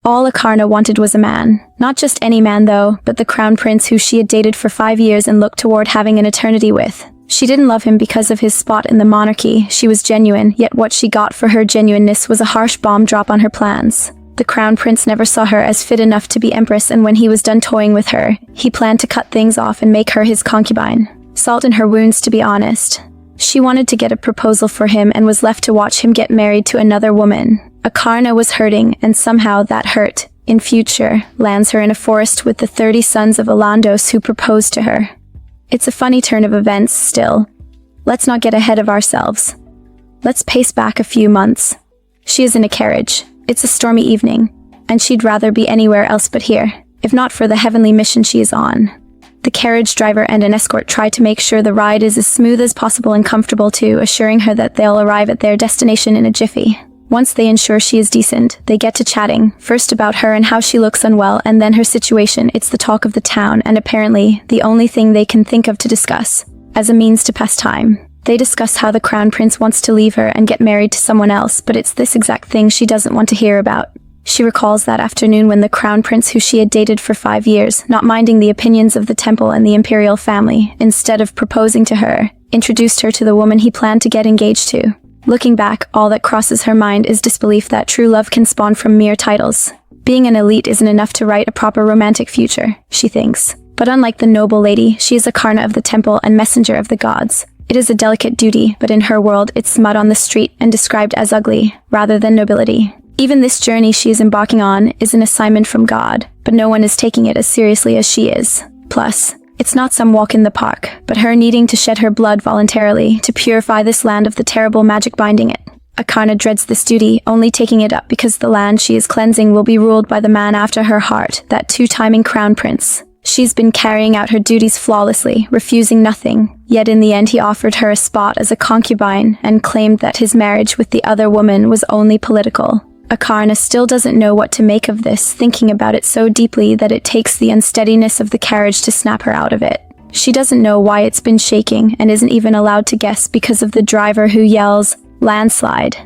All Aarna wanted was a man. Not just any man though, but the crown prince who she had dated for 5 years and looked toward having an eternity with. She didn't love him because of his spot in the monarchy. She was genuine, yet what she got for her genuineness was a harsh bomb drop on her plans. The crown prince never saw her as fit enough to be empress, and when he was done toying with her, he planned to cut things off and make her his concubine. Salt in her wounds, to be honest. She wanted to get a proposal for him and was left to watch him get married to another woman. Aarna was hurting, and somehow that hurt, in future, lands her in a forest with the 30 sons of Alandos who proposed to her. It's a funny turn of events still. Let's not get ahead of ourselves. Let's pace back a few months. She is in a carriage. It's a stormy evening, and she'd rather be anywhere else but here, if not for the heavenly mission she is on. The carriage driver and an escort try to make sure the ride is as smooth as possible and comfortable too, assuring her that they'll arrive at their destination in a jiffy. Once they ensure she is decent, they get to chatting, first about her and how she looks unwell, and then her situation. It's the talk of the town, and apparently, the only thing they can think of to discuss, as a means to pass time. They discuss how the crown prince wants to leave her and get married to someone else, but it's this exact thing she doesn't want to hear about. She recalls that afternoon when the crown prince who she had dated for 5 years, not minding the opinions of the temple and the imperial family, instead of proposing to her, introduced her to the woman he planned to get engaged to. Looking back, all that crosses her mind is disbelief that true love can spawn from mere titles. Being an elite isn't enough to write a proper romantic future, she thinks. But unlike the noble lady, she is a Aarna of the temple and messenger of the gods. It is a delicate duty, but in her world it's mud on the street and described as ugly, rather than nobility. Even this journey she is embarking on is an assignment from God, but no one is taking it as seriously as she is. Plus, it's not some walk in the park, but her needing to shed her blood voluntarily to purify this land of the terrible magic binding it. Aarna dreads this duty, only taking it up because the land she is cleansing will be ruled by the man after her heart, that two-timing crown prince. She's been carrying out her duties flawlessly, refusing nothing, yet in the end he offered her a spot as a concubine and claimed that his marriage with the other woman was only political. Aarna still doesn't know what to make of this, thinking about it so deeply that it takes the unsteadiness of the carriage to snap her out of it. She doesn't know why it's been shaking and isn't even allowed to guess because of the driver who yells, "Landslide."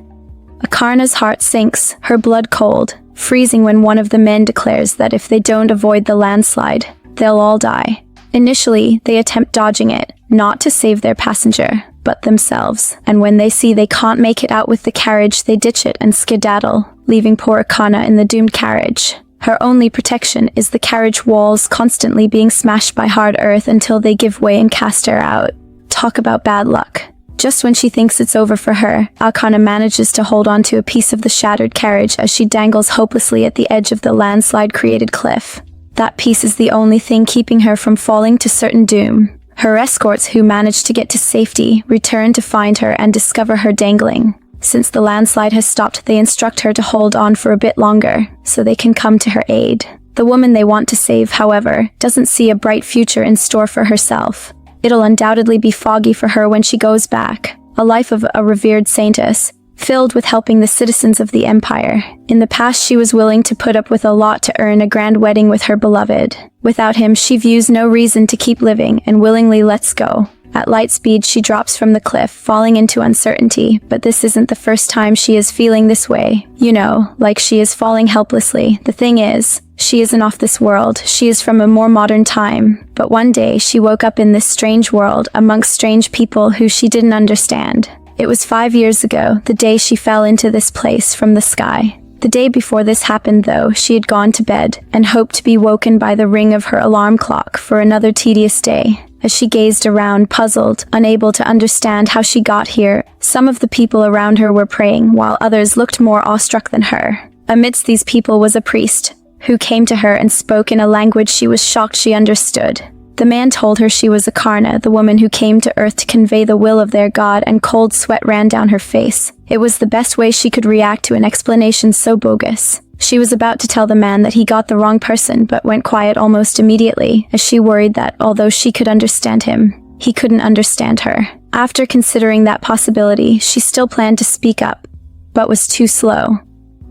Aarna's heart sinks, her blood cold, freezing when one of the men declares that if they don't avoid the landslide, they'll all die. Initially, they attempt dodging it, not to save their passenger, but themselves, and when they see they can't make it out with the carriage, they ditch it and skedaddle, leaving poor Aarna in the doomed carriage. Her only protection is the carriage walls constantly being smashed by hard earth until they give way and cast her out. Talk about bad luck. Just when she thinks it's over for her, Aarna manages to hold on to a piece of the shattered carriage as she dangles hopelessly at the edge of the landslide-created cliff. That piece is the only thing keeping her from falling to certain doom. Her escorts, who manage to get to safety, return to find her and discover her dangling. Since the landslide has stopped, they instruct her to hold on for a bit longer, so they can come to her aid. The woman they want to save, however, doesn't see a bright future in store for herself. It'll undoubtedly be foggy for her when she goes back, a life of a revered saintess, filled with helping the citizens of the empire. In the past, she was willing to put up with a lot to earn a grand wedding with her beloved. Without him, she views no reason to keep living and willingly lets go. At light speed, she drops from the cliff, falling into uncertainty, but this isn't the first time she is feeling this way. You know, like she is falling helplessly. The thing is, she isn't off this world. She is from a more modern time. But one day, she woke up in this strange world, amongst strange people who she didn't understand. It was 5 years ago, the day she fell into this place from the sky. The day before this happened, though, she had gone to bed and hoped to be woken by the ring of her alarm clock for another tedious day. As she gazed around, puzzled, unable to understand how she got here, some of the people around her were praying, while others looked more awestruck than her. Amidst these people was a priest, who came to her and spoke in a language she was shocked she understood. The man told her she was Aarna, the woman who came to Earth to convey the will of their god, and cold sweat ran down her face. It was the best way she could react to an explanation so bogus. She was about to tell the man that he got the wrong person, but went quiet almost immediately, as she worried that, although she could understand him, he couldn't understand her. After considering that possibility, she still planned to speak up, but was too slow.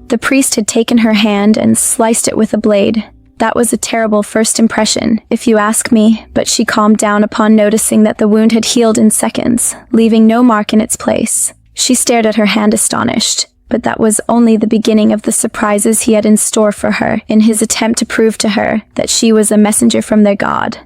The priest had taken her hand and sliced it with a blade. That was a terrible first impression, if you ask me, but she calmed down upon noticing that the wound had healed in seconds, leaving no mark in its place. She stared at her hand astonished. but that was only the beginning of the surprises he had in store for her in his attempt to prove to her that she was a messenger from their god.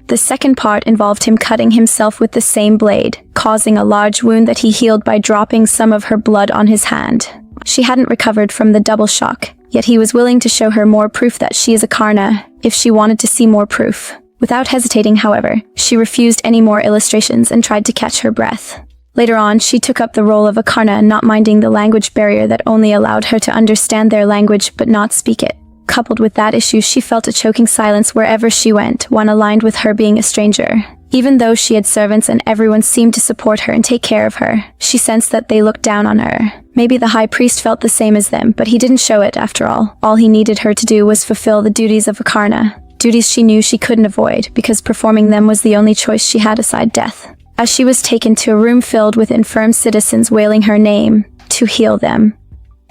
The second part involved him cutting himself with the same blade, causing a large wound that he healed by dropping some of her blood on his hand. She hadn't recovered from the double shock, yet he was willing to show her more proof that she is a Aarna, if she wanted to see more proof. Without hesitating, however, she refused any more illustrations and tried to catch her breath. Later on, she took up the role of a Aarna, not minding the language barrier that only allowed her to understand their language but not speak it. Coupled with that issue, she felt a choking silence wherever she went, one aligned with her being a stranger. Even though she had servants and everyone seemed to support her and take care of her, she sensed that they looked down on her. Maybe the high priest felt the same as them, but he didn't show it after all. All he needed her to do was fulfill the duties of a Aarna. Duties she knew she couldn't avoid, because performing them was the only choice she had aside death. As she was taken to a room filled with infirm citizens wailing her name, to heal them,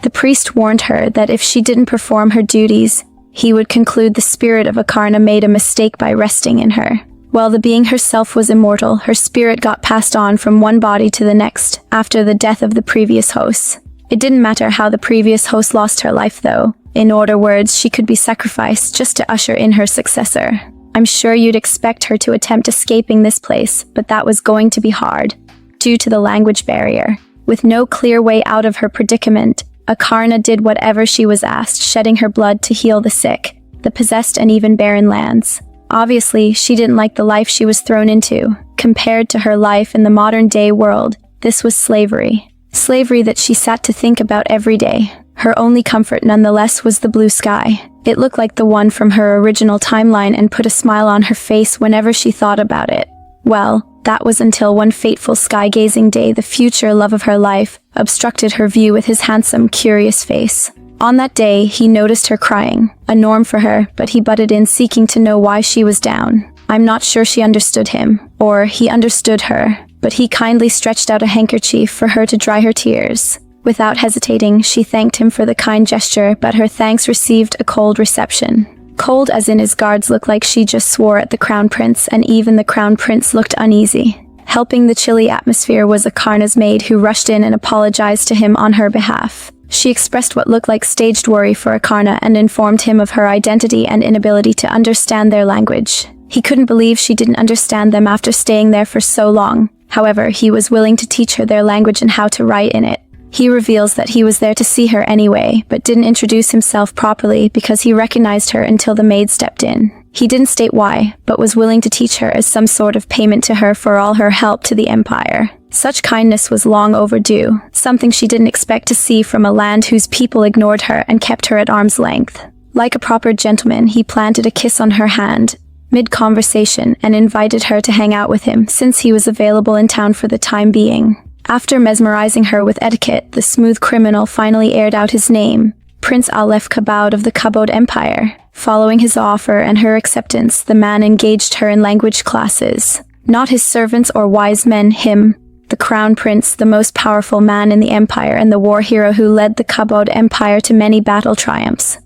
the priest warned her that if she didn't perform her duties, he would conclude the spirit of a Aarna made a mistake by resting in her. While the being herself was immortal, her spirit got passed on from one body to the next after the death of the previous host. It didn't matter how the previous host lost her life though. In other words, she could be sacrificed just to usher in her successor. I'm sure you'd expect her to attempt escaping this place, but that was going to be hard, due to the language barrier. With no clear way out of her predicament, Aarna did whatever she was asked, shedding her blood to heal the sick, the possessed and even barren lands. Obviously, she didn't like the life she was thrown into. Compared to her life in the modern-day world, this was slavery. Slavery that she sat to think about every day. Her only comfort nonetheless was the blue sky. It looked like the one from her original timeline and put a smile on her face whenever she thought about it. Well, that was until one fateful sky-gazing day the future love of her life obstructed her view with his handsome, curious face. On that day, he noticed her crying, a norm for her, but he butted in seeking to know why she was down. I'm not sure she understood him, or he understood her, but he kindly stretched out a handkerchief for her to dry her tears. Without hesitating, she thanked him for the kind gesture, but her thanks received a cold reception. Cold as in his guards looked like she just swore at the crown prince, and even the crown prince looked uneasy. Helping the chilly atmosphere was Aarna's maid who rushed in and apologized to him on her behalf. She expressed what looked like staged worry for Aarna and informed him of her identity and inability to understand their language. He couldn't believe she didn't understand them after staying there for so long. However, he was willing to teach her their language and how to write in it. He reveals that he was there to see her anyway, but didn't introduce himself properly because he recognized her until the maid stepped in. He didn't state why, but was willing to teach her as some sort of payment to her for all her help to the empire. Such kindness was long overdue, something she didn't expect to see from a land whose people ignored her and kept her at arm's length. Like a proper gentleman, he planted a kiss on her hand, mid-conversation, and invited her to hang out with him since he was available in town for the time being. After mesmerizing her with etiquette, the smooth criminal finally aired out his name, Prince Aleph Kabod of the Kabod Empire. Following his offer and her acceptance, the man engaged her in language classes. Not his servants or wise men, him, the crown prince, the most powerful man in the empire and the war hero who led the Kabod Empire to many battle triumphs.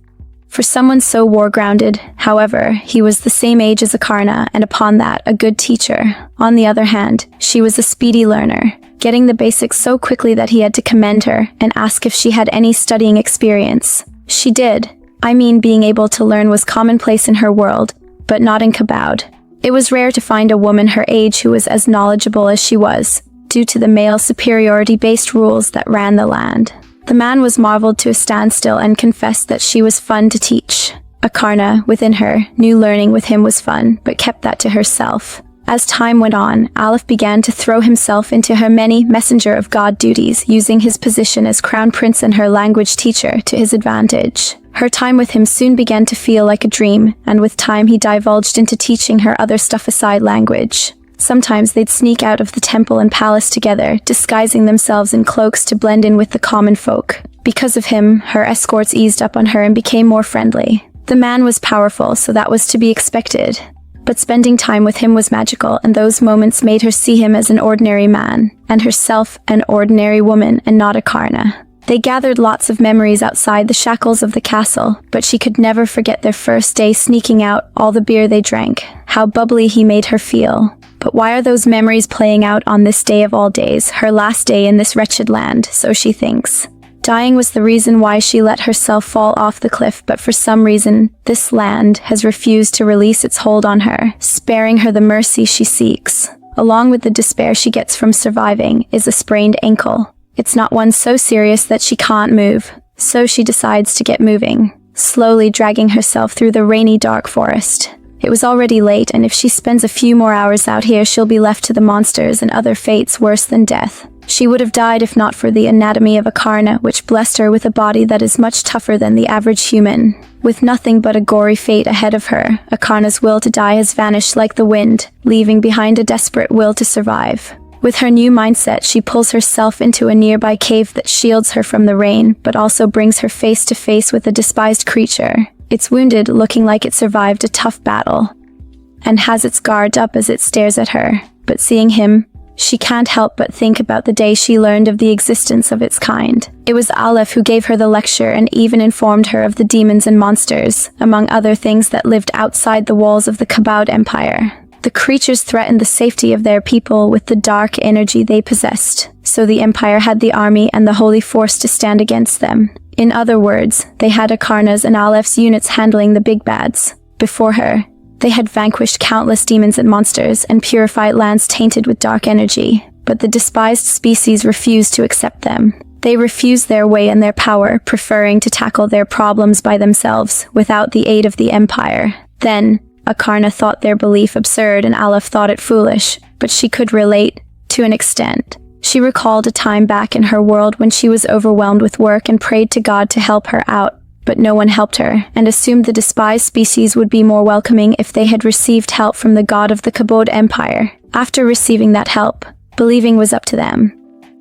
For someone so war-grounded, however, he was the same age as Aarna, and upon that, a good teacher. On the other hand, she was a speedy learner, getting the basics so quickly that he had to commend her and ask if she had any studying experience. She did. I mean, being able to learn was commonplace in her world, but not in Kabod. It was rare to find a woman her age who was as knowledgeable as she was, due to the male superiority-based rules that ran the land. The man was marveled to a standstill and confessed that she was fun to teach. Aarna, within her, knew learning with him was fun, but kept that to herself. As time went on, Aleph began to throw himself into her many messenger of God duties, using his position as crown prince and her language teacher to his advantage. Her time with him soon began to feel like a dream, and with time he divulged into teaching her other stuff aside language. Sometimes they'd sneak out of the temple and palace together, disguising themselves in cloaks to blend in with the common folk. Because of him, her escorts eased up on her and became more friendly. The man was powerful, so that was to be expected. But spending time with him was magical, and those moments made her see him as an ordinary man, and herself an ordinary woman and not Aarna. They gathered lots of memories outside the shackles of the castle, but she could never forget their first day sneaking out, all the beer they drank, how bubbly he made her feel. But why are those memories playing out on this day of all days, her last day in this wretched land, so she thinks. Dying was the reason why she let herself fall off the cliff, but for some reason, this land has refused to release its hold on her, sparing her the mercy she seeks. Along with the despair she gets from surviving is a sprained ankle. It's not one so serious that she can't move, so she decides to get moving, slowly dragging herself through the rainy, dark forest. It was already late, and if she spends a few more hours out here, she'll be left to the monsters and other fates worse than death. She would have died if not for the anatomy of Aarna, which blessed her with a body that is much tougher than the average human. With nothing but a gory fate ahead of her, Aarna's will to die has vanished like the wind, leaving behind a desperate will to survive. With her new mindset, she pulls herself into a nearby cave that shields her from the rain, but also brings her face to face with a despised creature. It's wounded, looking like it survived a tough battle, and has its guard up as it stares at her. But seeing him, she can't help but think about the day she learned of the existence of its kind. It was Aleph who gave her the lecture and even informed her of the demons and monsters, among other things that lived outside the walls of the Kabod Empire. The creatures threatened the safety of their people with the dark energy they possessed, so the Empire had the army and the holy force to stand against them. In other words, they had Aarna's and Aleph's units handling the big bads. Before her, they had vanquished countless demons and monsters and purified lands tainted with dark energy, but the despised species refused to accept them. They refused their way and their power, preferring to tackle their problems by themselves, without the aid of the Empire. Then, Aarna thought their belief absurd and Aleph thought it foolish, but she could relate, to an extent. She recalled a time back in her world when she was overwhelmed with work and prayed to God to help her out, but no one helped her, and assumed the despised species would be more welcoming if they had received help from the god of the Kabod Empire. After receiving that help, believing was up to them.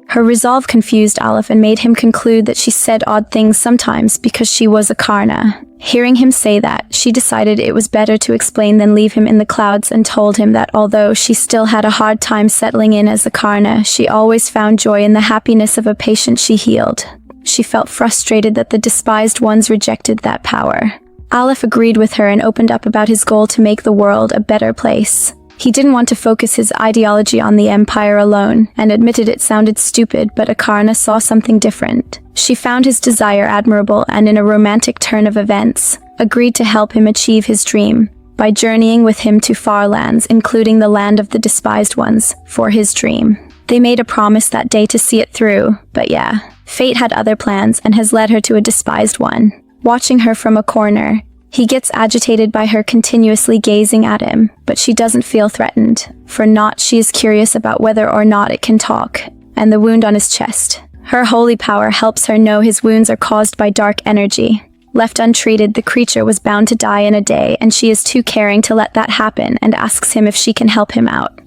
Her resolve confused Aleph and made him conclude that she said odd things sometimes because she was Aarna. Hearing him say that, she decided it was better to explain than leave him in the clouds and told him that although she still had a hard time settling in as Aarna, she always found joy in the happiness of a patient she healed. She felt frustrated that the despised ones rejected that power. Aleph agreed with her and opened up about his goal to make the world a better place. He didn't want to focus his ideology on the Empire alone, and admitted it sounded stupid, but Aarna saw something different. She found his desire admirable and in a romantic turn of events, agreed to help him achieve his dream, by journeying with him to far lands, including the land of the despised ones, for his dream. They made a promise that day to see it through, but yeah, fate had other plans and has led her to a despised one. Watching her from a corner, he gets agitated by her continuously gazing at him, but she doesn't feel threatened. For naught, she is curious about whether or not it can talk, and the wound on his chest. Her holy power helps her know his wounds are caused by dark energy. Left untreated, the creature was bound to die in a day, and she is too caring to let that happen and asks him if she can help him out.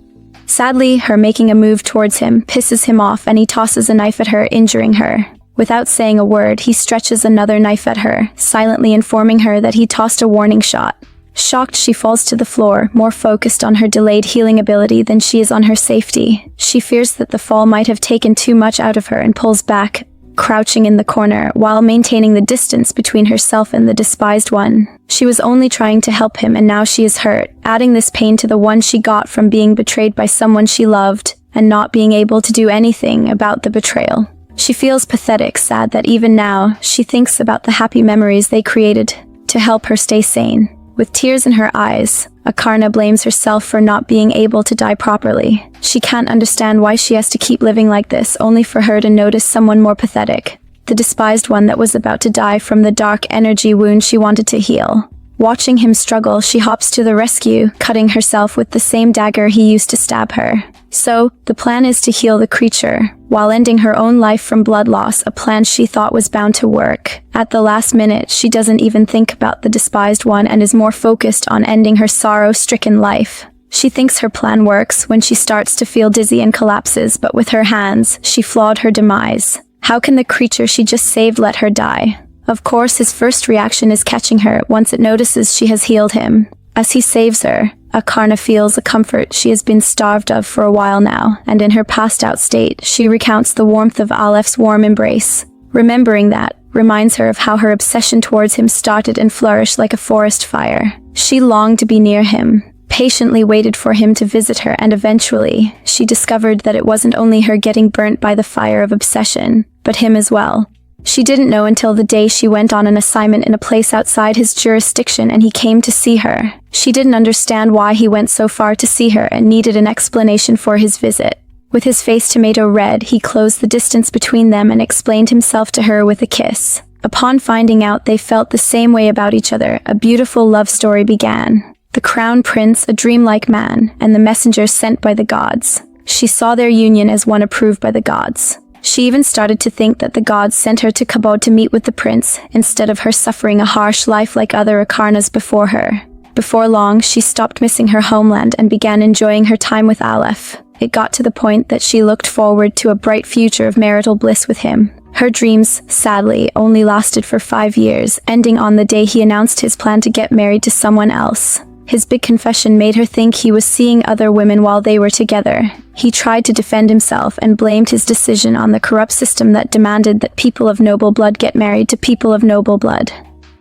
Sadly, her making a move towards him pisses him off and he tosses a knife at her, injuring her. Without saying a word, he stretches another knife at her, silently informing her that he tossed a warning shot. Shocked, she falls to the floor, more focused on her delayed healing ability than she is on her safety. She fears that the fall might have taken too much out of her and pulls back, crouching in the corner, while maintaining the distance between herself and the despised one. She was only trying to help him, and now she is hurt, adding this pain to the one she got from being betrayed by someone she loved, and not being able to do anything about the betrayal. She feels pathetic, sad that even now, she thinks about the happy memories they created to help her stay sane. With tears in her eyes, Aarna blames herself for not being able to die properly. She can't understand why she has to keep living like this, only for her to notice someone more pathetic. The despised one that was about to die from the dark energy wound she wanted to heal. Watching him struggle, she hops to the rescue, cutting herself with the same dagger he used to stab her. So, the plan is to heal the creature, while ending her own life from blood loss, a plan she thought was bound to work. At the last minute, she doesn't even think about the despised one and is more focused on ending her sorrow-stricken life. She thinks her plan works when she starts to feel dizzy and collapses, but with her hands, she flawed her demise. How can the creature she just saved let her die? Of course, his first reaction is catching her once it notices she has healed him. As he saves her, Aarna feels a comfort she has been starved of for a while now, and in her passed-out state, she recounts the warmth of Aleph's warm embrace. Remembering that reminds her of how her obsession towards him started and flourished like a forest fire. She longed to be near him, patiently waited for him to visit her, and eventually, she discovered that it wasn't only her getting burnt by the fire of obsession, but him as well. She didn't know until the day she went on an assignment in a place outside his jurisdiction and he came to see her. She didn't understand why he went so far to see her and needed an explanation for his visit. With his face tomato red, he closed the distance between them and explained himself to her with a kiss. Upon finding out they felt the same way about each other, a beautiful love story began. The crown prince, a dreamlike man, and the messenger sent by the gods. She saw their union as one approved by the gods. She even started to think that the gods sent her to Kabod to meet with the prince, instead of her suffering a harsh life like other Aarnas before her. Before long, she stopped missing her homeland and began enjoying her time with Aleph. It got to the point that she looked forward to a bright future of marital bliss with him. Her dreams, sadly, only lasted for 5 years, ending on the day he announced his plan to get married to someone else. His big confession made her think he was seeing other women while they were together. He tried to defend himself and blamed his decision on the corrupt system that demanded that people of noble blood get married to people of noble blood.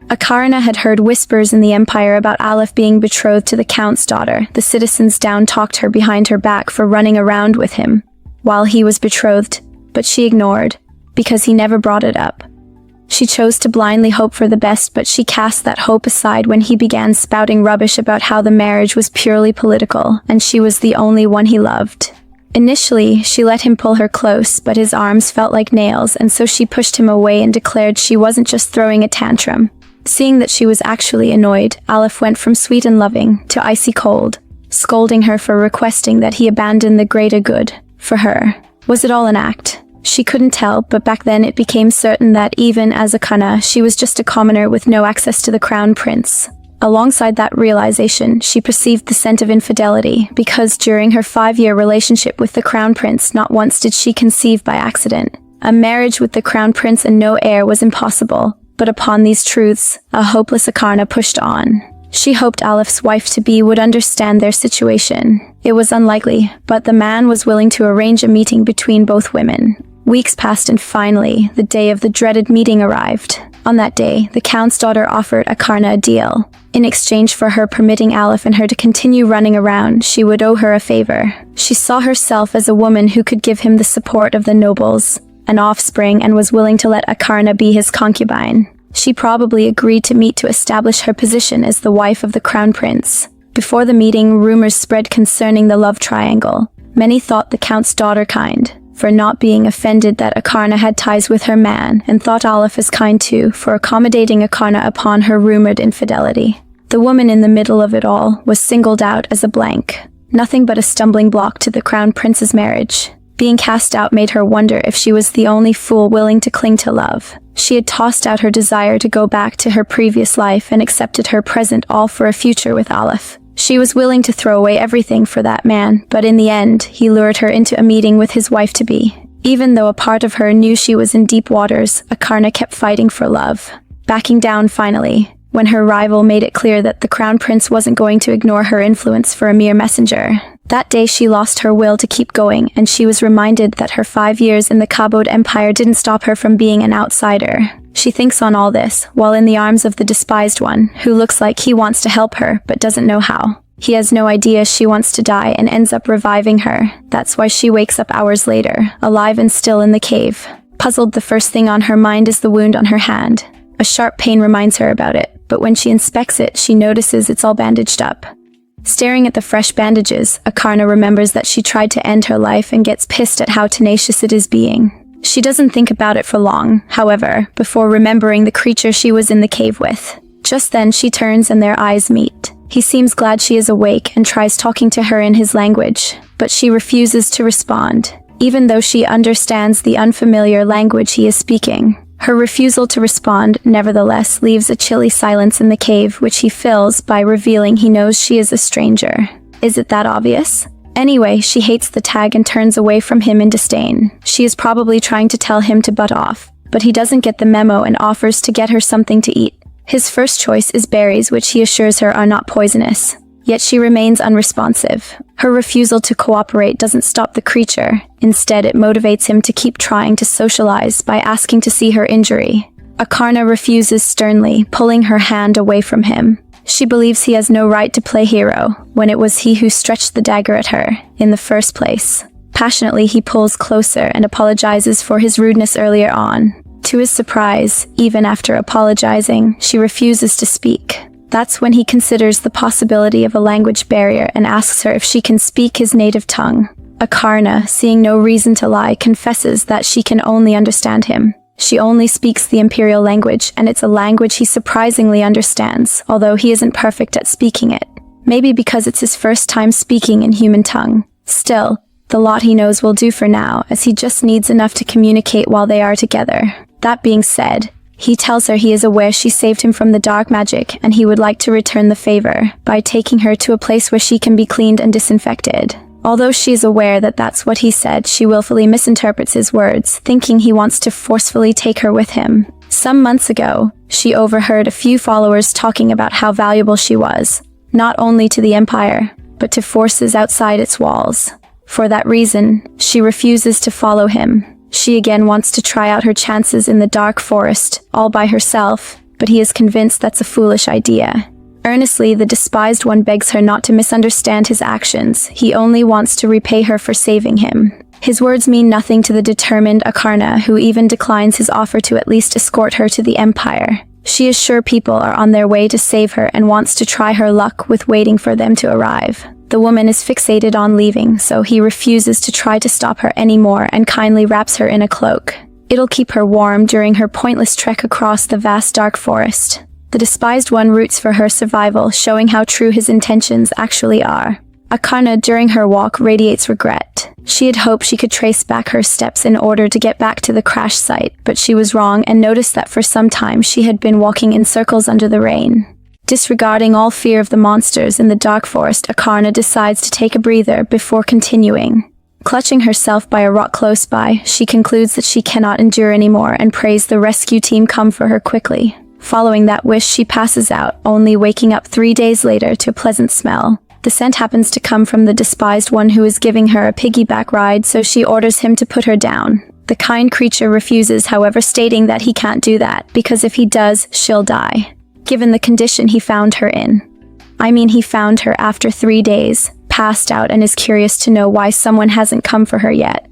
Aarna had heard whispers in the empire about Aleph being betrothed to the count's daughter. The citizens down-talked her behind her back for running around with him while he was betrothed, but she ignored, because he never brought it up. She chose to blindly hope for the best, but she cast that hope aside when he began spouting rubbish about how the marriage was purely political, and she was the only one he loved. Initially, she let him pull her close, but his arms felt like nails, and so she pushed him away and declared she wasn't just throwing a tantrum. Seeing that she was actually annoyed, Aleph went from sweet and loving to icy cold, scolding her for requesting that he abandon the greater good for her. Was it all an act? She couldn't tell, but back then it became certain that even as Aarna, she was just a commoner with no access to the crown prince. Alongside that realization, she perceived the scent of infidelity, because during her 5-year relationship with the crown prince, not once did she conceive by accident. A marriage with the crown prince and no heir was impossible, but upon these truths, a hopeless Aarna pushed on. She hoped Aleph's wife-to-be would understand their situation. It was unlikely, but the man was willing to arrange a meeting between both women. Weeks passed and finally, the day of the dreaded meeting arrived. On that day, the count's daughter offered Aarna a deal. In exchange for her permitting Aleph and her to continue running around, she would owe her a favor. She saw herself as a woman who could give him the support of the nobles, an offspring, and was willing to let Aarna be his concubine. She probably agreed to meet to establish her position as the wife of the crown prince. Before the meeting, rumors spread concerning the love triangle. Many thought the count's daughter kind, for not being offended that Aarna had ties with her man, and thought Aleph as kind too, for accommodating Aarna upon her rumored infidelity. The woman in the middle of it all was singled out as a blank, nothing but a stumbling block to the crown prince's marriage. Being cast out made her wonder if she was the only fool willing to cling to love. She had tossed out her desire to go back to her previous life and accepted her present all for a future with Aleph. She was willing to throw away everything for that man, but in the end, he lured her into a meeting with his wife-to-be. Even though a part of her knew she was in deep waters, Aarna kept fighting for love. Backing down finally, when her rival made it clear that the crown prince wasn't going to ignore her influence for a mere messenger. That day she lost her will to keep going, and she was reminded that her 5 years in the Kabod Empire didn't stop her from being an outsider. She thinks on all this, while in the arms of the despised one, who looks like he wants to help her, but doesn't know how. He has no idea she wants to die and ends up reviving her. That's why she wakes up hours later, alive and still in the cave. Puzzled, the first thing on her mind is the wound on her hand. A sharp pain reminds her about it, but when she inspects it, she notices it's all bandaged up. Staring at the fresh bandages, Aarna remembers that she tried to end her life and gets pissed at how tenacious it is being. She doesn't think about it for long, however, before remembering the creature she was in the cave with. Just then she turns and their eyes meet. He seems glad she is awake and tries talking to her in his language, but she refuses to respond, even though she understands the unfamiliar language he is speaking. Her refusal to respond, nevertheless, leaves a chilly silence in the cave, which he fills by revealing he knows she is a stranger. Is it that obvious? Anyway, she hates the tag and turns away from him in disdain. She is probably trying to tell him to butt off, but he doesn't get the memo and offers to get her something to eat. His first choice is berries, which he assures her are not poisonous. Yet she remains unresponsive. Her refusal to cooperate doesn't stop the creature. Instead, it motivates him to keep trying to socialize by asking to see her injury. Aarna refuses sternly, pulling her hand away from him. She believes he has no right to play hero, when it was he who stretched the dagger at her, in the first place. Passionately, he pulls closer and apologizes for his rudeness earlier on. To his surprise, even after apologizing, she refuses to speak. That's when he considers the possibility of a language barrier and asks her if she can speak his native tongue. Aarna, seeing no reason to lie, confesses that she can only understand him. She only speaks the imperial language, and it's a language he surprisingly understands, although he isn't perfect at speaking it. Maybe because it's his first time speaking in human tongue. Still, the lot he knows will do for now, as he just needs enough to communicate while they are together. That being said, he tells her he is aware she saved him from the dark magic, and he would like to return the favor by taking her to a place where she can be cleaned and disinfected. Although she is aware that that's what he said, she willfully misinterprets his words, thinking he wants to forcefully take her with him. Some months ago, she overheard a few followers talking about how valuable she was, not only to the Empire, but to forces outside its walls. For that reason, she refuses to follow him. She again wants to try out her chances in the dark forest, all by herself, but he is convinced that's a foolish idea. Earnestly, the despised one begs her not to misunderstand his actions. He only wants to repay her for saving him. His words mean nothing to the determined Aarna, who even declines his offer to at least escort her to the Empire. She is sure people are on their way to save her and wants to try her luck with waiting for them to arrive. The woman is fixated on leaving, so he refuses to try to stop her anymore and kindly wraps her in a cloak. It'll keep her warm during her pointless trek across the vast dark forest. The despised one roots for her survival, showing how true his intentions actually are. Aarna, during her walk, radiates regret. She had hoped she could trace back her steps in order to get back to the crash site, but she was wrong and noticed that for some time she had been walking in circles under the rain. Disregarding all fear of the monsters in the dark forest, Aarna decides to take a breather before continuing. Clutching herself by a rock close by, she concludes that she cannot endure anymore and prays the rescue team come for her quickly. Following that wish, she passes out, only waking up 3 days later to a pleasant smell. The scent happens to come from the despised one who is giving her a piggyback ride, so she orders him to put her down. The kind creature refuses, however, stating that he can't do that, because if he does, she'll die. Given the condition he found her in. He found her after 3 days, passed out, and is curious to know why someone hasn't come for her yet.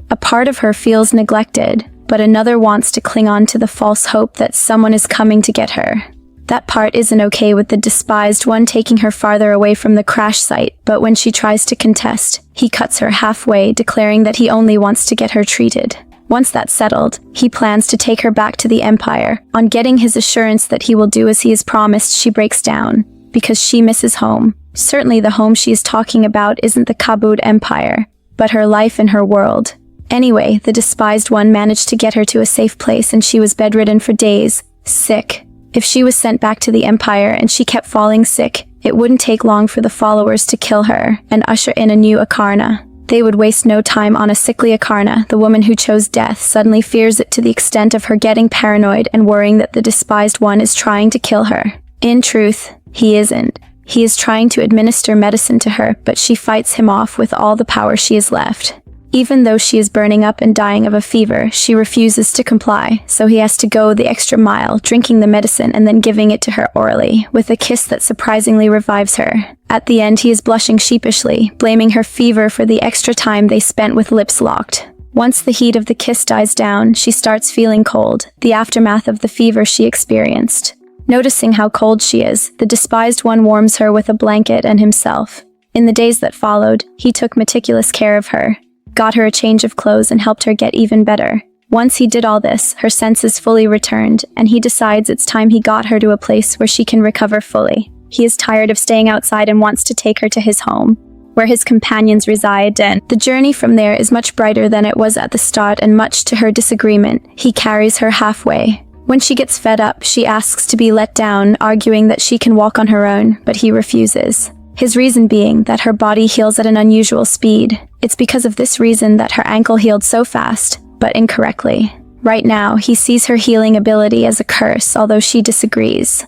A part of her feels neglected, but another wants to cling on to the false hope that someone is coming to get her. That part isn't okay with the despised one taking her farther away from the crash site, but when she tries to contest, he cuts her halfway, declaring that he only wants to get her treated. Once that's settled, he plans to take her back to the Empire. On getting his assurance that he will do as he has promised, she breaks down, because she misses home. Certainly the home she is talking about isn't the Kabud Empire, but her life in her world. Anyway, the despised one managed to get her to a safe place, and she was bedridden for days, sick. If she was sent back to the Empire and she kept falling sick, it wouldn't take long for the followers to kill her and usher in a new Aarna. They would waste no time on a sickly Aarna. The woman who chose death suddenly fears it to the extent of her getting paranoid and worrying that the despised one is trying to kill her. In truth, he isn't. He is trying to administer medicine to her, but she fights him off with all the power she has left. Even though she is burning up and dying of a fever, she refuses to comply, so he has to go the extra mile, drinking the medicine and then giving it to her orally, with a kiss that surprisingly revives her. At the end, he is blushing sheepishly, blaming her fever for the extra time they spent with lips locked. Once the heat of the kiss dies down, she starts feeling cold, the aftermath of the fever she experienced. Noticing how cold she is, the despised one warms her with a blanket and himself. In the days that followed, he took meticulous care of her, got her a change of clothes, and helped her get even better. Once he did all this, her senses fully returned, and he decides it's time he got her to a place where she can recover fully. He is tired of staying outside and wants to take her to his home, where his companions reside, and the journey from there is much brighter than it was at the start, and much to her disagreement, he carries her halfway. When she gets fed up, she asks to be let down, arguing that she can walk on her own, but he refuses. His reason being that her body heals at an unusual speed. It's because of this reason that her ankle healed so fast, but incorrectly. Right now, he sees her healing ability as a curse, although she disagrees.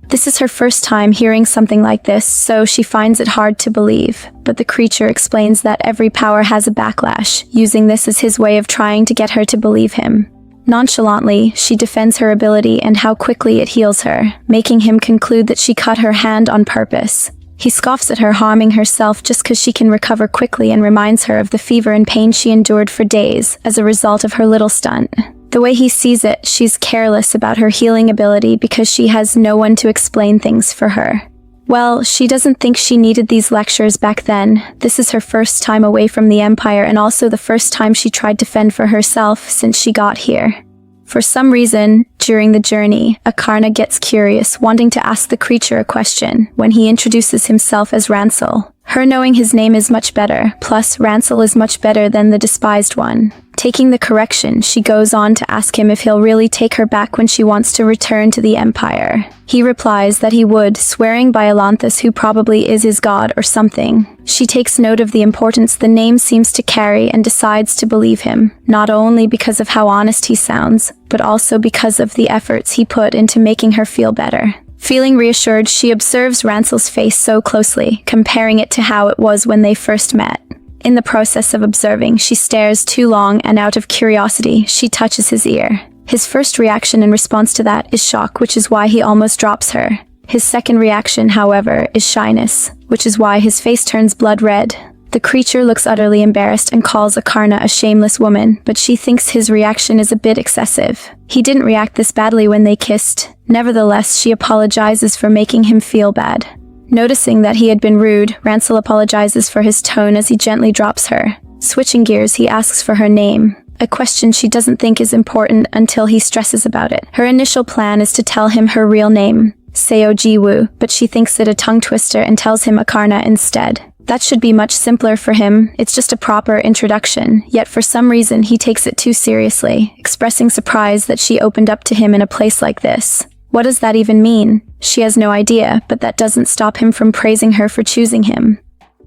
This is her first time hearing something like this, so she finds it hard to believe. But the creature explains that every power has a backlash, using this as his way of trying to get her to believe him. Nonchalantly, she defends her ability and how quickly it heals her, making him conclude that she cut her hand on purpose. He scoffs at her harming herself just because she can recover quickly and reminds her of the fever and pain she endured for days as a result of her little stunt. The way he sees it, she's careless about her healing ability because she has no one to explain things for her. Well, she doesn't think she needed these lectures back then. This is her first time away from the Empire and also the first time she tried to fend for herself since she got here. For some reason, during the journey, Aarna gets curious, wanting to ask the creature a question when he introduces himself as Ransel. Her knowing his name is much better, plus Ransel is much better than the despised one. Taking the correction, she goes on to ask him if he'll really take her back when she wants to return to the Empire. He replies that he would, swearing by Alanthus, who probably is his god or something. She takes note of the importance the name seems to carry and decides to believe him, not only because of how honest he sounds, but also because of the efforts he put into making her feel better. Feeling reassured, she observes Ransel's face so closely, comparing it to how it was when they first met. In the process of observing, she stares too long and out of curiosity, she touches his ear. His first reaction in response to that is shock, which is why he almost drops her. His second reaction, however, is shyness, which is why his face turns blood red. The creature looks utterly embarrassed and calls Aarna a shameless woman, but she thinks his reaction is a bit excessive. He didn't react this badly when they kissed. Nevertheless, she apologizes for making him feel bad. Noticing that he had been rude, Ransel apologizes for his tone as he gently drops her. Switching gears, he asks for her name, a question she doesn't think is important until he stresses about it. Her initial plan is to tell him her real name, Seo Jiwoo, but she thinks it a tongue twister and tells him Aarna instead. That should be much simpler for him, it's just a proper introduction, yet for some reason he takes it too seriously, expressing surprise that she opened up to him in a place like this. What does that even mean? She has no idea, but that doesn't stop him from praising her for choosing him.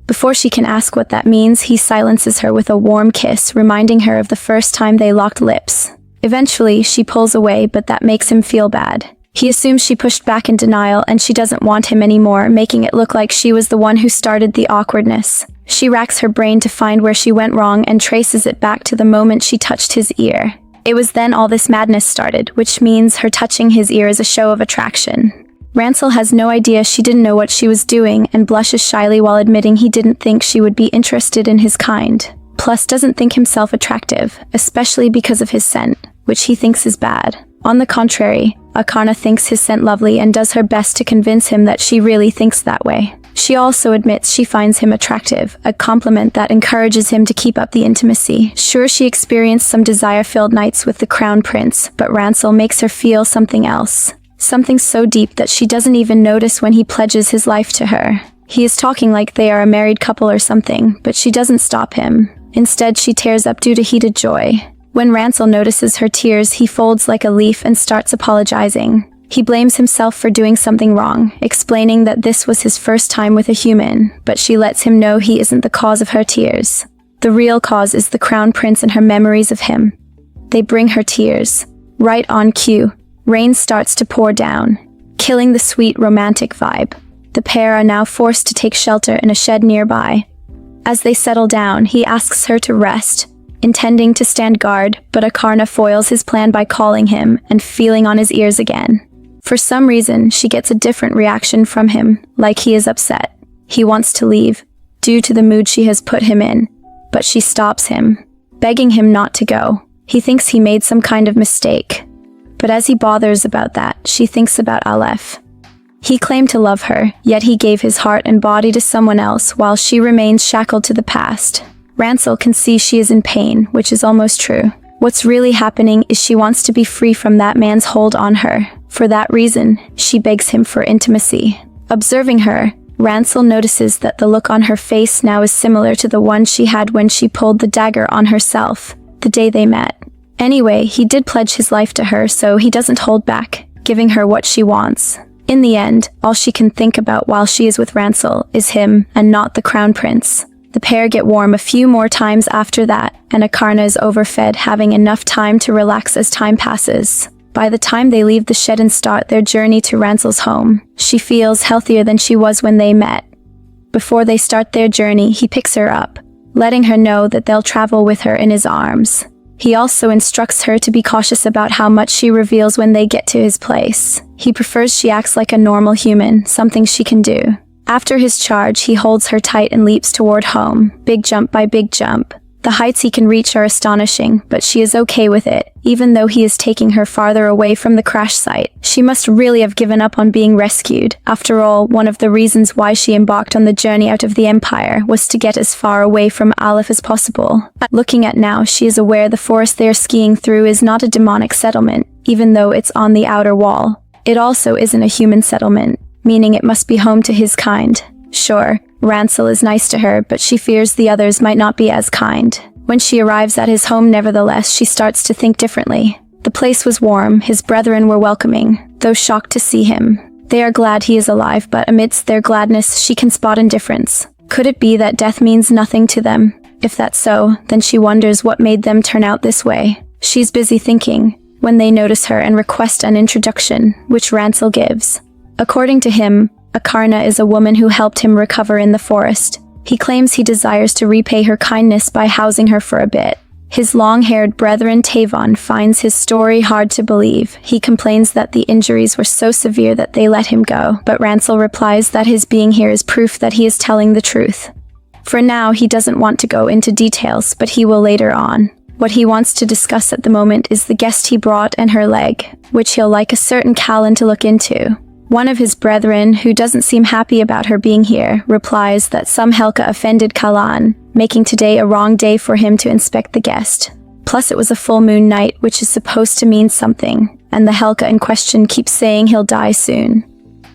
Before she can ask what that means, he silences her with a warm kiss, reminding her of the first time they locked lips. Eventually, she pulls away, but that makes him feel bad. He assumes she pushed back in denial and she doesn't want him anymore, making it look like she was the one who started the awkwardness. She racks her brain to find where she went wrong and traces it back to the moment she touched his ear. It was then all this madness started, which means her touching his ear is a show of attraction. Ransel has no idea she didn't know what she was doing and blushes shyly while admitting he didn't think she would be interested in his kind. Plus doesn't think himself attractive, especially because of his scent, which he thinks is bad. On the contrary, Aarna thinks his scent lovely and does her best to convince him that she really thinks that way. She also admits she finds him attractive, a compliment that encourages him to keep up the intimacy. Sure, she experienced some desire-filled nights with the Crown Prince, but Ransel makes her feel something else. Something so deep that she doesn't even notice when he pledges his life to her. He is talking like they are a married couple or something, but she doesn't stop him. Instead, she tears up due to heated joy. When Ransel notices her tears, he folds like a leaf and starts apologizing. He blames himself for doing something wrong, explaining that this was his first time with a human, but she lets him know he isn't the cause of her tears. The real cause is the Crown Prince and her memories of him. They bring her tears. Right on cue, rain starts to pour down, killing the sweet romantic vibe. The pair are now forced to take shelter in a shed nearby. As they settle down, he asks her to rest, intending to stand guard, but Aarna foils his plan by calling him and feeling on his ears again. For some reason, she gets a different reaction from him, like he is upset. He wants to leave, due to the mood she has put him in, but she stops him, begging him not to go. He thinks he made some kind of mistake. But as he bothers about that, she thinks about Aleph. He claimed to love her, yet he gave his heart and body to someone else while she remains shackled to the past. Ransel can see she is in pain, which is almost true. What's really happening is she wants to be free from that man's hold on her. For that reason, she begs him for intimacy. Observing her, Ransel notices that the look on her face now is similar to the one she had when she pulled the dagger on herself, the day they met. Anyway, he did pledge his life to her, so he doesn't hold back, giving her what she wants. In the end, all she can think about while she is with Ransel is him and not the Crown Prince. The pair get warm a few more times after that, and Aarna is overfed, having enough time to relax as time passes. By the time they leave the shed and start their journey to Ransel's home, she feels healthier than she was when they met. Before they start their journey, he picks her up, letting her know that they'll travel with her in his arms. He also instructs her to be cautious about how much she reveals when they get to his place. He prefers she acts like a normal human, something she can do. After his charge, he holds her tight and leaps toward home, big jump by big jump. The heights he can reach are astonishing, but she is okay with it, even though he is taking her farther away from the crash site. She must really have given up on being rescued. After all, one of the reasons why she embarked on the journey out of the Empire was to get as far away from Aleph as possible. Looking at now, she is aware the forest they are skiing through is not a demonic settlement, even though it's on the outer wall. It also isn't a human settlement, meaning it must be home to his kind. Sure, Ransel is nice to her, but she fears the others might not be as kind. When she arrives at his home, nevertheless, she starts to think differently. The place was warm, his brethren were welcoming, though shocked to see him. They are glad he is alive, but amidst their gladness, she can spot indifference. Could it be that death means nothing to them? If that's so, then she wonders what made them turn out this way. She's busy thinking, when they notice her and request an introduction, which Ransel gives. According to him, Aarna is a woman who helped him recover in the forest. He claims he desires to repay her kindness by housing her for a bit. His long-haired brethren Tavon finds his story hard to believe. He complains that the injuries were so severe that they let him go, but Ransel replies that his being here is proof that he is telling the truth. For now, he doesn't want to go into details, but he will later on. What he wants to discuss at the moment is the guest he brought and her leg, which he'll like a certain Callan to look into. One of his brethren, who doesn't seem happy about her being here, replies that some Hulka offended Callan, making today a wrong day for him to inspect the guest. Plus it was a full moon night, which is supposed to mean something, and the Hulka in question keeps saying he'll die soon.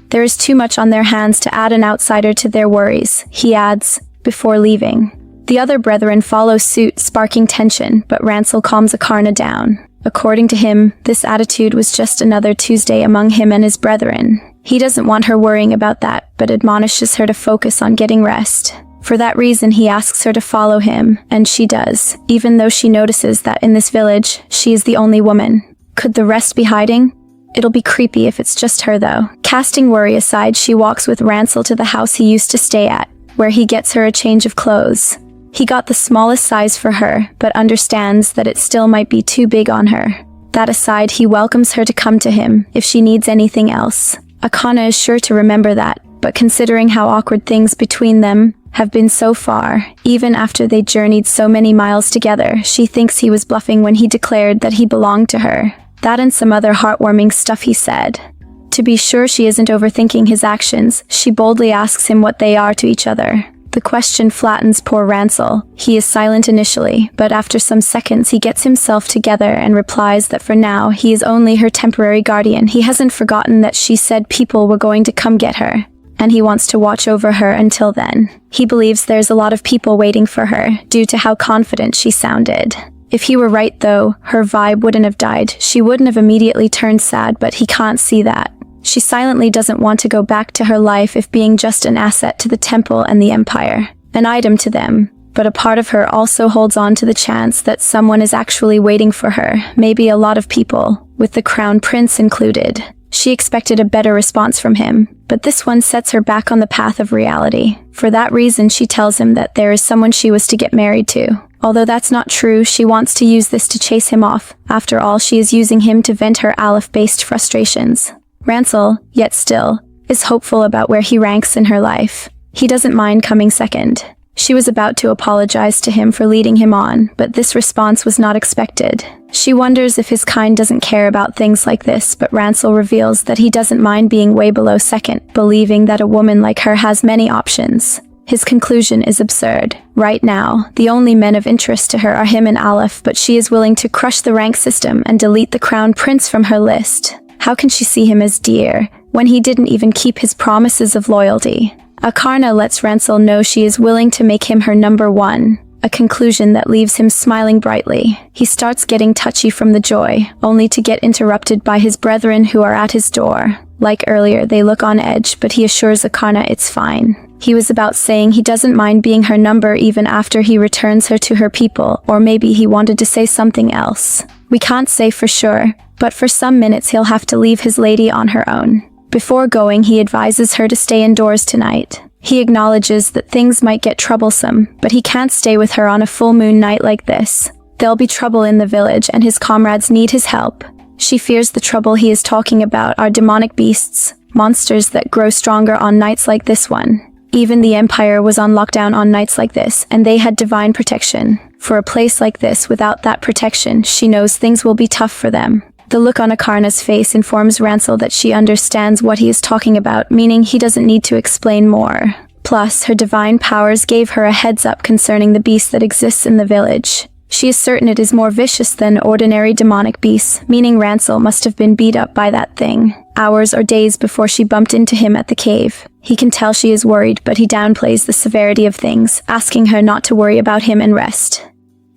There is too much on their hands to add an outsider to their worries, he adds, before leaving. The other brethren follow suit, sparking tension, but Ransel calms Aarna down. According to him, this attitude was just another Tuesday among him and his brethren. He doesn't want her worrying about that, but admonishes her to focus on getting rest. For that reason, he asks her to follow him, and she does, even though she notices that in this village, she is the only woman. Could the rest be hiding? It'll be creepy if it's just her, though. Casting worry aside, she walks with Ransel to the house he used to stay at, where he gets her a change of clothes. He got the smallest size for her, but understands that it still might be too big on her. That aside, he welcomes her to come to him if she needs anything else. Aarna is sure to remember that, but considering how awkward things between them have been so far, even after they journeyed so many miles together, she thinks he was bluffing when he declared that he belonged to her. That and some other heartwarming stuff he said. To be sure she isn't overthinking his actions, she boldly asks him what they are to each other. The question flattens poor Ransel. He is silent initially, but after some seconds he gets himself together and replies that for now he is only her temporary guardian. He hasn't forgotten that she said people were going to come get her, and he wants to watch over her until then. He believes there's a lot of people waiting for her, due to how confident she sounded. If he were right though, her vibe wouldn't have died. She wouldn't have immediately turned sad, but he can't see that. She silently doesn't want to go back to her life if being just an asset to the temple and the empire, an item to them, but a part of her also holds on to the chance that someone is actually waiting for her, maybe a lot of people, with the crown prince included. She expected a better response from him, but this one sets her back on the path of reality. For that reason, she tells him that there is someone she was to get married to. Although that's not true, she wants to use this to chase him off. After all, she is using him to vent her Aleph-based frustrations. Ransel, yet still, is hopeful about where he ranks in her life. He doesn't mind coming second. She was about to apologize to him for leading him on, but this response was not expected. She wonders if his kind doesn't care about things like this, but Ransel reveals that he doesn't mind being way below second, believing that a woman like her has many options. His conclusion is absurd. Right now, the only men of interest to her are him and Aleph, but she is willing to crush the rank system and delete the crown prince from her list. How can she see him as dear, when he didn't even keep his promises of loyalty? Aarna lets Ransel know she is willing to make him her number one, a conclusion that leaves him smiling brightly. He starts getting touchy from the joy, only to get interrupted by his brethren who are at his door. Like earlier, they look on edge, but he assures Aarna it's fine. He was about saying he doesn't mind being her number even after he returns her to her people, or maybe he wanted to say something else. We can't say for sure, but for some minutes he'll have to leave his lady on her own. Before going, he advises her to stay indoors tonight. He acknowledges that things might get troublesome, but he can't stay with her on a full moon night like this. There'll be trouble in the village and his comrades need his help. She fears the trouble he is talking about are demonic beasts, monsters that grow stronger on nights like this one. Even the Empire was on lockdown on nights like this, and they had divine protection. For a place like this, without that protection, she knows things will be tough for them. The look on Aarna's face informs Ransel that she understands what he is talking about, meaning he doesn't need to explain more. Plus, her divine powers gave her a heads up concerning the beast that exists in the village. She is certain it is more vicious than ordinary demonic beasts, meaning Ransel must have been beat up by that thing, hours or days before she bumped into him at the cave. He can tell she is worried, but he downplays the severity of things, asking her not to worry about him and rest.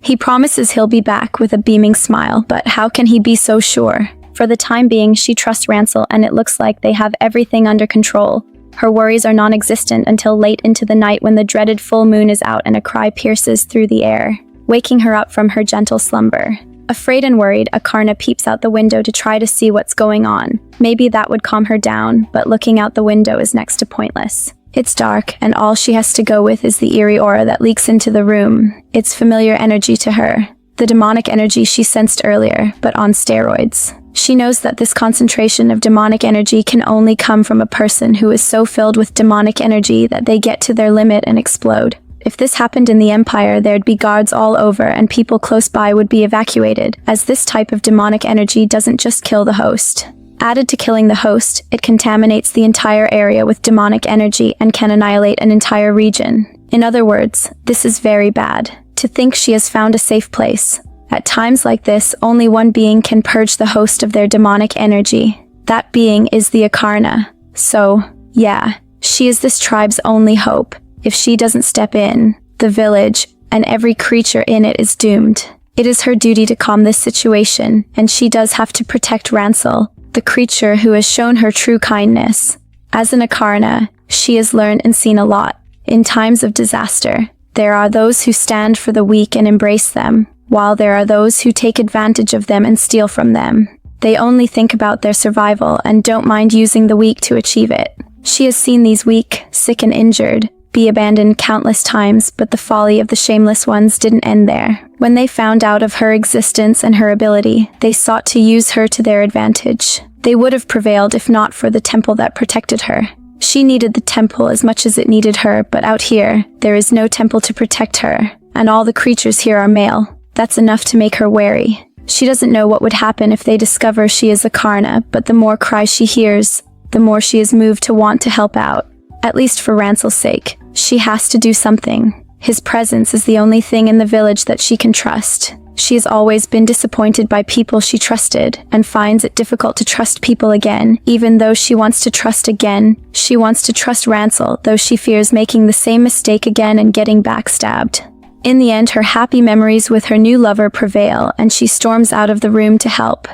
He promises he'll be back with a beaming smile, but how can he be so sure? For the time being, she trusts Ransel, and it looks like they have everything under control. Her worries are non-existent until late into the night when the dreaded full moon is out and a cry pierces through the air, waking her up from her gentle slumber. Afraid and worried, Aarna peeps out the window to try to see what's going on. Maybe that would calm her down, but looking out the window is next to pointless. It's dark, and all she has to go with is the eerie aura that leaks into the room. It's familiar energy to her. The demonic energy she sensed earlier, but on steroids. She knows that this concentration of demonic energy can only come from a person who is so filled with demonic energy that they get to their limit and explode. If this happened in the Empire, there'd be guards all over and people close by would be evacuated, as this type of demonic energy doesn't just kill the host. Added to killing the host, it contaminates the entire area with demonic energy and can annihilate an entire region. In other words, this is very bad. To think she has found a safe place. At times like this, only one being can purge the host of their demonic energy. That being is the Aarna. So, yeah, she is this tribe's only hope. If she doesn't step in, the village and every creature in it is doomed. It is her duty to calm this situation, and she does have to protect Ransel, the creature who has shown her true kindness. As an Aarna, she has learned and seen a lot. In times of disaster, there are those who stand for the weak and embrace them, while there are those who take advantage of them and steal from them. They only think about their survival and don't mind using the weak to achieve it. She has seen these weak, sick and injured, be abandoned countless times, but the folly of the shameless ones didn't end there. When they found out of her existence and her ability, they sought to use her to their advantage. They would have prevailed if not for the temple that protected her. She needed the temple as much as it needed her, but out here, there is no temple to protect her, and all the creatures here are male. That's enough to make her wary. She doesn't know what would happen if they discover she is Aarna, but the more cries she hears, the more she is moved to want to help out. At least for Ransel's sake, she has to do something. His presence is the only thing in the village that she can trust. She has always been disappointed by people she trusted, and finds it difficult to trust people again. Even though she wants to trust again, she wants to trust Ransel, though she fears making the same mistake again and getting backstabbed. In the end, her happy memories with her new lover prevail, and she storms out of the room to help.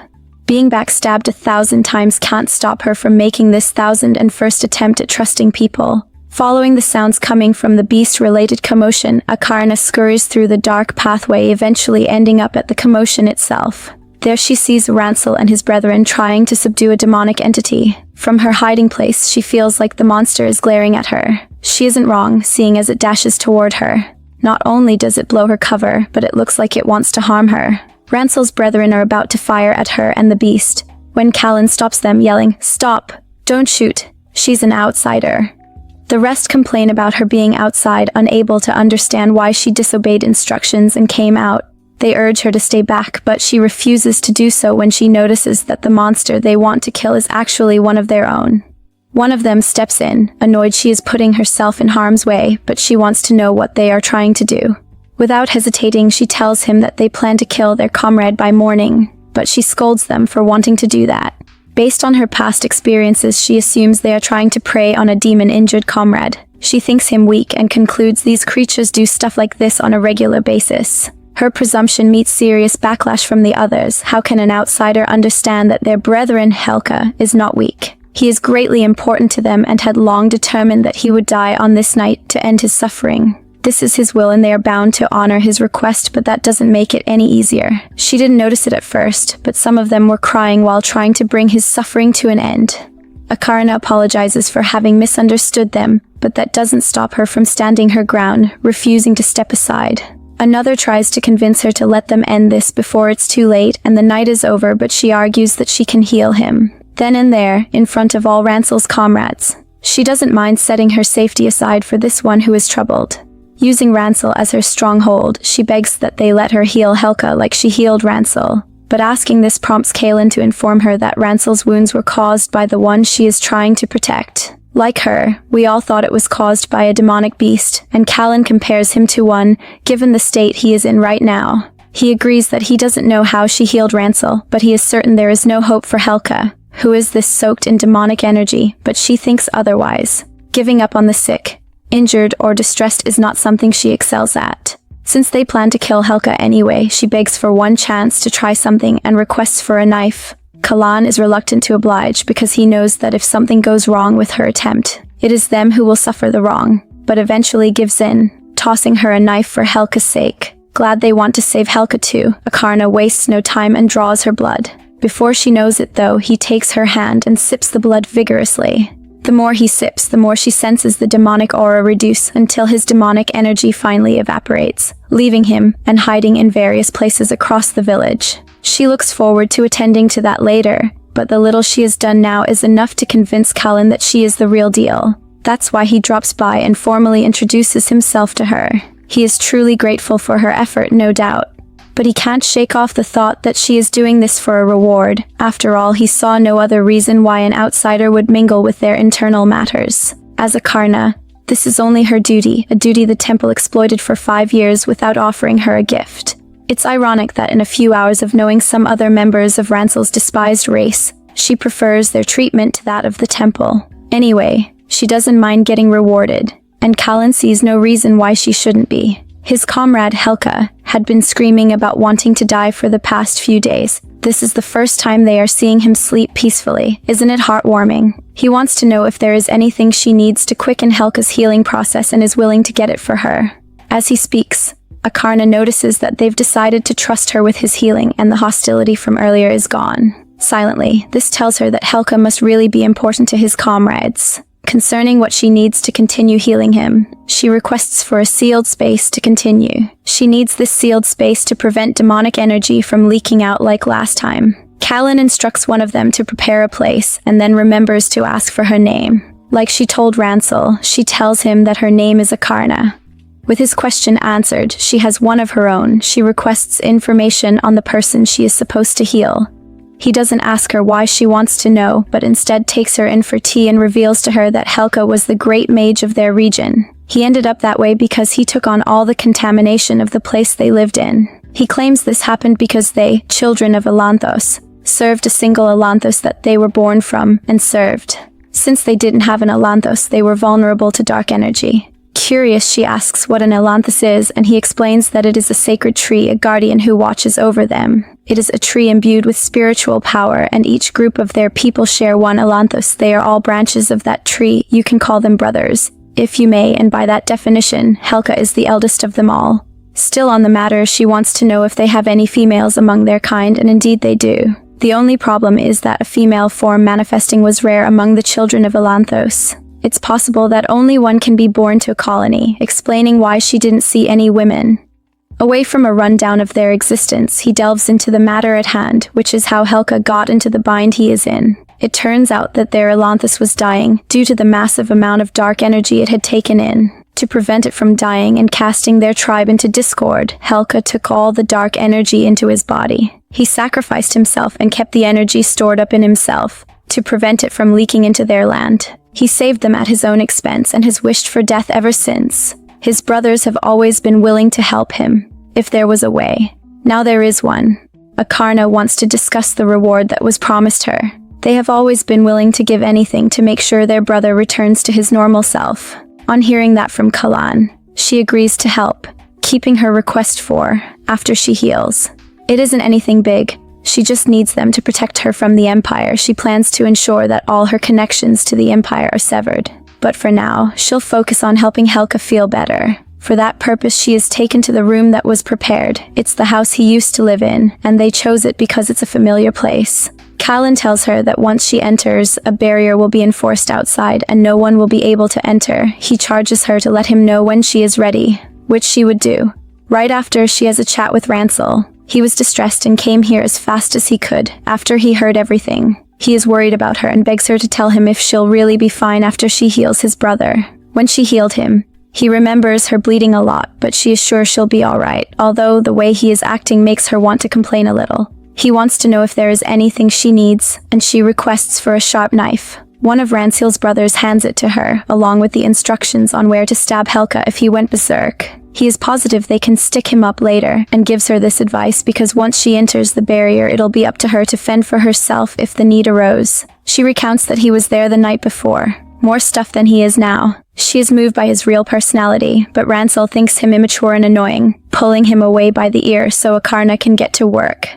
Being backstabbed 1,000 times can't stop her from making this 1,001st attempt at trusting people. Following the sounds coming from the beast-related commotion, Aarna scurries through the dark pathway, eventually ending up at the commotion itself. There she sees Ransel and his brethren trying to subdue a demonic entity. From her hiding place, she feels like the monster is glaring at her. She isn't wrong, seeing as it dashes toward her. Not only does it blow her cover, but it looks like it wants to harm her. Ransel's brethren are about to fire at her and the beast, when Callan stops them, yelling, "Stop! Don't shoot! She's an outsider." The rest complain about her being outside, unable to understand why she disobeyed instructions and came out. They urge her to stay back, but she refuses to do so when she notices that the monster they want to kill is actually one of their own. One of them steps in, annoyed she is putting herself in harm's way, but she wants to know what they are trying to do. Without hesitating, she tells him that they plan to kill their comrade by morning, but she scolds them for wanting to do that. Based on her past experiences, she assumes they are trying to prey on a demon-injured comrade. She thinks him weak and concludes these creatures do stuff like this on a regular basis. Her presumption meets serious backlash from the others. How can an outsider understand that their brethren, Hulka, is not weak? He is greatly important to them and had long determined that he would die on this night to end his suffering. This is his will and they are bound to honor his request, but that doesn't make it any easier. She didn't notice it at first, but some of them were crying while trying to bring his suffering to an end. Aarna apologizes for having misunderstood them, but that doesn't stop her from standing her ground, refusing to step aside. Another tries to convince her to let them end this before it's too late and the night is over, but she argues that she can heal him. Then and there, in front of all Ransel's comrades, She doesn't mind setting her safety aside for this one who is troubled. Using Ransel as her stronghold, she begs that they let her heal Hulka like she healed Ransel. But asking this prompts Kaelin to inform her that Ransel's wounds were caused by the one she is trying to protect. Like her, we all thought it was caused by a demonic beast, and Kaelin compares him to one, given the state he is in right now. He agrees that he doesn't know how she healed Ransel, but he is certain there is no hope for Hulka, who is this soaked in demonic energy, but she thinks otherwise. Giving up on the sick, injured, or distressed is not something she excels at. Since they plan to kill Hulka anyway, she begs for one chance to try something and requests for a knife. Kalan is reluctant to oblige because he knows that if something goes wrong with her attempt, it is them who will suffer the wrong, but eventually gives in, tossing her a knife for Hulka's sake. Glad they want to save Hulka too, Aarna wastes no time and draws her blood. Before she knows it though, he takes her hand and sips the blood vigorously. The more he sips, the more she senses the demonic aura reduce until his demonic energy finally evaporates, leaving him and hiding in various places across the village. She looks forward to attending to that later, but the little she has done now is enough to convince Kaelin that she is the real deal. That's why he drops by and formally introduces himself to her. He is truly grateful for her effort, no doubt. But he can't shake off the thought that she is doing this for a reward. After all, he saw no other reason why an outsider would mingle with their internal matters. As Aarna, this is only her duty, a duty the temple exploited for 5 years without offering her a gift. It's ironic that in a few hours of knowing some other members of Ransel's despised race, she prefers their treatment to that of the temple. Anyway, she doesn't mind getting rewarded, and Kaelin sees no reason why she shouldn't be. His comrade Hulka had been screaming about wanting to die for the past few days. This is the first time they are seeing him sleep peacefully. Isn't it heartwarming? He wants to know if there is anything she needs to quicken Hulka's healing process and is willing to get it for her. As he speaks, Aarna notices that they've decided to trust her with his healing and the hostility from earlier is gone. Silently, this tells her that Hulka must really be important to his comrades. Concerning what she needs to continue healing him, she requests for a sealed space to continue. She needs this sealed space to prevent demonic energy from leaking out like last time. Kaelin instructs one of them to prepare a place and then remembers to ask for her name. Like she told Ransel, she tells him that her name is Aarna. With his question answered, she has one of her own. She requests information on the person she is supposed to heal. He doesn't ask her why she wants to know, but instead takes her in for tea and reveals to her that Hulka was the great mage of their region. He ended up that way because he took on all the contamination of the place they lived in. He claims this happened because they, children of Elanthos, served a single Elanthos that they were born from and served. Since they didn't have an Elanthos, they were vulnerable to dark energy. Curious, she asks what an Elanthos is, and he explains that it is a sacred tree, a guardian who watches over them. It is a tree imbued with spiritual power, and each group of their people share one Elanthos. They are all branches of that tree. You can call them brothers, if you may, and by that definition, Hulka is the eldest of them all. Still on the matter, she wants to know if they have any females among their kind, and indeed they do. The only problem is that a female form manifesting was rare among the children of Elanthos. It's possible that only one can be born to a colony, explaining why she didn't see any women. Away from a rundown of their existence, he delves into the matter at hand, which is how Hulka got into the bind he is in. It turns out that their Elanthos was dying, due to the massive amount of dark energy it had taken in. To prevent it from dying and casting their tribe into discord, Hulka took all the dark energy into his body. He sacrificed himself and kept the energy stored up in himself, to prevent it from leaking into their land. He saved them at his own expense and has wished for death ever since. His brothers have always been willing to help him, if there was a way. Now there is one. Aarna wants to discuss the reward that was promised her. They have always been willing to give anything to make sure their brother returns to his normal self. On hearing that from Kalan, she agrees to help, keeping her request for, after she heals. It isn't anything big. She just needs them to protect her from the Empire. She plans to ensure that all her connections to the Empire are severed. But for now, she'll focus on helping Hulka feel better. For that purpose, she is taken to the room that was prepared. It's the house he used to live in, and they chose it because it's a familiar place. Kaelin tells her that once she enters, a barrier will be enforced outside and no one will be able to enter. He charges her to let him know when she is ready, which she would do. Right after, she has a chat with Ransel. He was distressed and came here as fast as he could, after he heard everything. He is worried about her and begs her to tell him if she'll really be fine after she heals his brother. When she healed him, he remembers her bleeding a lot, but she is sure she'll be alright, although the way he is acting makes her want to complain a little. He wants to know if there is anything she needs, and she requests for a sharp knife. One of Ransil's brothers hands it to her, along with the instructions on where to stab Hulka if he went berserk. He is positive they can stick him up later, and gives her this advice because once she enters the barrier it'll be up to her to fend for herself if the need arose. She recounts that he was there the night before. More stuff than he is now. She is moved by his real personality, but Ransil thinks him immature and annoying, pulling him away by the ear so Aarna can get to work.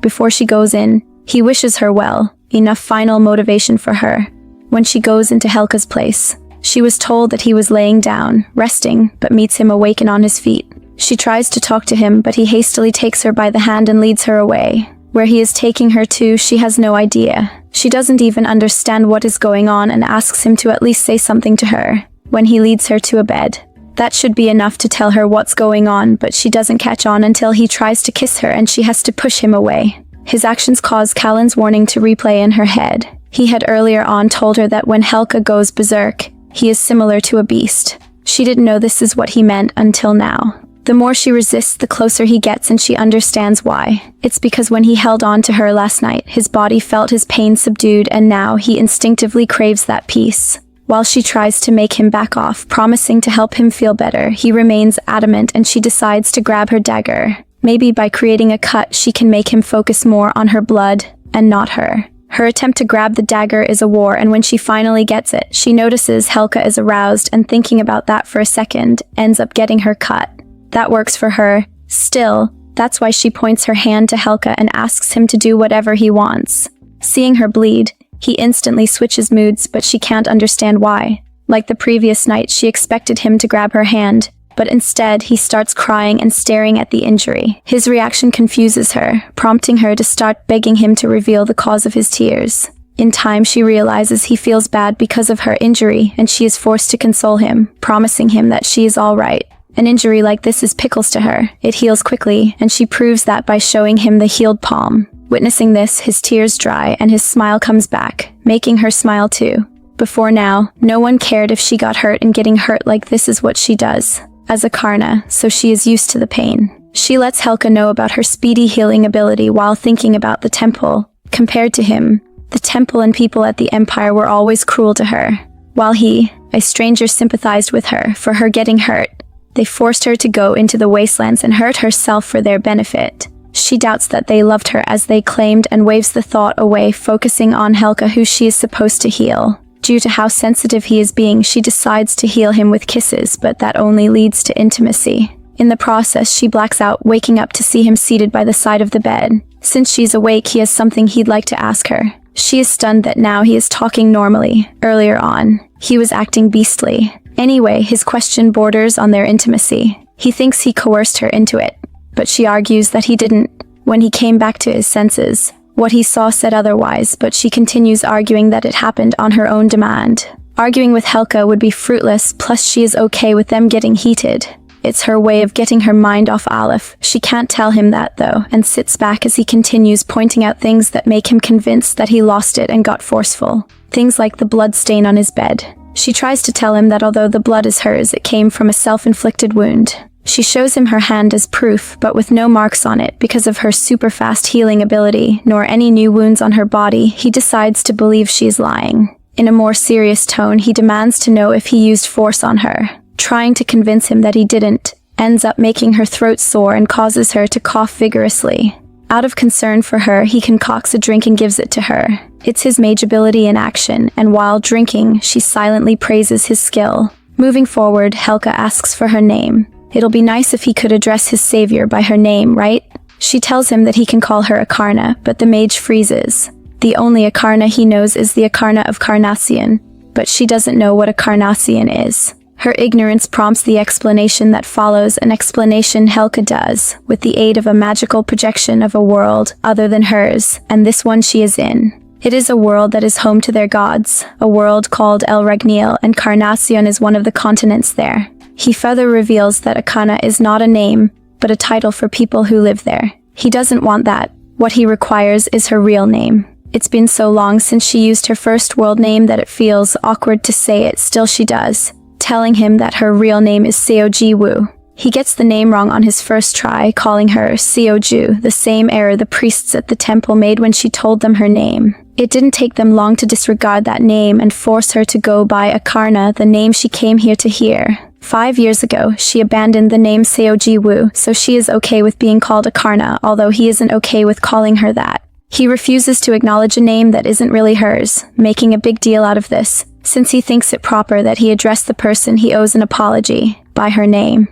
Before she goes in, he wishes her well, enough final motivation for her. When she goes into Helka's place, she was told that he was laying down, resting, but meets him awake and on his feet. She tries to talk to him, but he hastily takes her by the hand and leads her away. Where he is taking her to, she has no idea. She doesn't even understand what is going on and asks him to at least say something to her. When he leads her to a bed, that should be enough to tell her what's going on, but she doesn't catch on until he tries to kiss her and she has to push him away. His actions cause Callan's warning to replay in her head. He had earlier on told her that when Hulka goes berserk, he is similar to a beast. She didn't know this is what he meant until now. The more she resists, the closer he gets, and she understands why. It's because when he held on to her last night, his body felt his pain subdued, and now he instinctively craves that peace. While she tries to make him back off, promising to help him feel better, he remains adamant and she decides to grab her dagger. Maybe by creating a cut, she can make him focus more on her blood and not her. Her attempt to grab the dagger is a war, and when she finally gets it, she notices Hulka is aroused, and thinking about that for a second, ends up getting her cut. That works for her. Still, that's why she points her hand to Hulka and asks him to do whatever he wants. Seeing her bleed, he instantly switches moods, but she can't understand why. Like the previous night, she expected him to grab her hand, but instead he starts crying and staring at the injury. His reaction confuses her, prompting her to start begging him to reveal the cause of his tears. In time, she realizes he feels bad because of her injury, and she is forced to console him, promising him that she is all right. An injury like this is pickles to her. It heals quickly, and she proves that by showing him the healed palm. Witnessing this, his tears dry and his smile comes back, making her smile too. Before now, no one cared if she got hurt, and getting hurt like this is what she does. As Aarna, so she is used to the pain. She lets Hulka know about her speedy healing ability while thinking about the temple. Compared to him, the temple and people at the Empire were always cruel to her. While he, a stranger, sympathized with her for her getting hurt, they forced her to go into the wastelands and hurt herself for their benefit. She doubts that they loved her as they claimed and waves the thought away, focusing on Hulka, who she is supposed to heal. Due to how sensitive he is being, she decides to heal him with kisses, but that only leads to intimacy. In the process, she blacks out, waking up to see him seated by the side of the bed. Since she's awake, he has something he'd like to ask her. She is stunned that now he is talking normally. Earlier on, he was acting beastly. Anyway, his question borders on their intimacy. He thinks he coerced her into it, but she argues that he didn't. When he came back to his senses, what he saw said otherwise, but she continues arguing that it happened on her own demand. Arguing with Hulka would be fruitless, plus she is okay with them getting heated. It's her way of getting her mind off Aleph. She can't tell him that though, and sits back as he continues pointing out things that make him convinced that he lost it and got forceful. Things like the blood stain on his bed. She tries to tell him that although the blood is hers, it came from a self-inflicted wound. She shows him her hand as proof, but with no marks on it because of her super fast healing ability, nor any new wounds on her body. He decides to believe she's lying. In a more serious tone, he demands to know if he used force on her. Trying to convince him that he didn't, ends up making her throat sore and causes her to cough vigorously. Out of concern for her, he concocts a drink and gives it to her. It's his mage ability in action, and while drinking, she silently praises his skill. Moving forward, Hulka asks for her name. It'll be nice if he could address his savior by her name, right? She tells him that he can call her Aarna, but the mage freezes. The only Aarna he knows is the Aarna of Carnassian, but she doesn't know what a Carnassian is. Her ignorance prompts the explanation that follows, an explanation Hulka does, with the aid of a magical projection of a world other than hers, and this one she is in. It is a world that is home to their gods, a world called El Regnil, and Carnassian is one of the continents there. He further reveals that Aarna is not a name, but a title for people who live there. He doesn't want that. What he requires is her real name. It's been so long since she used her first world name that it feels awkward to say it, still she does, telling him that her real name is Seo-ji-woo. He gets the name wrong on his first try, calling her Seo-ju, the same error the priests at the temple made when she told them her name. It didn't take them long to disregard that name and force her to go by Aarna, the name she came here to hear. 5 years ago, she abandoned the name Seo-ji-woo, so she is okay with being called Aarna, although he isn't okay with calling her that. He refuses to acknowledge a name that isn't really hers, making a big deal out of this, since he thinks it proper that he address the person he owes an apology by her name.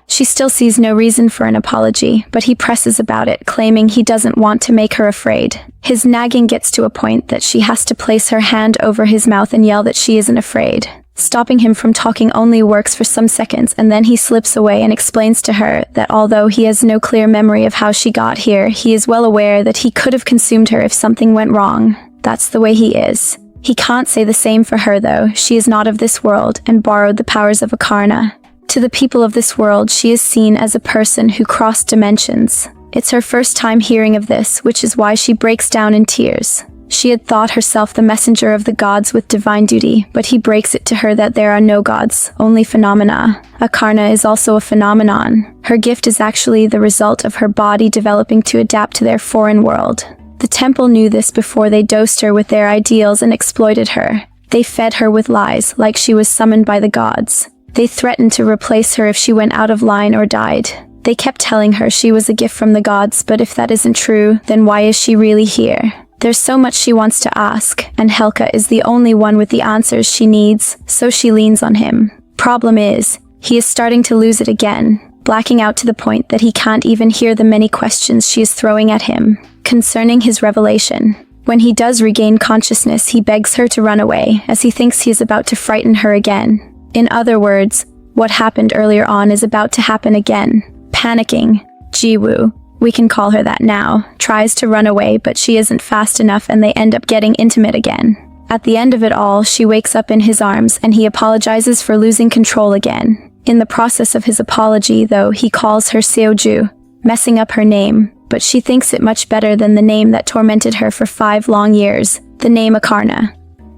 She still sees no reason for an apology, but he presses about it, claiming he doesn't want to make her afraid. His nagging gets to a point that she has to place her hand over his mouth and yell that she isn't afraid. Stopping him from talking only works for some seconds, and then he slips away and explains to her that although he has no clear memory of how she got here, he is well aware that he could have consumed her if something went wrong. That's the way he is. He can't say the same for her though. She is not of this world and borrowed the powers of Aarna. To the people of this world, she is seen as a person who crossed dimensions. It's her first time hearing of this, which is why she breaks down in tears. She had thought herself the messenger of the gods with divine duty, but he breaks it to her that there are no gods, only phenomena. Aarna is also a phenomenon. Her gift is actually the result of her body developing to adapt to their foreign world. The temple knew this before they dosed her with their ideals and exploited her. They fed her with lies, like she was summoned by the gods. They threatened to replace her if she went out of line or died. They kept telling her she was a gift from the gods, but if that isn't true, then why is she really here? There's so much she wants to ask, and Hulka is the only one with the answers she needs, so she leans on him. Problem is, he is starting to lose it again, blacking out to the point that he can't even hear the many questions she is throwing at him concerning his revelation. When he does regain consciousness, he begs her to run away, as he thinks he is about to frighten her again. In other words, what happened earlier on is about to happen again. Panicking, Ji-woo, we can call her that now, tries to run away, but she isn't fast enough and they end up getting intimate again. At the end of it all, she wakes up in his arms and he apologizes for losing control again. In the process of his apology, though, he calls her Seo-ju, messing up her name, but she thinks it much better than the name that tormented her for 5 long years, the name Aarna.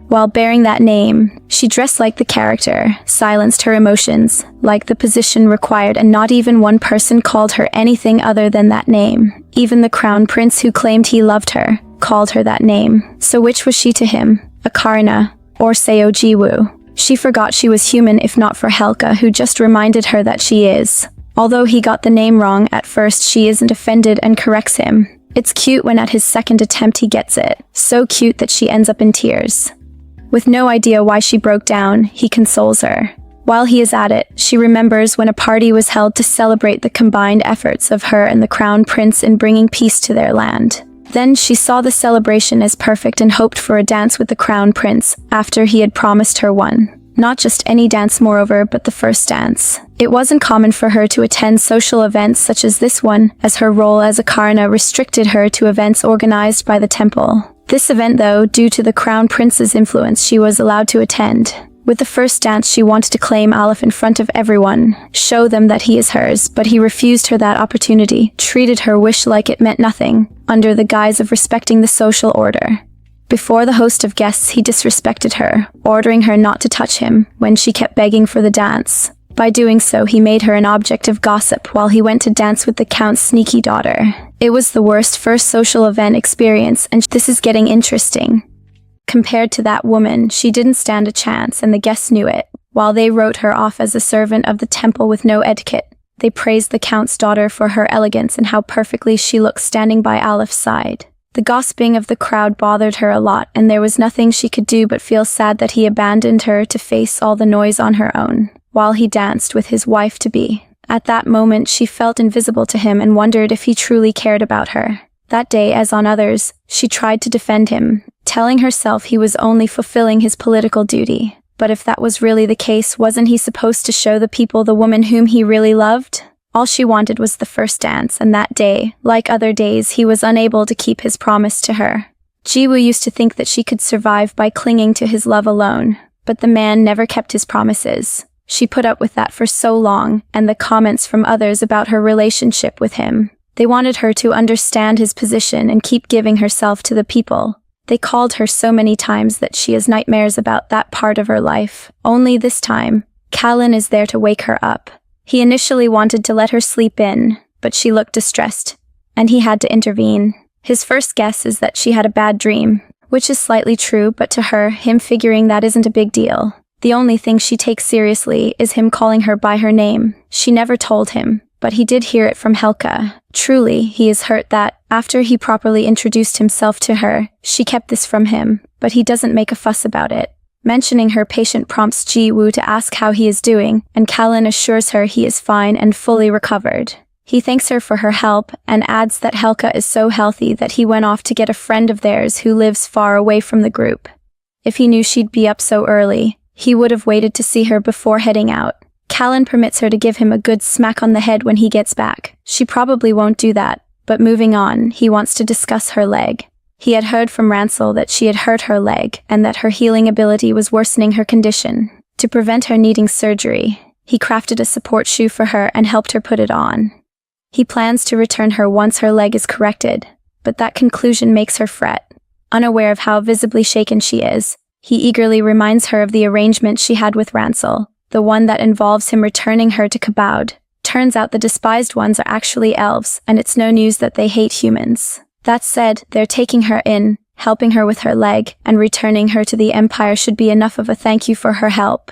While bearing that name, she dressed like the character, silenced her emotions, like the position required, and not even one person called her anything other than that name. Even the crown prince who claimed he loved her, called her that name. So which was she to him, Aarna, or Seo-ji-woo? She forgot she was human if not for Hulka, who just reminded her that she is. Although he got the name wrong at first, she isn't offended and corrects him. It's cute when at his second attempt he gets it. So cute that she ends up in tears. With no idea why she broke down, he consoles her. While he is at it, she remembers when a party was held to celebrate the combined efforts of her and the crown prince in bringing peace to their land. Then she saw the celebration as perfect and hoped for a dance with the crown prince after he had promised her one. Not just any dance moreover, but the first dance. It wasn't common for her to attend social events such as this one, as her role as Aarna restricted her to events organized by the temple. This event though, due to the crown prince's influence, she was allowed to attend. With the first dance, she wanted to claim Aleph in front of everyone, show them that he is hers, but he refused her that opportunity, treated her wish like it meant nothing, under the guise of respecting the social order. Before the host of guests, he disrespected her, ordering her not to touch him when she kept begging for the dance. By doing so, he made her an object of gossip while he went to dance with the count's sneaky daughter. It was the worst first social event experience, and this is getting interesting. Compared to that woman, she didn't stand a chance, and the guests knew it. While they wrote her off as a servant of the temple with no etiquette, they praised the count's daughter for her elegance and how perfectly she looked standing by Aleph's side. The gossiping of the crowd bothered her a lot, and there was nothing she could do but feel sad that he abandoned her to face all the noise on her own, while he danced with his wife-to-be. At that moment, she felt invisible to him and wondered if he truly cared about her. That day, as on others, she tried to defend him, telling herself he was only fulfilling his political duty. But if that was really the case, wasn't he supposed to show the people the woman whom he really loved? All she wanted was the first dance, and that day, like other days, he was unable to keep his promise to her. Ji-woo used to think that she could survive by clinging to his love alone, but the man never kept his promises. She put up with that for so long, and the comments from others about her relationship with him. They wanted her to understand his position and keep giving herself to the people. They called her so many times that she has nightmares about that part of her life. Only this time, Callan is there to wake her up. He initially wanted to let her sleep in, but she looked distressed, and he had to intervene. His first guess is that she had a bad dream, which is slightly true, but to her, him figuring that isn't a big deal. The only thing she takes seriously is him calling her by her name. She never told him, but he did hear it from Hulka. Truly, he is hurt that, after he properly introduced himself to her, she kept this from him, but he doesn't make a fuss about it. Mentioning her patient prompts Ji-woo to ask how he is doing, and Callan assures her he is fine and fully recovered. He thanks her for her help, and adds that Hulka is so healthy that he went off to get a friend of theirs who lives far away from the group. If he knew she'd be up so early, he would have waited to see her before heading out. Callan permits her to give him a good smack on the head when he gets back. She probably won't do that, but moving on, he wants to discuss her leg. He had heard from Ransel that she had hurt her leg, and that her healing ability was worsening her condition. To prevent her needing surgery, he crafted a support shoe for her and helped her put it on. He plans to return her once her leg is corrected, but that conclusion makes her fret. Unaware of how visibly shaken she is, he eagerly reminds her of the arrangement she had with Ransel, the one that involves him returning her to Kabod. Turns out the despised ones are actually elves, and it's no news that they hate humans. That said, they're taking her in, helping her with her leg, and returning her to the Empire should be enough of a thank you for her help.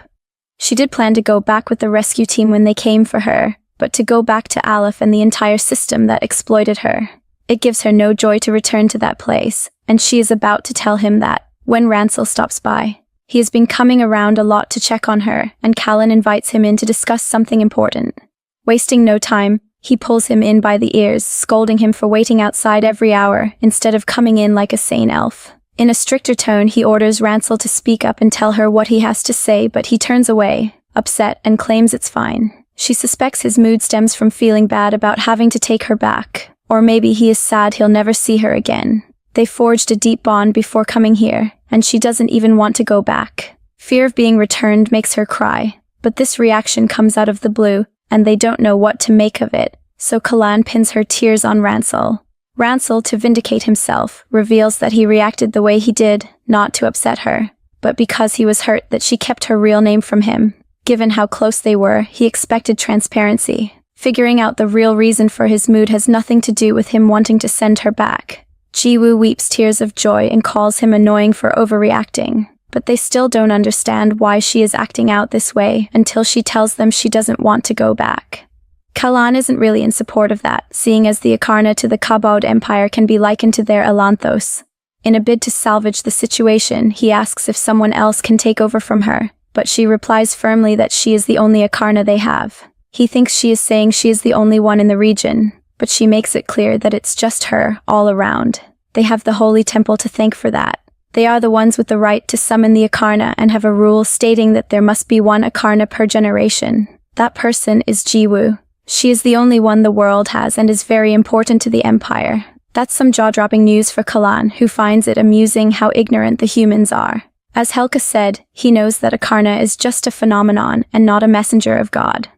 She did plan to go back with the rescue team when they came for her, but to go back to Aleph and the entire system that exploited her. It gives her no joy to return to that place, and she is about to tell him that, when Ransel stops by. He has been coming around a lot to check on her, and Callan invites him in to discuss something important. Wasting no time, he pulls him in by the ears, scolding him for waiting outside every hour, instead of coming in like a sane elf. In a stricter tone, he orders Ransel to speak up and tell her what he has to say, but he turns away, upset, and claims it's fine. She suspects his mood stems from feeling bad about having to take her back, or maybe he is sad he'll never see her again. They forged a deep bond before coming here, and she doesn't even want to go back. Fear of being returned makes her cry, but this reaction comes out of the blue, and they don't know what to make of it, so Callan pins her tears on Ransel. Ransel, to vindicate himself, reveals that he reacted the way he did, not to upset her, but because he was hurt that she kept her real name from him. Given how close they were, he expected transparency. Figuring out the real reason for his mood has nothing to do with him wanting to send her back. Ji-woo weeps tears of joy and calls him annoying for overreacting, but they still don't understand why she is acting out this way until she tells them she doesn't want to go back. Callan isn't really in support of that, seeing as the Aarna to the Kabod Empire can be likened to their Elanthos. In a bid to salvage the situation, he asks if someone else can take over from her, but she replies firmly that she is the only Aarna they have. He thinks she is saying she is the only one in the region, but she makes it clear that it's just her, all around. They have the Holy Temple to thank for that. They are the ones with the right to summon the Aarna and have a rule stating that there must be one Aarna per generation. That person is Ji-woo. She is the only one the world has and is very important to the Empire. That's some jaw-dropping news for Callan, who finds it amusing how ignorant the humans are. As Hulka said, he knows that Aarna is just a phenomenon and not a messenger of God.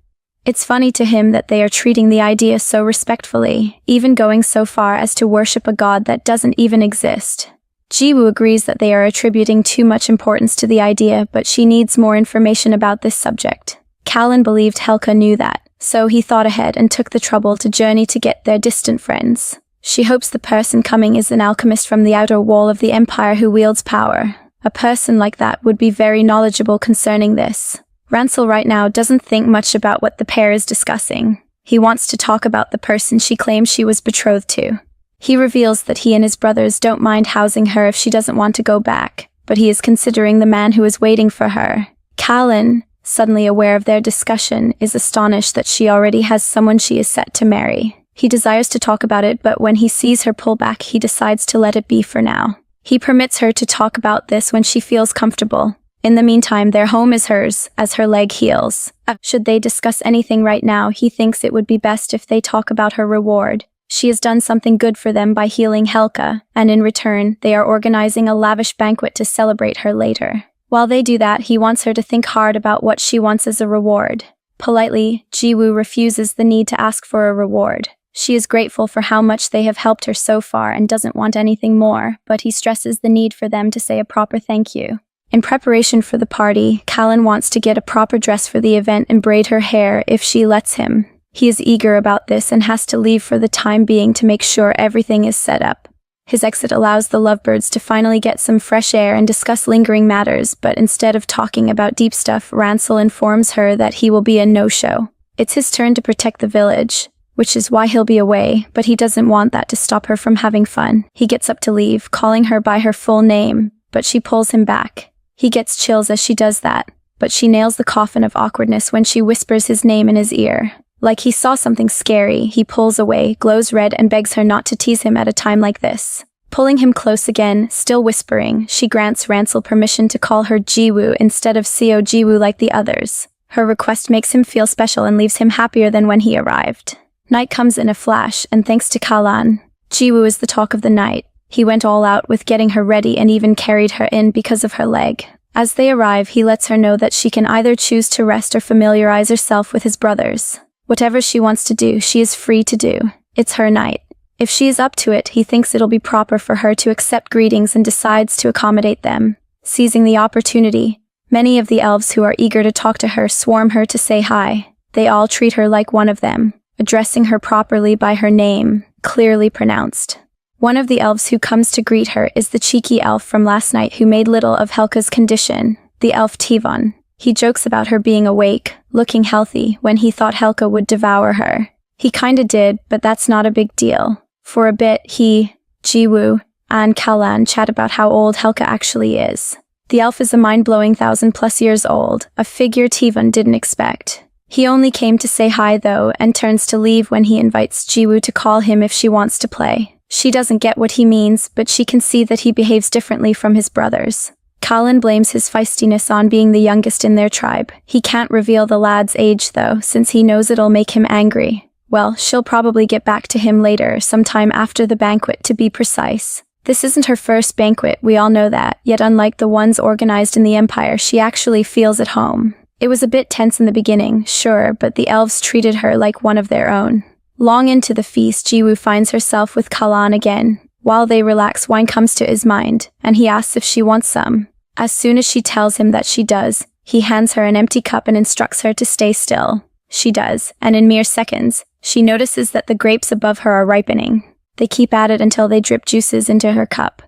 It's funny to him that they are treating the idea so respectfully, even going so far as to worship a god that doesn't even exist. Ji-woo agrees that they are attributing too much importance to the idea, but she needs more information about this subject. Callan believed Hulka knew that, so he thought ahead and took the trouble to journey to get their distant friends. She hopes the person coming is an alchemist from the outer wall of the Empire who wields power. A person like that would be very knowledgeable concerning this. Ransel right now doesn't think much about what the pair is discussing. He wants to talk about the person she claims she was betrothed to. He reveals that he and his brothers don't mind housing her if she doesn't want to go back, but he is considering the man who is waiting for her. Callan, suddenly aware of their discussion, is astonished that she already has someone she is set to marry. He desires to talk about it, but when he sees her pull back, he decides to let it be for now. He permits her to talk about this when she feels comfortable. In the meantime, their home is hers, as her leg heals. Should they discuss anything right now, he thinks it would be best if they talk about her reward. She has done something good for them by healing Hulka, and in return, they are organizing a lavish banquet to celebrate her later. While they do that, he wants her to think hard about what she wants as a reward. Politely, Ji-woo refuses the need to ask for a reward. She is grateful for how much they have helped her so far and doesn't want anything more, but he stresses the need for them to say a proper thank you. In preparation for the party, Callan wants to get a proper dress for the event and braid her hair if she lets him. He is eager about this and has to leave for the time being to make sure everything is set up. His exit allows the lovebirds to finally get some fresh air and discuss lingering matters, but instead of talking about deep stuff, Ransel informs her that he will be a no-show. It's his turn to protect the village, which is why he'll be away, but he doesn't want that to stop her from having fun. He gets up to leave, calling her by her full name, but she pulls him back. He gets chills as she does that, but she nails the coffin of awkwardness when she whispers his name in his ear. Like he saw something scary, he pulls away, glows red, and begs her not to tease him at a time like this. Pulling him close again, still whispering, she grants Ransel permission to call her Jiwoo instead of Seo Jiwoo like the others. Her request makes him feel special and leaves him happier than when he arrived. Night comes in a flash, and thanks to Callan, Jiwoo is the talk of the night. He went all out with getting her ready and even carried her in because of her leg. As they arrive, he lets her know that she can either choose to rest or familiarize herself with his brothers. Whatever she wants to do, she is free to do. It's her night. If she is up to it, he thinks it'll be proper for her to accept greetings and decides to accommodate them. Seizing the opportunity, many of the elves who are eager to talk to her swarm her to say hi. They all treat her like one of them, addressing her properly by her name, clearly pronounced. One of the elves who comes to greet her is the cheeky elf from last night who made little of Hulka's condition, the elf Tivon. He jokes about her being awake, looking healthy, when he thought Hulka would devour her. He kinda did, but that's not a big deal. For a bit, he, Jiwoo, and Callan chat about how old Hulka actually is. The elf is a mind-blowing 1,000+ years old, a figure Tivon didn't expect. He only came to say hi though, and turns to leave when he invites Jiwoo to call him if she wants to play. She doesn't get what he means, but she can see that he behaves differently from his brothers. Callan blames his feistiness on being the youngest in their tribe. He can't reveal the lad's age though, since he knows it'll make him angry. Well, she'll probably get back to him later, sometime after the banquet to be precise. This isn't her first banquet, we all know that, yet unlike the ones organized in the Empire, she actually feels at home. It was a bit tense in the beginning, sure, but the elves treated her like one of their own. Long into the feast, Jiwoo finds herself with Callan again. While they relax, wine comes to his mind, and he asks if she wants some. As soon as she tells him that she does, he hands her an empty cup and instructs her to stay still. She does, and in mere seconds, she notices that the grapes above her are ripening. They keep at it until they drip juices into her cup.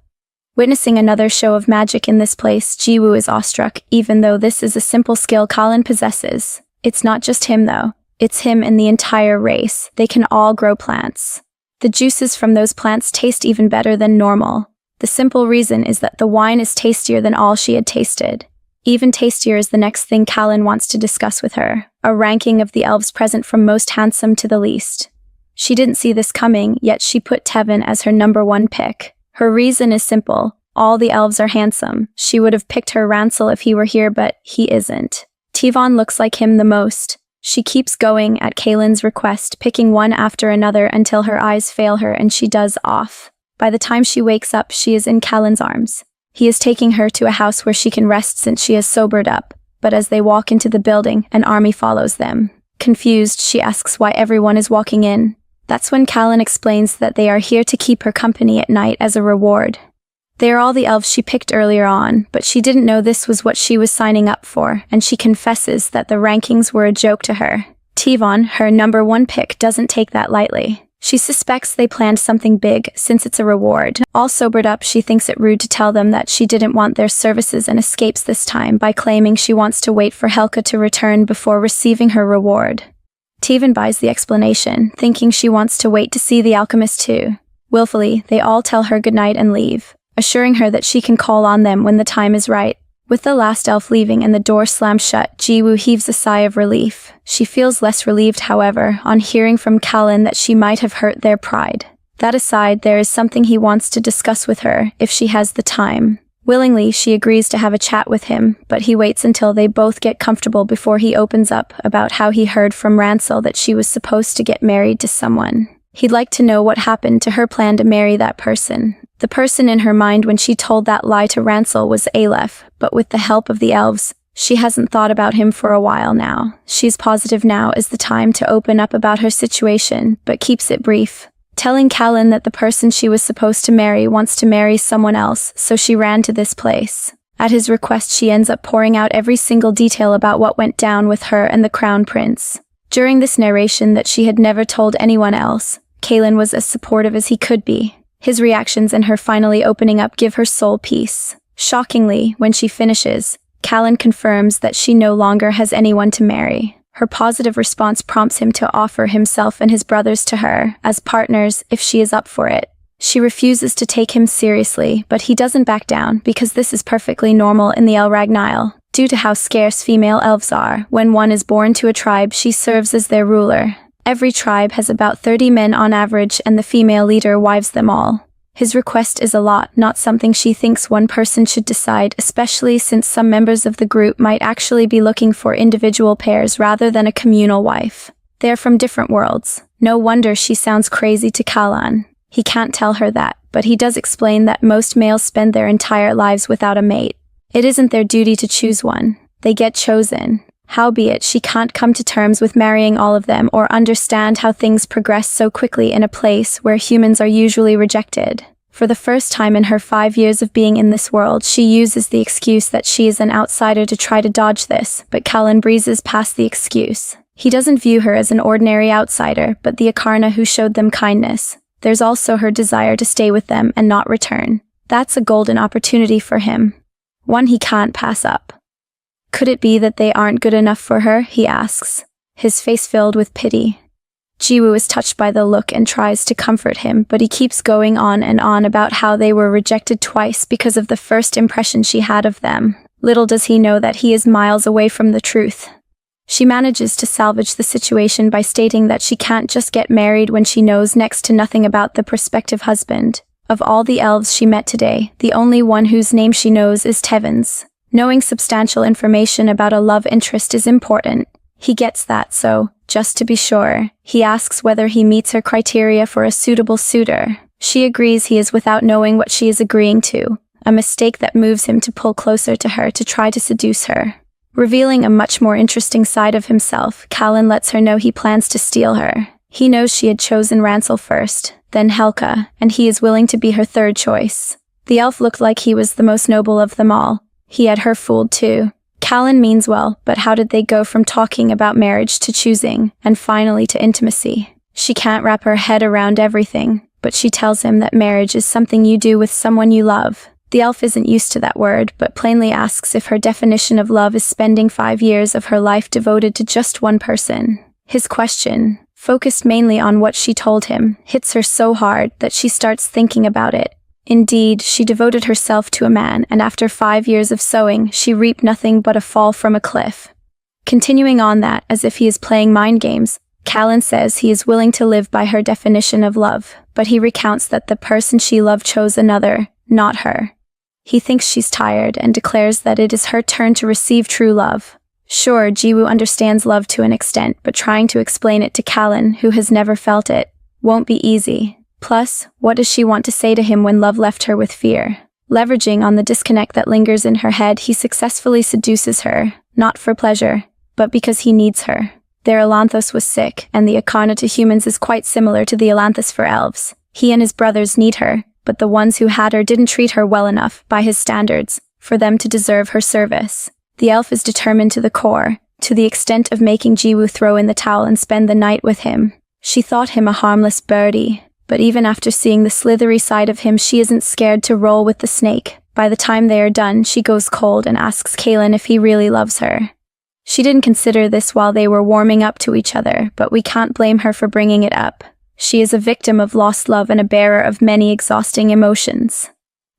Witnessing another show of magic in this place, Jiwoo is awestruck, even though this is a simple skill Callan possesses. It's not just him though. It's him and the entire race. They can all grow plants. The juices from those plants taste even better than normal. The simple reason is that the wine is tastier than all she had tasted. Even tastier is the next thing Callan wants to discuss with her, a ranking of the elves present from most handsome to the least. She didn't see this coming, yet she put Tevin as her #1 pick. Her reason is simple. All the elves are handsome. She would have picked her Ransel if he were here, but he isn't. Tivon looks like him the most. She keeps going at Kaylin's request, picking one after another until her eyes fail her and she does off. By the time she wakes up, she is in Callan's arms. He is taking her to a house where she can rest since she has sobered up, but as they walk into the building, an army follows them. Confused, she asks why everyone is walking in. That's when Callan explains that they are here to keep her company at night as a reward. They are all the elves she picked earlier on, but she didn't know this was what she was signing up for, and she confesses that the rankings were a joke to her. Tivon, her #1 pick, doesn't take that lightly. She suspects they planned something big, since it's a reward. All sobered up, she thinks it rude to tell them that she didn't want their services and escapes this time by claiming she wants to wait for Hulka to return before receiving her reward. Tivon buys the explanation, thinking she wants to wait to see the alchemist too. Willfully, they all tell her goodnight and leave, assuring her that she can call on them when the time is right. With the last elf leaving and the door slammed shut, Jiwoo heaves a sigh of relief. She feels less relieved, however, on hearing from Callan that she might have hurt their pride. That aside, there is something he wants to discuss with her, if she has the time. Willingly, she agrees to have a chat with him, but he waits until they both get comfortable before he opens up about how he heard from Ransel that she was supposed to get married to someone. He'd like to know what happened to her plan to marry that person. The person in her mind when she told that lie to Ransel was Aleph, but with the help of the elves, She hasn't thought about him for a while now. She's positive now is the time to open up about her situation, but keeps it brief, telling Callan that the person she was supposed to marry wants to marry someone else, so she ran to this place. At his request, she ends up pouring out every single detail about what went down with her and the crown prince. During this narration that she had never told anyone else, Callan was as supportive as he could be. His reactions and her finally opening up give her soul peace. Shockingly, when she finishes, Callan confirms that she no longer has anyone to marry. Her positive response prompts him to offer himself and his brothers to her as partners if she is up for it. She refuses to take him seriously, but he doesn't back down because this is perfectly normal in the Elragnile. Due to how scarce female elves are, when one is born to a tribe, she serves as their ruler. Every tribe has about 30 men on average, and the female leader wives them all. His request is a lot, not something she thinks one person should decide, especially since some members of the group might actually be looking for individual pairs rather than a communal wife. They're from different worlds. No wonder she sounds crazy to Callan. He can't tell her that, but he does explain that most males spend their entire lives without a mate. It isn't their duty to choose one. They get chosen. Howbeit, she can't come to terms with marrying all of them or understand how things progress so quickly in a place where humans are usually rejected. For the first time in her 5 years of being in this world, she uses the excuse that she is an outsider to try to dodge this, but Callan breezes past the excuse. He doesn't view her as an ordinary outsider, but the Aarna who showed them kindness. There's also her desire to stay with them and not return. That's a golden opportunity for him. One he can't pass up. Could it be that they aren't good enough for her, he asks, his face filled with pity. Jiwoo is touched by the look and tries to comfort him, but he keeps going on and on about how they were rejected twice because of the first impression she had of them. Little does he know that he is miles away from the truth. She manages to salvage the situation by stating that she can't just get married when she knows next to nothing about the prospective husband. Of all the elves she met today, the only one whose name she knows is Tevins. Knowing substantial information about a love interest is important. He gets that, so, just to be sure, he asks whether he meets her criteria for a suitable suitor. She agrees he is without knowing what she is agreeing to, a mistake that moves him to pull closer to her to try to seduce her. Revealing a much more interesting side of himself, Callan lets her know he plans to steal her. He knows she had chosen Ransel first, then Hulka, and he is willing to be her third choice. The elf looked like he was the most noble of them all. He had her fooled too. Callan means well, but how did they go from talking about marriage to choosing, and finally to intimacy? She can't wrap her head around everything, but she tells him that marriage is something you do with someone you love. The elf isn't used to that word, but plainly asks if her definition of love is spending 5 years of her life devoted to just one person. His question, focused mainly on what she told him, hits her so hard that she starts thinking about it. Indeed, she devoted herself to a man, and after 5 years of sowing, she reaped nothing but a fall from a cliff. Continuing on that, as if he is playing mind games, Callan says he is willing to live by her definition of love, but he recounts that the person she loved chose another, not her. He thinks she's tired and declares that it is her turn to receive true love. Sure, Jiwoo understands love to an extent, but trying to explain it to Callan, who has never felt it, won't be easy. Plus, what does she want to say to him when love left her with fear? Leveraging on the disconnect that lingers in her head, he successfully seduces her, not for pleasure, but because he needs her. Their Elanthos was sick, and the Aarna to humans is quite similar to the Elanthos for elves. He and his brothers need her, but the ones who had her didn't treat her well enough, by his standards, for them to deserve her service. The elf is determined to the core, to the extent of making Jiwoo throw in the towel and spend the night with him. She thought him a harmless birdie, but even after seeing the slithery side of him, she isn't scared to roll with the snake. By the time they are done, she goes cold and asks Callan if he really loves her. She didn't consider this while they were warming up to each other, but we can't blame her for bringing it up. She is a victim of lost love and a bearer of many exhausting emotions.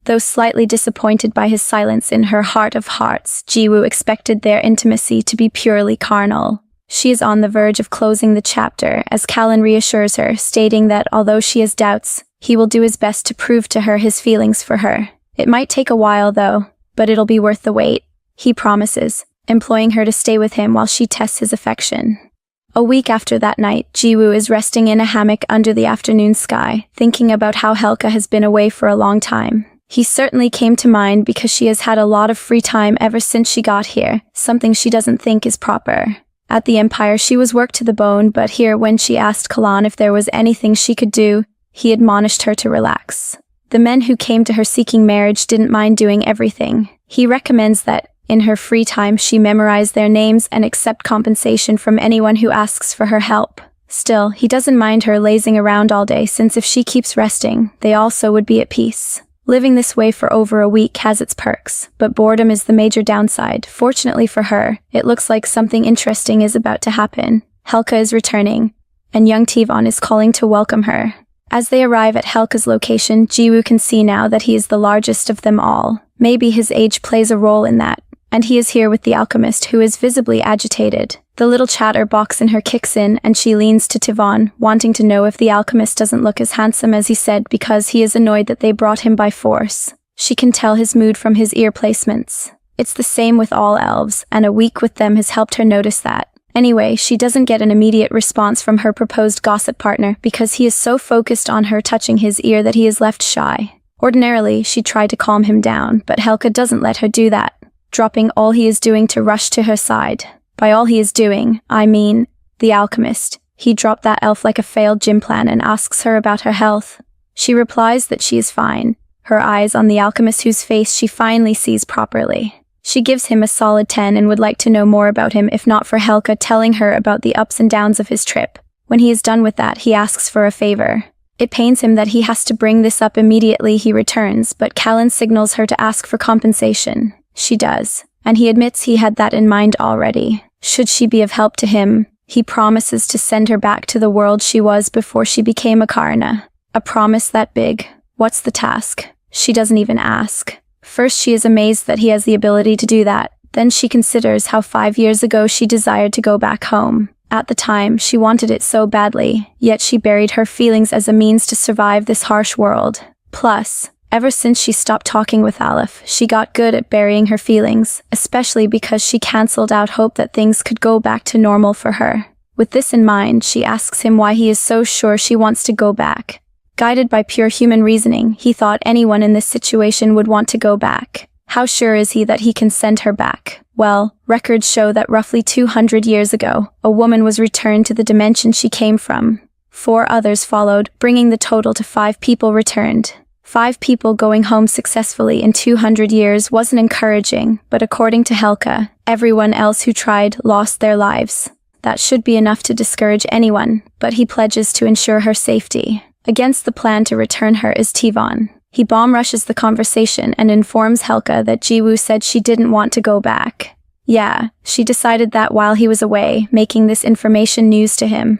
Though slightly disappointed by his silence in her heart of hearts, Jiwoo expected their intimacy to be purely carnal. She is on the verge of closing the chapter, as Callan reassures her, stating that although she has doubts, he will do his best to prove to her his feelings for her. It might take a while though, but it'll be worth the wait, he promises, imploring her to stay with him while she tests his affection. A week after that night, Jiwoo is resting in a hammock under the afternoon sky, thinking about how Hulka has been away for a long time. He certainly came to mind because she has had a lot of free time ever since she got here, something she doesn't think is proper. At the Empire she was worked to the bone, but here when she asked Kalan if there was anything she could do, he admonished her to relax. The men who came to her seeking marriage didn't mind doing everything. He recommends that, in her free time, she memorize their names and accept compensation from anyone who asks for her help. Still, he doesn't mind her lazing around all day, since if she keeps resting, they also would be at peace. Living this way for over a week has its perks, but boredom is the major downside. Fortunately for her, it looks like something interesting is about to happen. Hulka is returning, and young Tivon is calling to welcome her. As they arrive at Hulka's location, Jiwoo can see now that he is the largest of them all. Maybe his age plays a role in that. And he is here with the alchemist, who is visibly agitated. The little chatterbox in her kicks in, and she leans to Tivon, wanting to know if the alchemist doesn't look as handsome as he said because he is annoyed that they brought him by force. She can tell his mood from his ear placements. It's the same with all elves, and a week with them has helped her notice that. Anyway, she doesn't get an immediate response from her proposed gossip partner because he is so focused on her touching his ear that he is left shy. Ordinarily, she'd try to calm him down, but Hulka doesn't let her do that, dropping all he is doing to rush to her side. By all he is doing, I mean, the alchemist. He dropped that elf like a failed gym plan and asks her about her health. She replies that she is fine, her eyes on the alchemist whose face she finally sees properly. She gives him a solid 10 and would like to know more about him if not for Hulka telling her about the ups and downs of his trip. When he is done with that, he asks for a favor. It pains him that he has to bring this up immediately he returns, but Callan signals her to ask for compensation. She does, and he admits he had that in mind already. Should she be of help to him, he promises to send her back to the world she was before she became a Karna. A promise that big. What's the task? She doesn't even ask. First she is amazed that he has the ability to do that. Then she considers how 5 years ago she desired to go back home. At the time, she wanted it so badly, yet she buried her feelings as a means to survive this harsh world. Plus, ever since she stopped talking with Aleph, she got good at burying her feelings, especially because she cancelled out hope that things could go back to normal for her. With this in mind, she asks him why he is so sure she wants to go back. Guided by pure human reasoning, he thought anyone in this situation would want to go back. How sure is he that he can send her back? Well, records show that roughly 200 years ago, a woman was returned to the dimension she came from. 4 others followed, bringing the total to 5 people returned. 5 people going home successfully in 200 years wasn't encouraging, but according to Hulka, everyone else who tried lost their lives. That should be enough to discourage anyone, but he pledges to ensure her safety. Against the plan to return her is Tivon. He bomb rushes the conversation and informs Hulka that Jiwoo said she didn't want to go back. Yeah, she decided that while he was away, making this information news to him.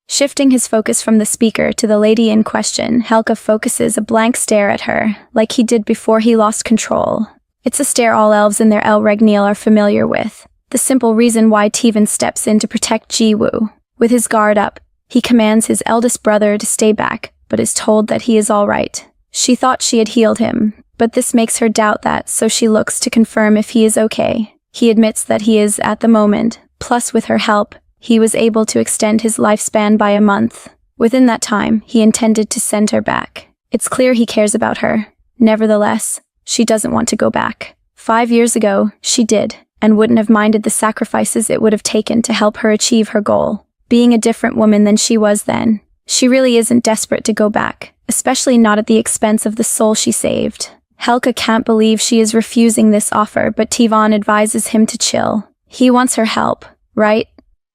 Shifting his focus from the speaker to the lady in question, Hulka focuses a blank stare at her, like he did before he lost control. It's a stare all elves in their El Regniel are familiar with. The simple reason why Tivon steps in to protect Jiwoo. With his guard up, he commands his eldest brother to stay back, but is told that he is all right. She thought she had healed him, but this makes her doubt that, so she looks to confirm if he is okay. He admits that he is at the moment, plus with her help, he was able to extend his lifespan by a month. Within that time, he intended to send her back. It's clear he cares about her. Nevertheless, she doesn't want to go back. 5 years ago, she did, and wouldn't have minded the sacrifices it would have taken to help her achieve her goal. Being a different woman than she was then, she really isn't desperate to go back, especially not at the expense of the soul she saved. Hulka can't believe she is refusing this offer, but Tivon advises him to chill. He wants her help, right?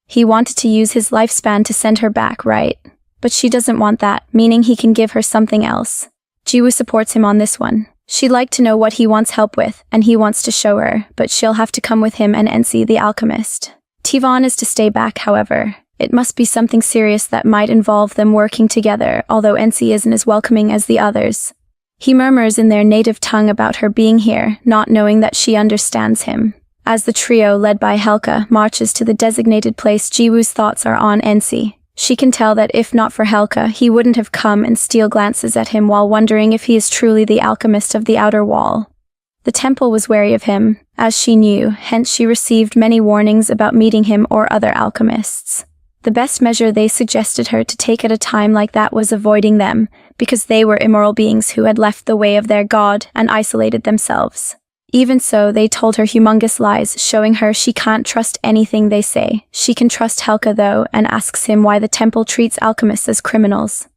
He wanted to use his lifespan to send her back, right? But she doesn't want that, meaning he can give her something else. Jiwoo supports him on this one. She'd like to know what he wants help with, and he wants to show her, but she'll have to come with him and Ensi the alchemist. Tivon is to stay back, however. It must be something serious that might involve them working together, although Ensi isn't as welcoming as the others. He murmurs in their native tongue about her being here, not knowing that she understands him. As the trio, led by Hulka, marches to the designated place, Jiwoo's thoughts are on Ensi. She can tell that if not for Hulka, he wouldn't have come, and steal glances at him while wondering if he is truly the alchemist of the outer wall. The temple was wary of him, as she knew, hence she received many warnings about meeting him or other alchemists. The best measure they suggested her to take at a time like that was avoiding them, because they were immoral beings who had left the way of their god and isolated themselves. Even so, they told her humongous lies, showing her she can't trust anything they say. She can trust Hulka though, and asks him why the temple treats alchemists as criminals.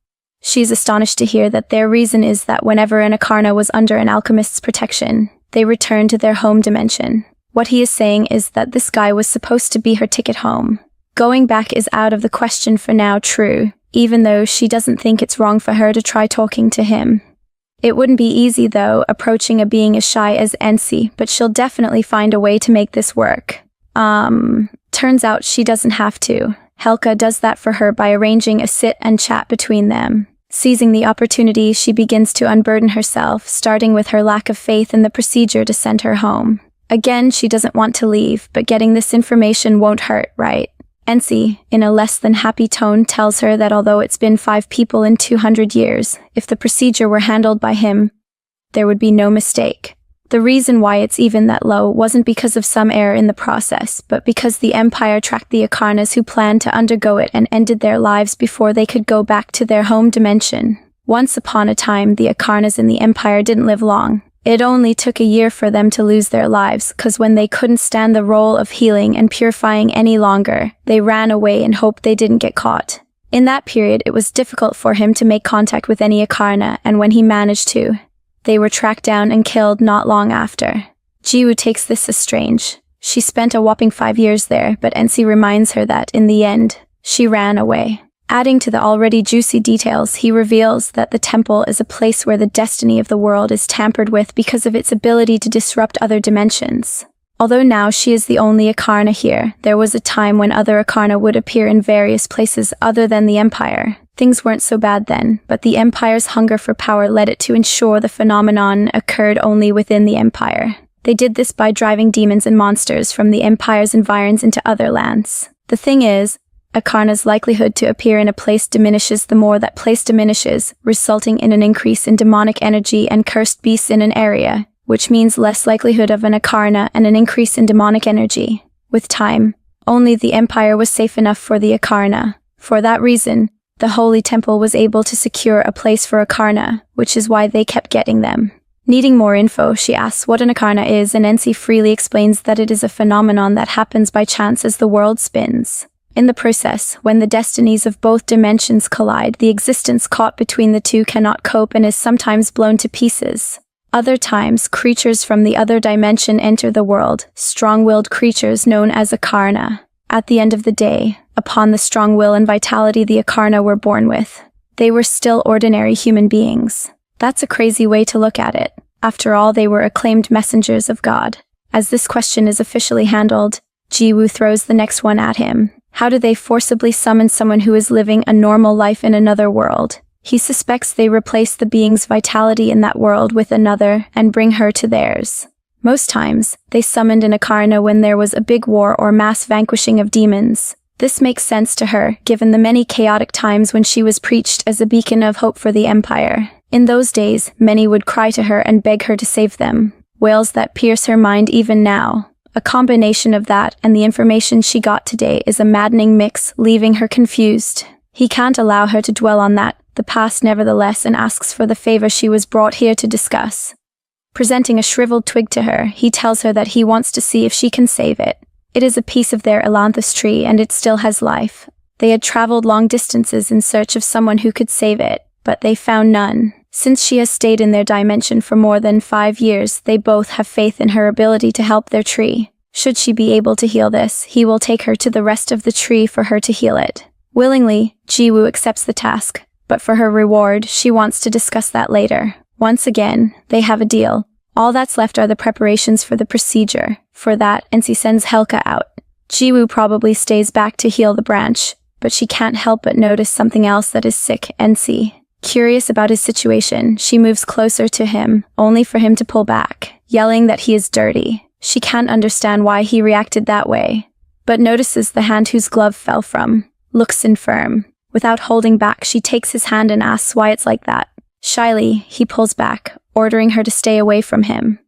She's astonished to hear that their reason is that whenever an Aarna was under an alchemist's protection, they returned to their home dimension. What he is saying is that this guy was supposed to be her ticket home. Going back is out of the question for now, true, even though she doesn't think it's wrong for her to try talking to him. It wouldn't be easy though, approaching a being as shy as Ensi, but she'll definitely find a way to make this work. Turns out she doesn't have to. Hulka does that for her by arranging a sit and chat between them. Seizing the opportunity, she begins to unburden herself, starting with her lack of faith in the procedure to send her home. Again, she doesn't want to leave, but getting this information won't hurt, right? Ensi, in a less than happy tone, tells her that although it's been 5 people in 200 years, if the procedure were handled by him, there would be no mistake. The reason why it's even that low wasn't because of some error in the process, but because the Empire tracked the Aarnas who planned to undergo it and ended their lives before they could go back to their home dimension. Once upon a time, the Aarnas in the Empire didn't live long. It only took a year for them to lose their lives, cause when they couldn't stand the role of healing and purifying any longer, they ran away and hoped they didn't get caught. In that period, it was difficult for him to make contact with any Aarna, and when he managed to, they were tracked down and killed not long after. Jiwoo takes this as strange. She spent a whopping 5 years there, but Ensi reminds her that, in the end, she ran away. Adding to the already juicy details, he reveals that the temple is a place where the destiny of the world is tampered with because of its ability to disrupt other dimensions. Although now she is the only Aarna here, there was a time when other Aarna would appear in various places other than the Empire. Things weren't so bad then, but the Empire's hunger for power led it to ensure the phenomenon occurred only within the Empire. They did this by driving demons and monsters from the Empire's environs into other lands. The thing is, Aarna's likelihood to appear in a place diminishes the more that place diminishes, resulting in an increase in demonic energy and cursed beasts in an area, which means less likelihood of an Aarna and an increase in demonic energy. With time, only the Empire was safe enough for the Aarna. For that reason, the Holy Temple was able to secure a place for Aarna, which is why they kept getting them. Needing more info, she asks what an Aarna is, and Ensi freely explains that it is a phenomenon that happens by chance as the world spins. In the process, when the destinies of both dimensions collide, the existence caught between the two cannot cope and is sometimes blown to pieces. Other times, creatures from the other dimension enter the world, strong-willed creatures known as Aarna. At the end of the day, upon the strong will and vitality the Aarna were born with, they were still ordinary human beings. That's a crazy way to look at it. After all, they were acclaimed messengers of God. As this question is officially handled, Jiwoo throws the next one at him. How do they forcibly summon someone who is living a normal life in another world? He suspects they replace the being's vitality in that world with another and bring her to theirs. Most times, they summoned an Aarna when there was a big war or mass vanquishing of demons. This makes sense to her, given the many chaotic times when she was preached as a beacon of hope for the Empire. In those days, many would cry to her and beg her to save them. Wails that pierce her mind even now. A combination of that and the information she got today is a maddening mix, leaving her confused. He can't allow her to dwell on the past nevertheless, and asks for the favor she was brought here to discuss. Presenting a shriveled twig to her, he tells her that he wants to see if she can save it. It is a piece of their ailanthus tree and it still has life. They had traveled long distances in search of someone who could save it, but they found none. Since she has stayed in their dimension for more than 5 years, they both have faith in her ability to help their tree. Should she be able to heal this, he will take her to the rest of the tree for her to heal it. Willingly, Jiwoo accepts the task, but for her reward, she wants to discuss that later. Once again, they have a deal. All that's left are the preparations for the procedure. For that, Ensi sends Hulka out. Jiwoo probably stays back to heal the branch, but she can't help but notice something else that is sick. Ensi, curious about his situation, she moves closer to him, only for him to pull back, yelling that he is dirty. She can't understand why he reacted that way, but notices the hand whose glove fell from. Looks infirm. Without holding back, she takes his hand and asks why it's like that. Shyly, he pulls back, ordering her to stay away from him.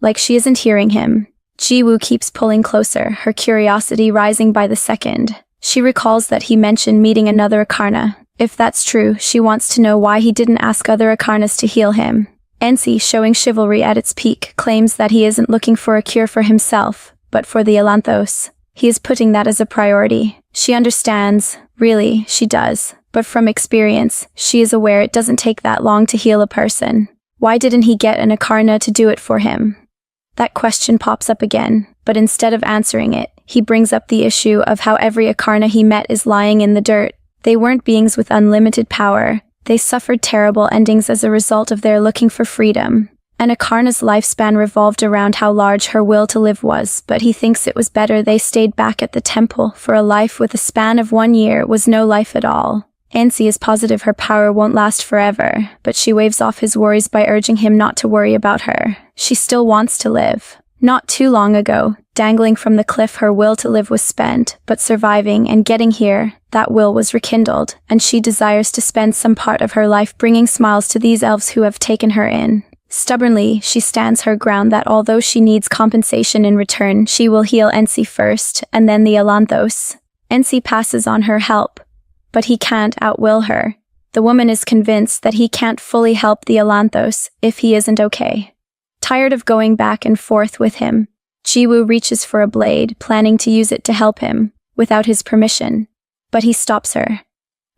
Like she isn't hearing him, Jiwoo keeps pulling closer, her curiosity rising by the second. She recalls that he mentioned meeting another Aarna, If that's true, she wants to know why he didn't ask other Aarnas to heal him. Ensi, showing chivalry at its peak, claims that he isn't looking for a cure for himself, but for the Elanthos. He is putting that as a priority. She understands. Really, she does. But from experience, she is aware it doesn't take that long to heal a person. Why didn't he get an Aarna to do it for him? That question pops up again, but instead of answering it, he brings up the issue of how every Aarna he met is lying in the dirt. They weren't beings with unlimited power. They suffered terrible endings as a result of their looking for freedom. An Aarna's lifespan revolved around how large her will to live was, but he thinks it was better they stayed back at the temple, for a life with a span of 1 year was no life at all. Ensi is positive her power won't last forever, but she waves off his worries by urging him not to worry about her. She still wants to live. Not too long ago, dangling from the cliff, her will to live was spent, but surviving and getting here, that will was rekindled, and she desires to spend some part of her life bringing smiles to these elves who have taken her in. Stubbornly, she stands her ground that although she needs compensation in return, she will heal Ensi first, and then the Elanthos. Ensi passes on her help, but he can't outwill her. The woman is convinced that he can't fully help the Elanthos if he isn't okay. Tired of going back and forth with him, Jiwoo reaches for a blade, planning to use it to help him, without his permission. But he stops her.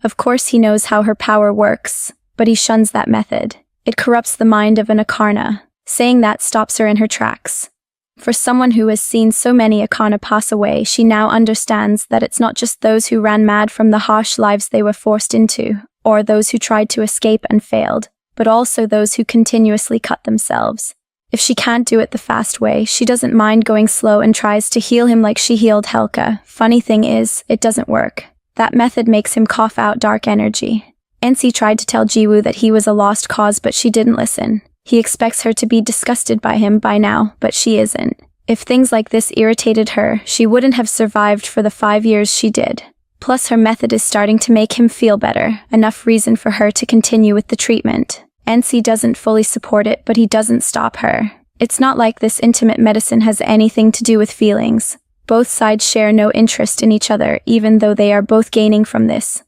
Of course he knows how her power works, but he shuns that method. It corrupts the mind of an Aarna. Saying that stops her in her tracks. For someone who has seen so many Aarna pass away, she now understands that it's not just those who ran mad from the harsh lives they were forced into, or those who tried to escape and failed, but also those who continuously cut themselves. If she can't do it the fast way, she doesn't mind going slow and tries to heal him like she healed Hulka. Funny thing is, it doesn't work. That method makes him cough out dark energy. Ensi tried to tell Jiwoo that he was a lost cause, but she didn't listen. He expects her to be disgusted by him by now, but she isn't. If things like this irritated her, she wouldn't have survived for the 5 years she did. Plus her method is starting to make him feel better, enough reason for her to continue with the treatment. Ensi doesn't fully support it, but he doesn't stop her. It's not like this intimate medicine has anything to do with feelings. Both sides share no interest in each other, even though they are both gaining from this.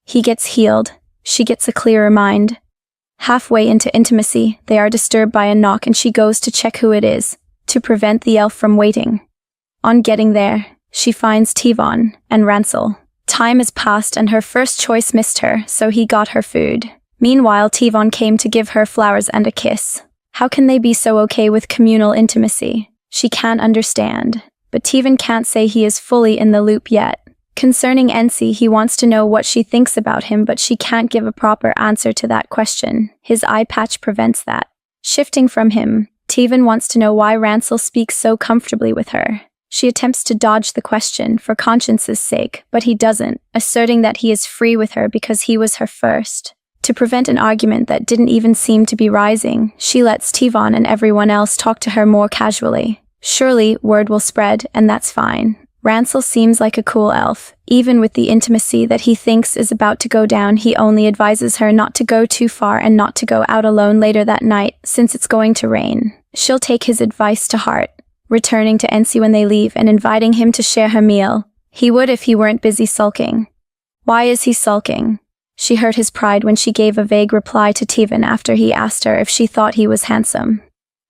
He gets healed. She gets a clearer mind. Halfway into intimacy, they are disturbed by a knock and she goes to check who it is, to prevent the elf from waiting. On getting there, she finds Tivon and Ransel. Time has passed and her first choice missed her, so he got her food. Meanwhile, Tivon came to give her flowers and a kiss. How can they be so okay with communal intimacy? She can't understand. But Tivon can't say he is fully in the loop yet. Concerning Ensi, he wants to know what she thinks about him, but she can't give a proper answer to that question. His eye patch prevents that. Shifting from him, Tivon wants to know why Ransel speaks so comfortably with her. She attempts to dodge the question for conscience's sake, but he doesn't, asserting that he is free with her because he was her first. To prevent an argument that didn't even seem to be rising, she lets Tivon and everyone else talk to her more casually. Surely, word will spread, and that's fine. Ransel seems like a cool elf. Even with the intimacy that he thinks is about to go down, he only advises her not to go too far and not to go out alone later that night, since it's going to rain. She'll take his advice to heart, returning to Ensi when they leave and inviting him to share her meal. He would if he weren't busy sulking. Why is he sulking? She hurt his pride when she gave a vague reply to Tivon after he asked her if she thought he was handsome.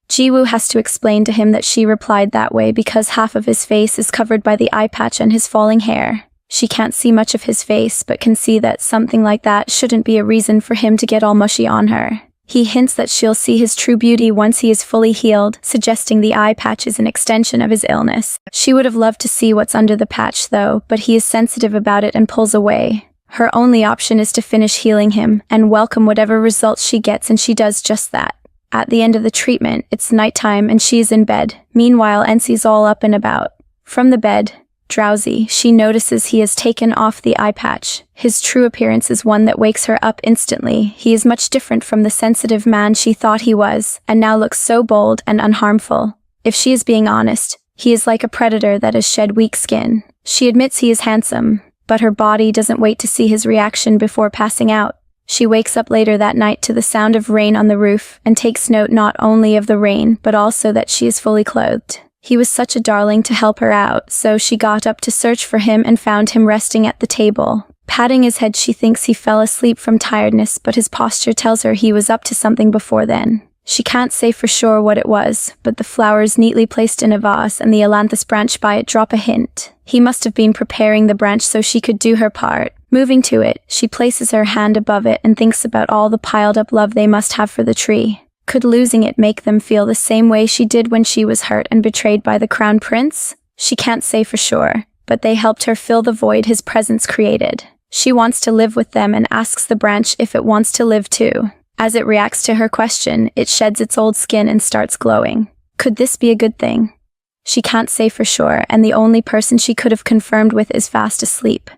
Jiwoo has to explain to him that she replied that way because half of his face is covered by the eye patch and his falling hair. She can't see much of his face, but can see that something like that shouldn't be a reason for him to get all mushy on her. He hints that she'll see his true beauty once he is fully healed, suggesting the eye patch is an extension of his illness. She would have loved to see what's under the patch though, but he is sensitive about it and pulls away. Her only option is to finish healing him and welcome whatever results she gets, and she does just that. At the end of the treatment, it's nighttime and she is in bed. Meanwhile, Ensi's all up and about. From the bed, drowsy, she notices he has taken off the eye patch. His true appearance is one that wakes her up instantly. He is much different from the sensitive man she thought he was, and now looks so bold and unharmful. If she is being honest, he is like a predator that has shed weak skin. She admits he is handsome, but her body doesn't wait to see his reaction before passing out. She wakes up later that night to the sound of rain on the roof and takes note not only of the rain, but also that she is fully clothed. He was such a darling to help her out, so she got up to search for him and found him resting at the table. Patting his head, she thinks he fell asleep from tiredness, but his posture tells her he was up to something before then. She can't say for sure what it was, but the flowers neatly placed in a vase and the ailanthus branch by it drop a hint. He must have been preparing the branch so she could do her part. Moving to it, she places her hand above it and thinks about all the piled up love they must have for the tree. Could losing it make them feel the same way she did when she was hurt and betrayed by the crown prince? She can't say for sure, but they helped her fill the void his presence created. She wants to live with them and asks the branch if it wants to live too. As it reacts to her question, it sheds its old skin and starts glowing. Could this be a good thing? She can't say for sure, and the only person she could have confirmed with is fast asleep.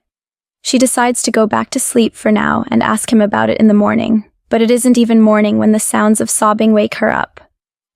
She decides to go back to sleep for now and ask him about it in the morning. But it isn't even morning when the sounds of sobbing wake her up.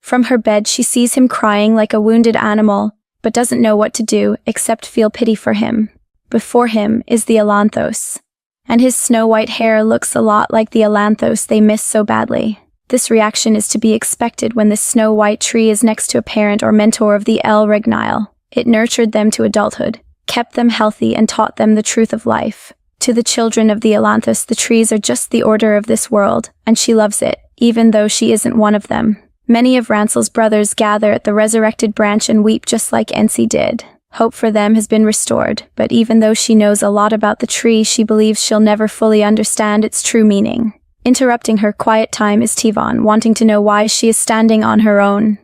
From her bed, she sees him crying like a wounded animal, but doesn't know what to do except feel pity for him. Before him is the ailanthus, and his snow-white hair looks a lot like the ailanthus they miss so badly. This reaction is to be expected when this snow-white tree is next to a parent or mentor of the elves. It nurtured them to adulthood, kept them healthy, and taught them the truth of life. To the children of the ailanthus, the trees are just the order of this world, and she loves it, even though she isn't one of them. Many of Ransel's brothers gather at the resurrected branch and weep just like Ensi did. Hope for them has been restored, but even though she knows a lot about the tree, she believes she'll never fully understand its true meaning. Interrupting her quiet time is Tivon, wanting to know why she is standing on her own.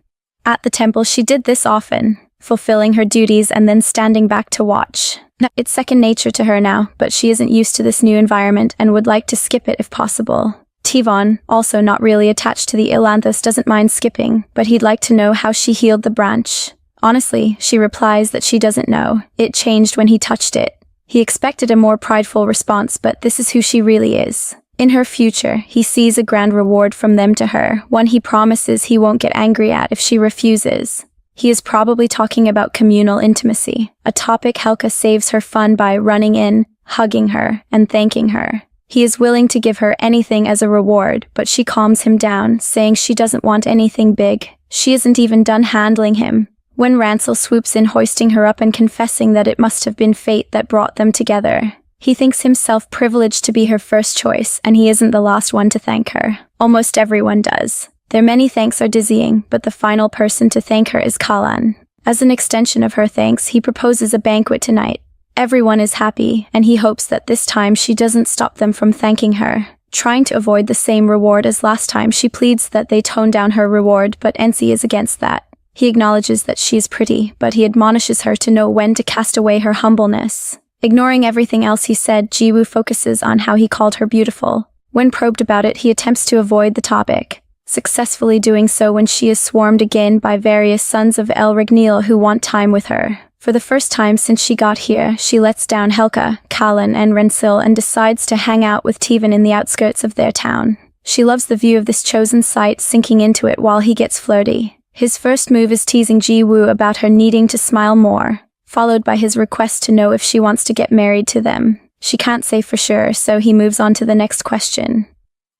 At the temple, she did this often, fulfilling her duties and then standing back to watch. It's second nature to her now, but she isn't used to this new environment and would like to skip it if possible. Tivon, also not really attached to the ailanthus, doesn't mind skipping, but he'd like to know how she healed the branch. Honestly, she replies that she doesn't know. It changed when he touched it. He expected a more prideful response, but this is who she really is. In her future, he sees a grand reward from them to her, one he promises he won't get angry at if she refuses. He is probably talking about communal intimacy, a topic Hulka saves her fun by running in, hugging her, and thanking her. He is willing to give her anything as a reward, but she calms him down, saying she doesn't want anything big. She isn't even done handling him when Ransel swoops in, hoisting her up and confessing that it must have been fate that brought them together. He thinks himself privileged to be her first choice, and he isn't the last one to thank her. Almost everyone does. Their many thanks are dizzying, but the final person to thank her is Kalan. As an extension of her thanks, he proposes a banquet tonight. Everyone is happy, and he hopes that this time she doesn't stop them from thanking her. Trying to avoid the same reward as last time, she pleads that they tone down her reward, but Ensi is against that. He acknowledges that she is pretty, but he admonishes her to know when to cast away her humbleness. Ignoring everything else he said, Jiwoo focuses on how he called her beautiful. When probed about it, he attempts to avoid the topic, successfully doing so when she is swarmed again by various sons of El Rignil who want time with her. For the first time since she got here, she lets down Hulka, Kalan, and Rensil and decides to hang out with Tivon in the outskirts of their town. She loves the view of this chosen site, sinking into it while he gets flirty. His first move is teasing Jiwoo about her needing to smile more, followed by his request to know if she wants to get married to them. She can't say for sure, so he moves on to the next question.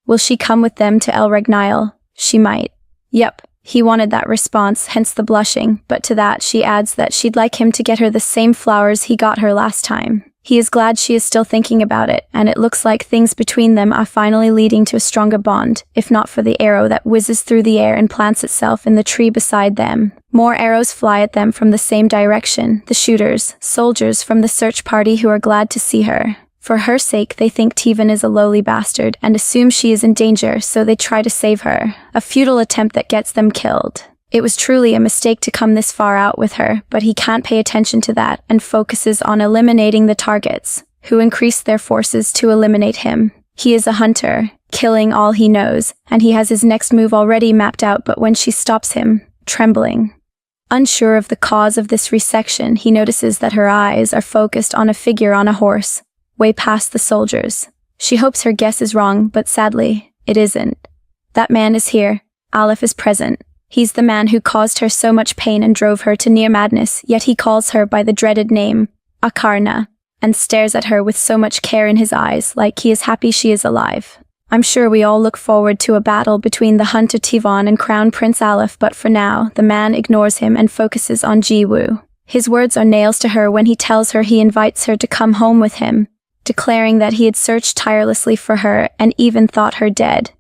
Will she come with them to El Rignil? She might. Yep, he wanted that response, hence the blushing, but to that she adds that she'd like him to get her the same flowers he got her last time. He is glad she is still thinking about it, and it looks like things between them are finally leading to a stronger bond, if not for the arrow that whizzes through the air and plants itself in the tree beside them. More arrows fly at them from the same direction, the shooters, soldiers from the search party who are glad to see her. For her sake, they think Tivon is a lowly bastard and assume she is in danger, so they try to save her. A futile attempt that gets them killed. It was truly a mistake to come this far out with her, but he can't pay attention to that and focuses on eliminating the targets, who increase their forces to eliminate him. He is a hunter, killing all he knows, and he has his next move already mapped out, but when she stops him, trembling. Unsure of the cause of this resection, he notices that her eyes are focused on a figure on a horse, way past the soldiers. She hopes her guess is wrong, but sadly, it isn't. That man is here. Aleph is present. He's the man who caused her so much pain and drove her to near madness, yet he calls her by the dreaded name, Aarna, and stares at her with so much care in his eyes, like he is happy she is alive. I'm sure we all look forward to a battle between the hunter Tivon and Crown Prince Aleph, but for now, the man ignores him and focuses on Jiwoo. His words are nails to her when he tells her he invites her to come home with him. declaring that he had searched tirelessly for her and even thought her dead.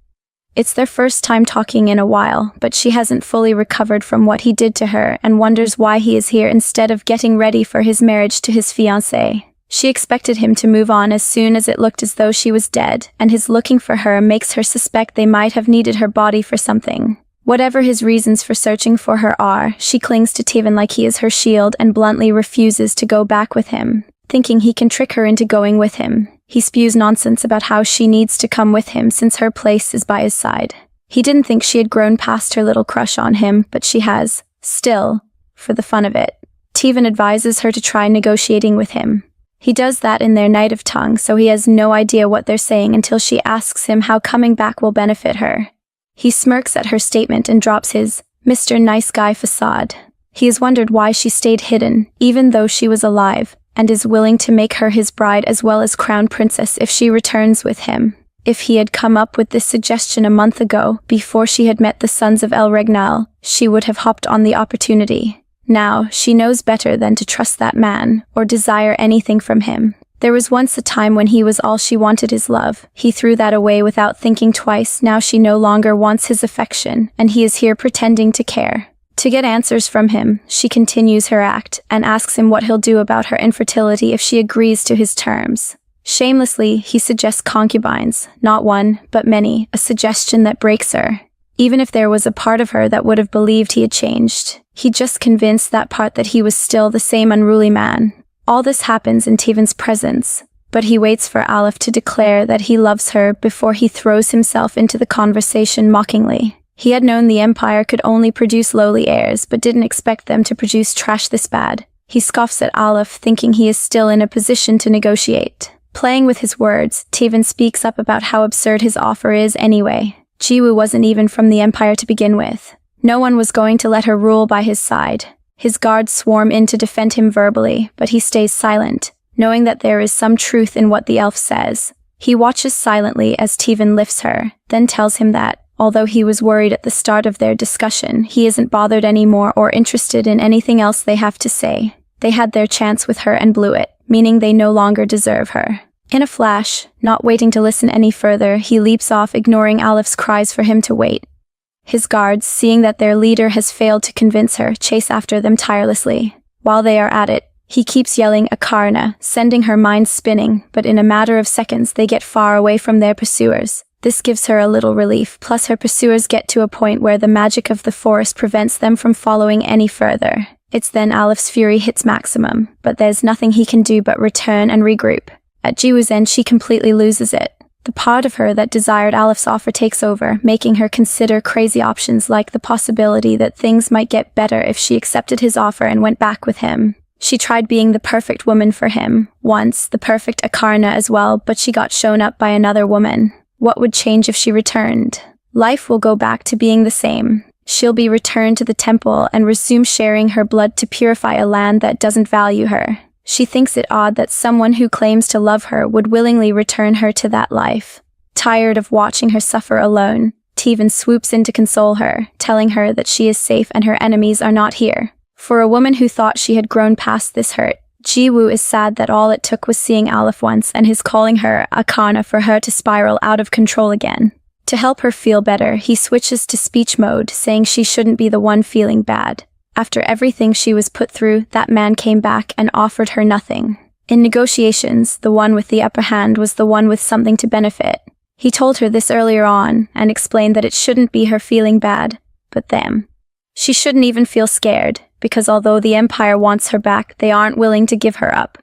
It's their first time talking in a while, but she hasn't fully recovered from what he did to her and wonders why he is here instead of getting ready for his marriage to his fiancée. She expected him to move on as soon as it looked as though she was dead, and his looking for her makes her suspect they might have needed her body for something. Whatever his reasons for searching for her are, she clings to Teven like he is her shield and bluntly refuses to go back with him, thinking he can trick her into going with him. He spews nonsense about how she needs to come with him since her place is by his side. He didn't think she had grown past her little crush on him, but she has, still, for the fun of it. Teven advises her to try negotiating with him. He does that in their night of tongue, so he has no idea what they're saying until she asks him how coming back will benefit her. He smirks at her statement and drops his Mr. Nice Guy facade. He has wondered why she stayed hidden, even though she was alive, and is willing to make her his bride as well as crown princess if she returns with him. If he had come up with this suggestion a month ago, before she had met the sons of El Regnal, she would have hopped on the opportunity. Now, she knows better than to trust that man, or desire anything from him. There was once a time when he was all she wanted, his love. He threw that away without thinking twice. Now she no longer wants his affection, and he is here pretending to care. To get answers from him, she continues her act, and asks him what he'll do about her infertility if she agrees to his terms. Shamelessly, he suggests concubines, not one, but many, a suggestion that breaks her. Even if there was a part of her that would have believed he had changed, he just convinced that part that he was still the same unruly man. All this happens in Teven's presence, but he waits for Aleph to declare that he loves her before he throws himself into the conversation mockingly. He had known the Empire could only produce lowly heirs, but didn't expect them to produce trash this bad. He scoffs at Aleph, thinking he is still in a position to negotiate. Playing with his words, Teven speaks up about how absurd his offer is anyway. Jiwoo wasn't even from the Empire to begin with. No one was going to let her rule by his side. His guards swarm in to defend him verbally, but he stays silent, knowing that there is some truth in what the elf says. He watches silently as Teven lifts her, then tells him that, although he was worried at the start of their discussion, he isn't bothered anymore or interested in anything else they have to say. They had their chance with her and blew it, meaning they no longer deserve her. In a flash, not waiting to listen any further, he leaps off, ignoring Aleph's cries for him to wait. His guards, seeing that their leader has failed to convince her, chase after them tirelessly. While they are at it, he keeps yelling Aarna, sending her mind spinning, but in a matter of seconds they get far away from their pursuers. This gives her a little relief, plus her pursuers get to a point where the magic of the forest prevents them from following any further. It's then Aleph's fury hits maximum, but there's nothing he can do but return and regroup. At Jiwoo's end, she completely loses it. The part of her that desired Aleph's offer takes over, making her consider crazy options like the possibility that things might get better if she accepted his offer and went back with him. She tried being the perfect woman for him, once, the perfect Aarna as well, but she got shown up by another woman. What would change if she returned? Life will go back to being the same. She'll be returned to the temple and resume sharing her blood to purify a land that doesn't value her. She thinks it odd that someone who claims to love her would willingly return her to that life. Tired of watching her suffer alone, Teven swoops in to console her, telling her that she is safe and her enemies are not here. For a woman who thought she had grown past this hurt, Jiwoo is sad that all it took was seeing Aleph once and his calling her Aarna for her to spiral out of control again. To help her feel better, he switches to speech mode, saying she shouldn't be the one feeling bad. After everything she was put through, that man came back and offered her nothing. In negotiations, the one with the upper hand was the one with something to benefit. He told her this earlier on, and explained that it shouldn't be her feeling bad, but them. She shouldn't even feel scared, because although the Empire wants her back, they aren't willing to give her up.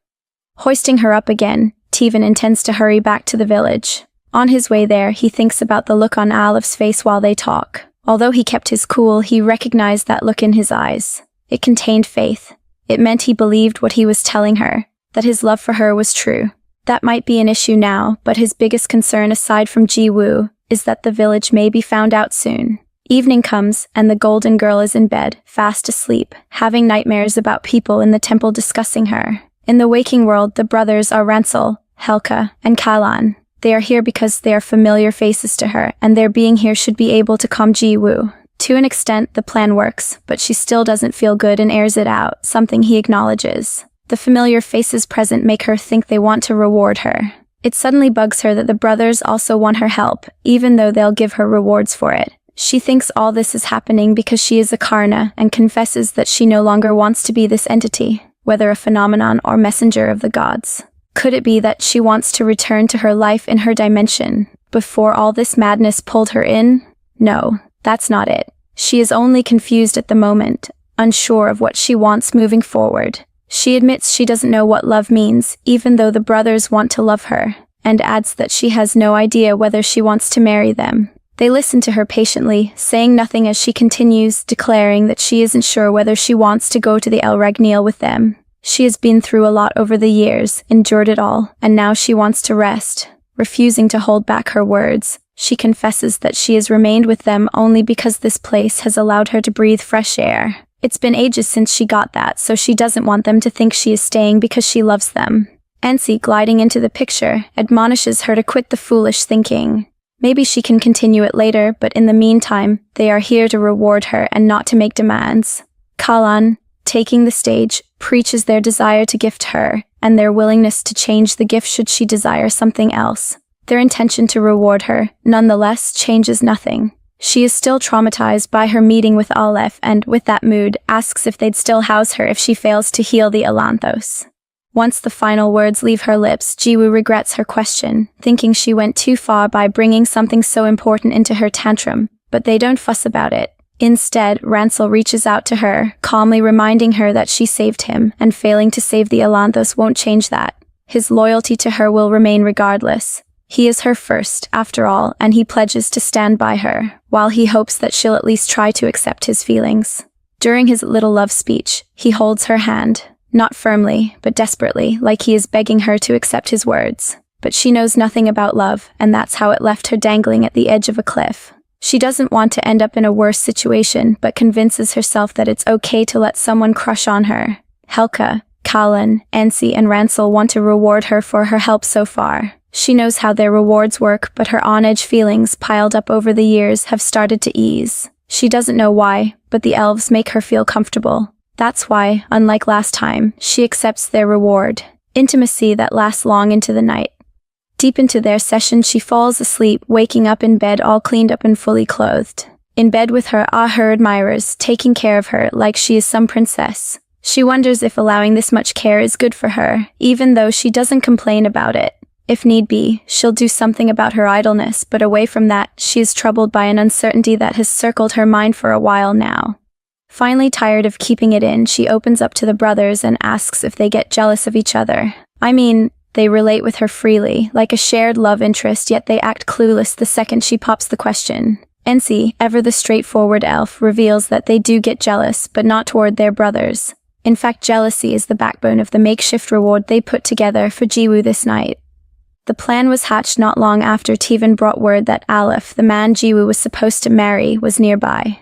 Hoisting her up again, Teven intends to hurry back to the village. On his way there, he thinks about the look on Aleph's face while they talk. Although he kept his cool, he recognized that look in his eyes. It contained faith. It meant he believed what he was telling her, that his love for her was true. That might be an issue now, but his biggest concern aside from Jiwoo is that the village may be found out soon. Evening comes, and the golden girl is in bed, fast asleep, having nightmares about people in the temple discussing her. In the waking world, the brothers are Ransel, Hulka, and Kalan. They are here because they are familiar faces to her, and their being here should be able to calm Jiwoo. To an extent, the plan works, but she still doesn't feel good and airs it out, something he acknowledges. The familiar faces present make her think they want to reward her. It suddenly bugs her that the brothers also want her help, even though they'll give her rewards for it. She thinks all this is happening because she is a Karna and confesses that she no longer wants to be this entity, whether a phenomenon or messenger of the gods. Could it be that she wants to return to her life in her dimension, before all this madness pulled her in? No, that's not it. She is only confused at the moment, unsure of what she wants moving forward. She admits she doesn't know what love means, even though the brothers want to love her, and adds that she has no idea whether she wants to marry them. They listen to her patiently, saying nothing as she continues, declaring that she isn't sure whether she wants to go to the El Regnil with them. She has been through a lot over the years, endured it all, and now she wants to rest. Refusing to hold back her words, she confesses that she has remained with them only because this place has allowed her to breathe fresh air. It's been ages since she got that, so she doesn't want them to think she is staying because she loves them. Ensi, gliding into the picture, admonishes her to quit the foolish thinking. Maybe she can continue it later, but in the meantime, they are here to reward her and not to make demands. Kalan, taking the stage, preaches their desire to gift her, and their willingness to change the gift should she desire something else. Their intention to reward her, nonetheless, changes nothing. She is still traumatized by her meeting with Aleph and, with that mood, asks if they'd still house her if she fails to heal the Elanthos. Once the final words leave her lips, Jiwoo regrets her question, thinking she went too far by bringing something so important into her tantrum, but they don't fuss about it. Instead, Ransel reaches out to her, calmly reminding her that she saved him, and failing to save the Elanthos won't change that. His loyalty to her will remain regardless. He is her first, after all, and he pledges to stand by her, while he hopes that she'll at least try to accept his feelings. During his little love speech, he holds her hand, not firmly, but desperately, like he is begging her to accept his words. But she knows nothing about love, and that's how it left her dangling at the edge of a cliff. She doesn't want to end up in a worse situation, but convinces herself that it's okay to let someone crush on her. Hulka, Kalan, Ensi, and Ransel want to reward her for her help so far. She knows how their rewards work, but her on-edge feelings piled up over the years have started to ease. She doesn't know why, but the elves make her feel comfortable. That's why, unlike last time, she accepts their reward. Intimacy that lasts long into the night. Deep into their session, she falls asleep, waking up in bed all cleaned up and fully clothed. In bed with her admirers, taking care of her like she is some princess. She wonders if allowing this much care is good for her, even though she doesn't complain about it. If need be, she'll do something about her idleness, but away from that, she is troubled by an uncertainty that has circled her mind for a while now. Finally tired of keeping it in, she opens up to the brothers and asks if they get jealous of each other. They relate with her freely, like a shared love interest, yet they act clueless the second she pops the question. Ensi, ever the straightforward elf, reveals that they do get jealous, but not toward their brothers. In fact, jealousy is the backbone of the makeshift reward they put together for Jiwoo this night. The plan was hatched not long after Tevan brought word that Aleph, the man Jiwoo was supposed to marry, was nearby.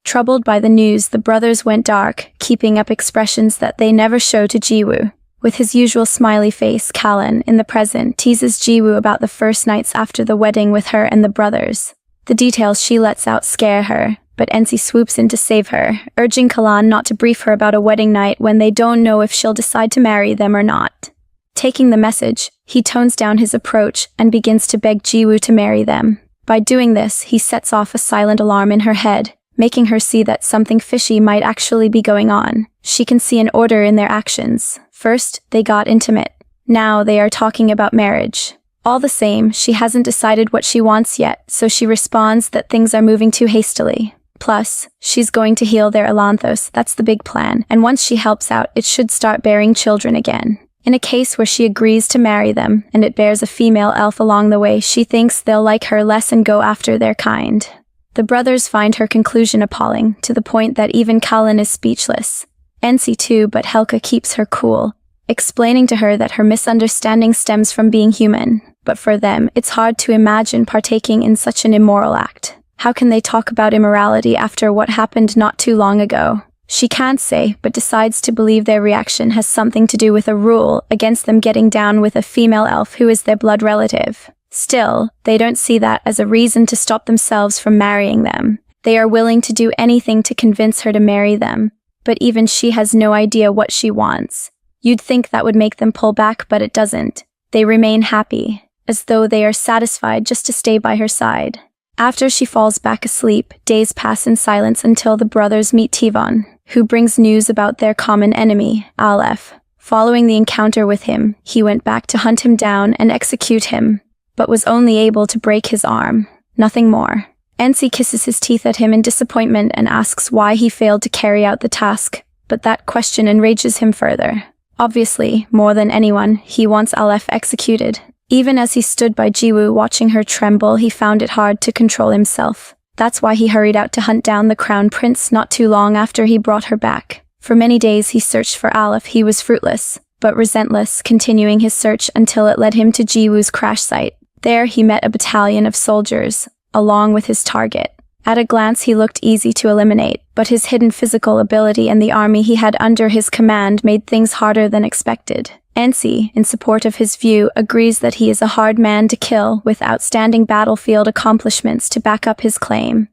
Troubled by the news, the brothers went dark, keeping up expressions that they never show to Jiwoo. With his usual smiley face, Kalan, in the present, teases Jiwoo about the first nights after the wedding with her and the brothers. The details she lets out scare her, but Ensi swoops in to save her, urging Kalan not to brief her about a wedding night when they don't know if she'll decide to marry them or not. Taking the message, he tones down his approach and begins to beg Jiwoo to marry them. By doing this, he sets off a silent alarm in her head, making her see that something fishy might actually be going on. She can see an order in their actions. First, they got intimate. Now they are talking about marriage. All the same, she hasn't decided what she wants yet, so she responds that things are moving too hastily. Plus, she's going to heal their Elanthos, that's the big plan, and once she helps out, it should start bearing children again. In a case where she agrees to marry them, and it bears a female elf along the way, she thinks they'll like her less and go after their kind. The brothers find her conclusion appalling, to the point that even Kalan is speechless. Ensi too, but Hulka keeps her cool, explaining to her that her misunderstanding stems from being human. But for them, it's hard to imagine partaking in such an immoral act. How can they talk about immorality after what happened not too long ago? She can't say, but decides to believe their reaction has something to do with a rule against them getting down with a female elf who is their blood relative. Still, they don't see that as a reason to stop themselves from marrying them. They are willing to do anything to convince her to marry them, but even she has no idea what she wants. You'd think that would make them pull back, but it doesn't. They remain happy, as though they are satisfied just to stay by her side. After she falls back asleep, days pass in silence until the brothers meet Tivon, who brings news about their common enemy, Aleph. Following the encounter with him, he went back to hunt him down and execute him, but was only able to break his arm. Nothing more. Ensi kisses his teeth at him in disappointment and asks why he failed to carry out the task, but that question enrages him further. Obviously, more than anyone, he wants Aleph executed. Even as he stood by Jiwoo watching her tremble, he found it hard to control himself. That's why he hurried out to hunt down the crown prince not too long after he brought her back. For many days he searched for Aleph. He was fruitless, but relentless, continuing his search until it led him to Jiwoo's crash site. There he met a battalion of soldiers, along with his target. At a glance he looked easy to eliminate, but his hidden physical ability and the army he had under his command made things harder than expected. Ensi, in support of his view, agrees that he is a hard man to kill with outstanding battlefield accomplishments to back up his claim.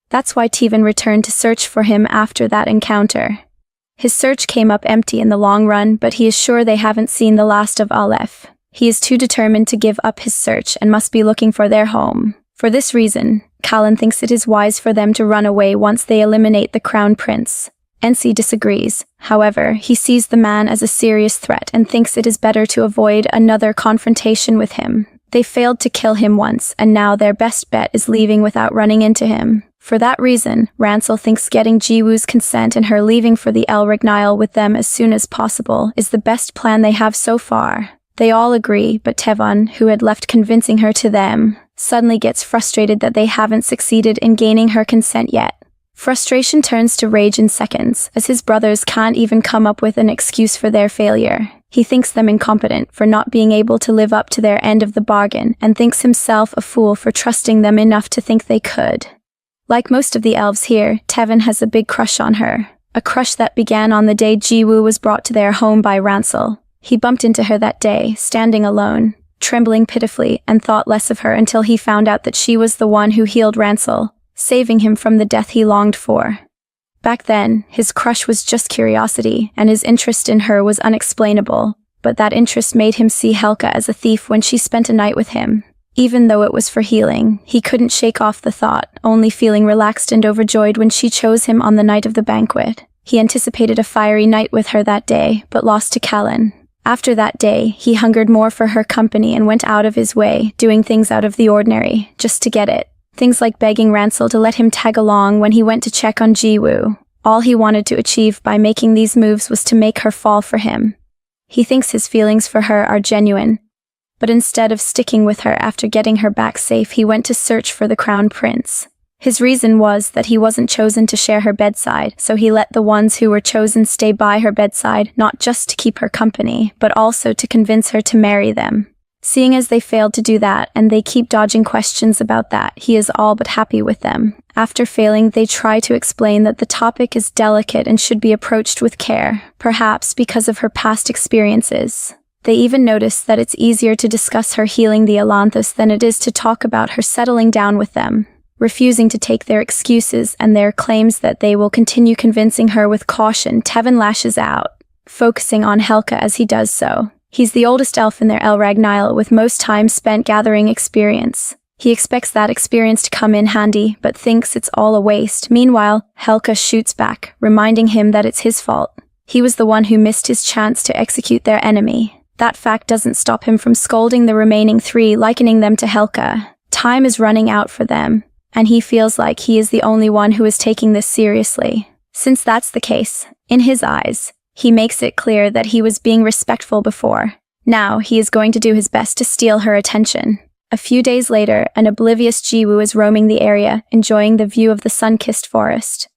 That's why Tivon returned to search for him after that encounter. His search came up empty in the long run, but he is sure they haven't seen the last of Aleph. He is too determined to give up his search and must be looking for their home. For this reason, Callan thinks it is wise for them to run away once they eliminate the crown prince. Ensi disagrees. However, he sees the man as a serious threat and thinks it is better to avoid another confrontation with him. They failed to kill him once, and now their best bet is leaving without running into him. For that reason, Ransel thinks getting Jiwoo's consent and her leaving for the El Rignile with them as soon as possible is the best plan they have so far. They all agree, but Tevon, who had left convincing her to them, suddenly gets frustrated that they haven't succeeded in gaining her consent yet. Frustration turns to rage in seconds, as his brothers can't even come up with an excuse for their failure. He thinks them incompetent for not being able to live up to their end of the bargain, and thinks himself a fool for trusting them enough to think they could. Like most of the elves here, Tevon has a big crush on her. A crush that began on the day Jiwoo was brought to their home by Ransel. He bumped into her that day, standing alone, trembling pitifully, and thought less of her until he found out that she was the one who healed Ransel, saving him from the death he longed for. Back then, his crush was just curiosity, and his interest in her was unexplainable, but that interest made him see Hulka as a thief when she spent a night with him. Even though it was for healing, he couldn't shake off the thought, only feeling relaxed and overjoyed when she chose him on the night of the banquet. He anticipated a fiery night with her that day, but lost to Callan. After that day, he hungered more for her company and went out of his way, doing things out of the ordinary, just to get it. Things like begging Ransel to let him tag along when he went to check on Jiwoo. All he wanted to achieve by making these moves was to make her fall for him. He thinks his feelings for her are genuine, but instead of sticking with her after getting her back safe, he went to search for the crown prince. His reason was that he wasn't chosen to share her bedside, so he let the ones who were chosen stay by her bedside, not just to keep her company, but also to convince her to marry them. Seeing as they failed to do that, and they keep dodging questions about that, he is all but happy with them. After failing, they try to explain that the topic is delicate and should be approached with care, perhaps because of her past experiences. They even notice that it's easier to discuss her healing the Elanthus than it is to talk about her settling down with them. Refusing to take their excuses and their claims that they will continue convincing her with caution, Tevon lashes out, focusing on Hulka as he does so. He's the oldest elf in their El Ragnile, with most time spent gathering experience. He expects that experience to come in handy, but thinks it's all a waste. Meanwhile, Hulka shoots back, reminding him that it's his fault. He was the one who missed his chance to execute their enemy. That fact doesn't stop him from scolding the remaining three, likening them to Hulka. Time is running out for them, and he feels like he is the only one who is taking this seriously. Since that's the case, in his eyes, he makes it clear that he was being respectful before. Now, he is going to do his best to steal her attention. A few days later, an oblivious Jiwoo is roaming the area, enjoying the view of the sun-kissed forest.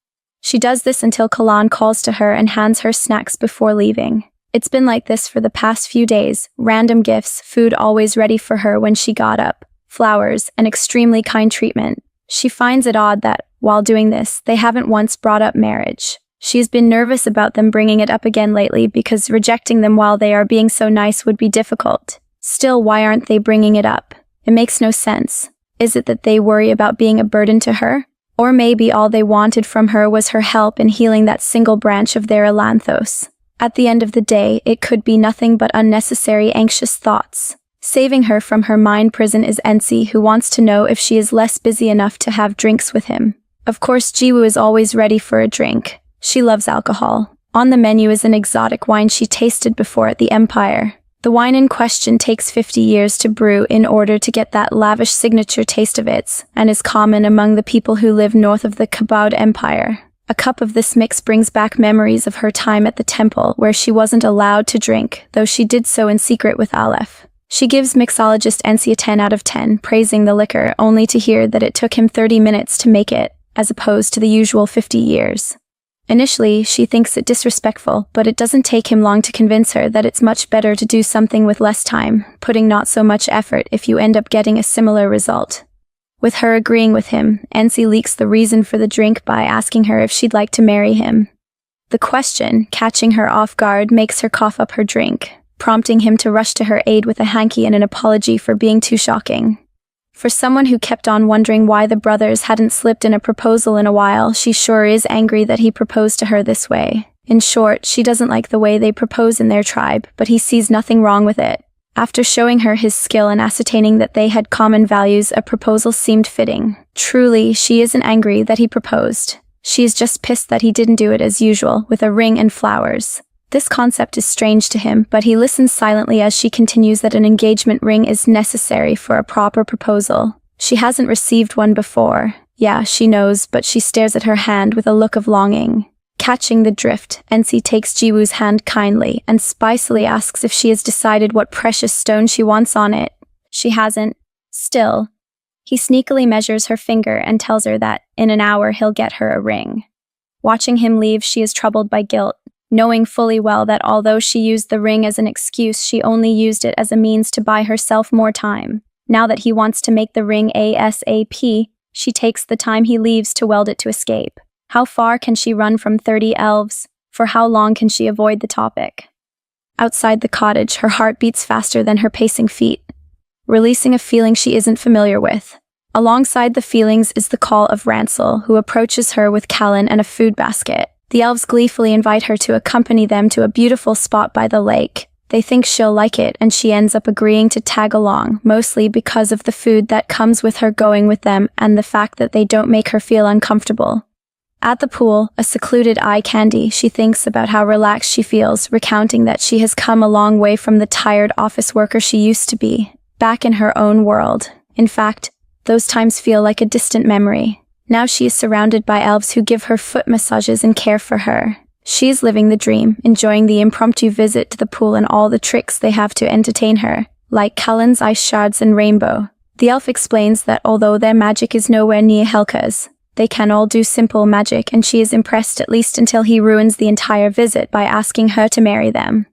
She does this until Kalan calls to her and hands her snacks before leaving. It's been like this for the past few days, random gifts, food always ready for her when she got up, flowers, and extremely kind treatment. She finds it odd that, while doing this, they haven't once brought up marriage. She's been nervous about them bringing it up again lately because rejecting them while they are being so nice would be difficult. Still, why aren't they bringing it up? It makes no sense. Is it that they worry about being a burden to her? Or maybe all they wanted from her was her help in healing that single branch of their Elanthos. At the end of the day, it could be nothing but unnecessary anxious thoughts. Saving her from her mind prison is Ensi, who wants to know if she is less busy enough to have drinks with him. Of course, Jiwoo is always ready for a drink. She loves alcohol. On the menu is an exotic wine she tasted before at the Empire. The wine in question takes 50 years to brew in order to get that lavish signature taste of its, and is common among the people who live north of the Kabod Empire. A cup of this mix brings back memories of her time at the temple, where she wasn't allowed to drink, though she did so in secret with Aleph. She gives mixologist Ensi a 10 out of 10, praising the liquor, only to hear that it took him 30 minutes to make it, as opposed to the usual 50 years. Initially, she thinks it disrespectful, but it doesn't take him long to convince her that it's much better to do something with less time, putting not so much effort if you end up getting a similar result. With her agreeing with him, Ensi leaks the reason for the drink by asking her if she'd like to marry him. The question, catching her off guard, makes her cough up her drink, prompting him to rush to her aid with a hanky and an apology for being too shocking. For someone who kept on wondering why the brothers hadn't slipped in a proposal in a while, she sure is angry that he proposed to her this way. In short, she doesn't like the way they propose in their tribe, but he sees nothing wrong with it. After showing her his skill and ascertaining that they had common values, a proposal seemed fitting. Truly, she isn't angry that he proposed. She is just pissed that he didn't do it as usual, with a ring and flowers. This concept is strange to him, but he listens silently as she continues that an engagement ring is necessary for a proper proposal. She hasn't received one before. Yeah, she knows, but she stares at her hand with a look of longing. Catching the drift, Ensi takes Jiwoo's hand kindly and spicily asks if she has decided what precious stone she wants on it. She hasn't. Still, he sneakily measures her finger and tells her that, in an hour, he'll get her a ring. Watching him leave, she is troubled by guilt, knowing fully well that although she used the ring as an excuse, she only used it as a means to buy herself more time. Now that he wants to make the ring ASAP, she takes the time he leaves to weld it to escape. How far can she run from 30 elves? For how long can she avoid the topic? Outside the cottage, her heart beats faster than her pacing feet, releasing a feeling she isn't familiar with. Alongside the feelings is the call of Ransel, who approaches her with Callan and a food basket. The elves gleefully invite her to accompany them to a beautiful spot by the lake. They think she'll like it, and she ends up agreeing to tag along, mostly because of the food that comes with her going with them and the fact that they don't make her feel uncomfortable. At the pool, a secluded eye candy, she thinks about how relaxed she feels, recounting that she has come a long way from the tired office worker she used to be, back in her own world. In fact, those times feel like a distant memory. Now she is surrounded by elves who give her foot massages and care for her. She is living the dream, enjoying the impromptu visit to the pool and all the tricks they have to entertain her, like Cullen's ice shards and rainbow. The elf explains that although their magic is nowhere near Hulka's, they can all do simple magic, and she is impressed at least until he ruins the entire visit by asking her to marry them.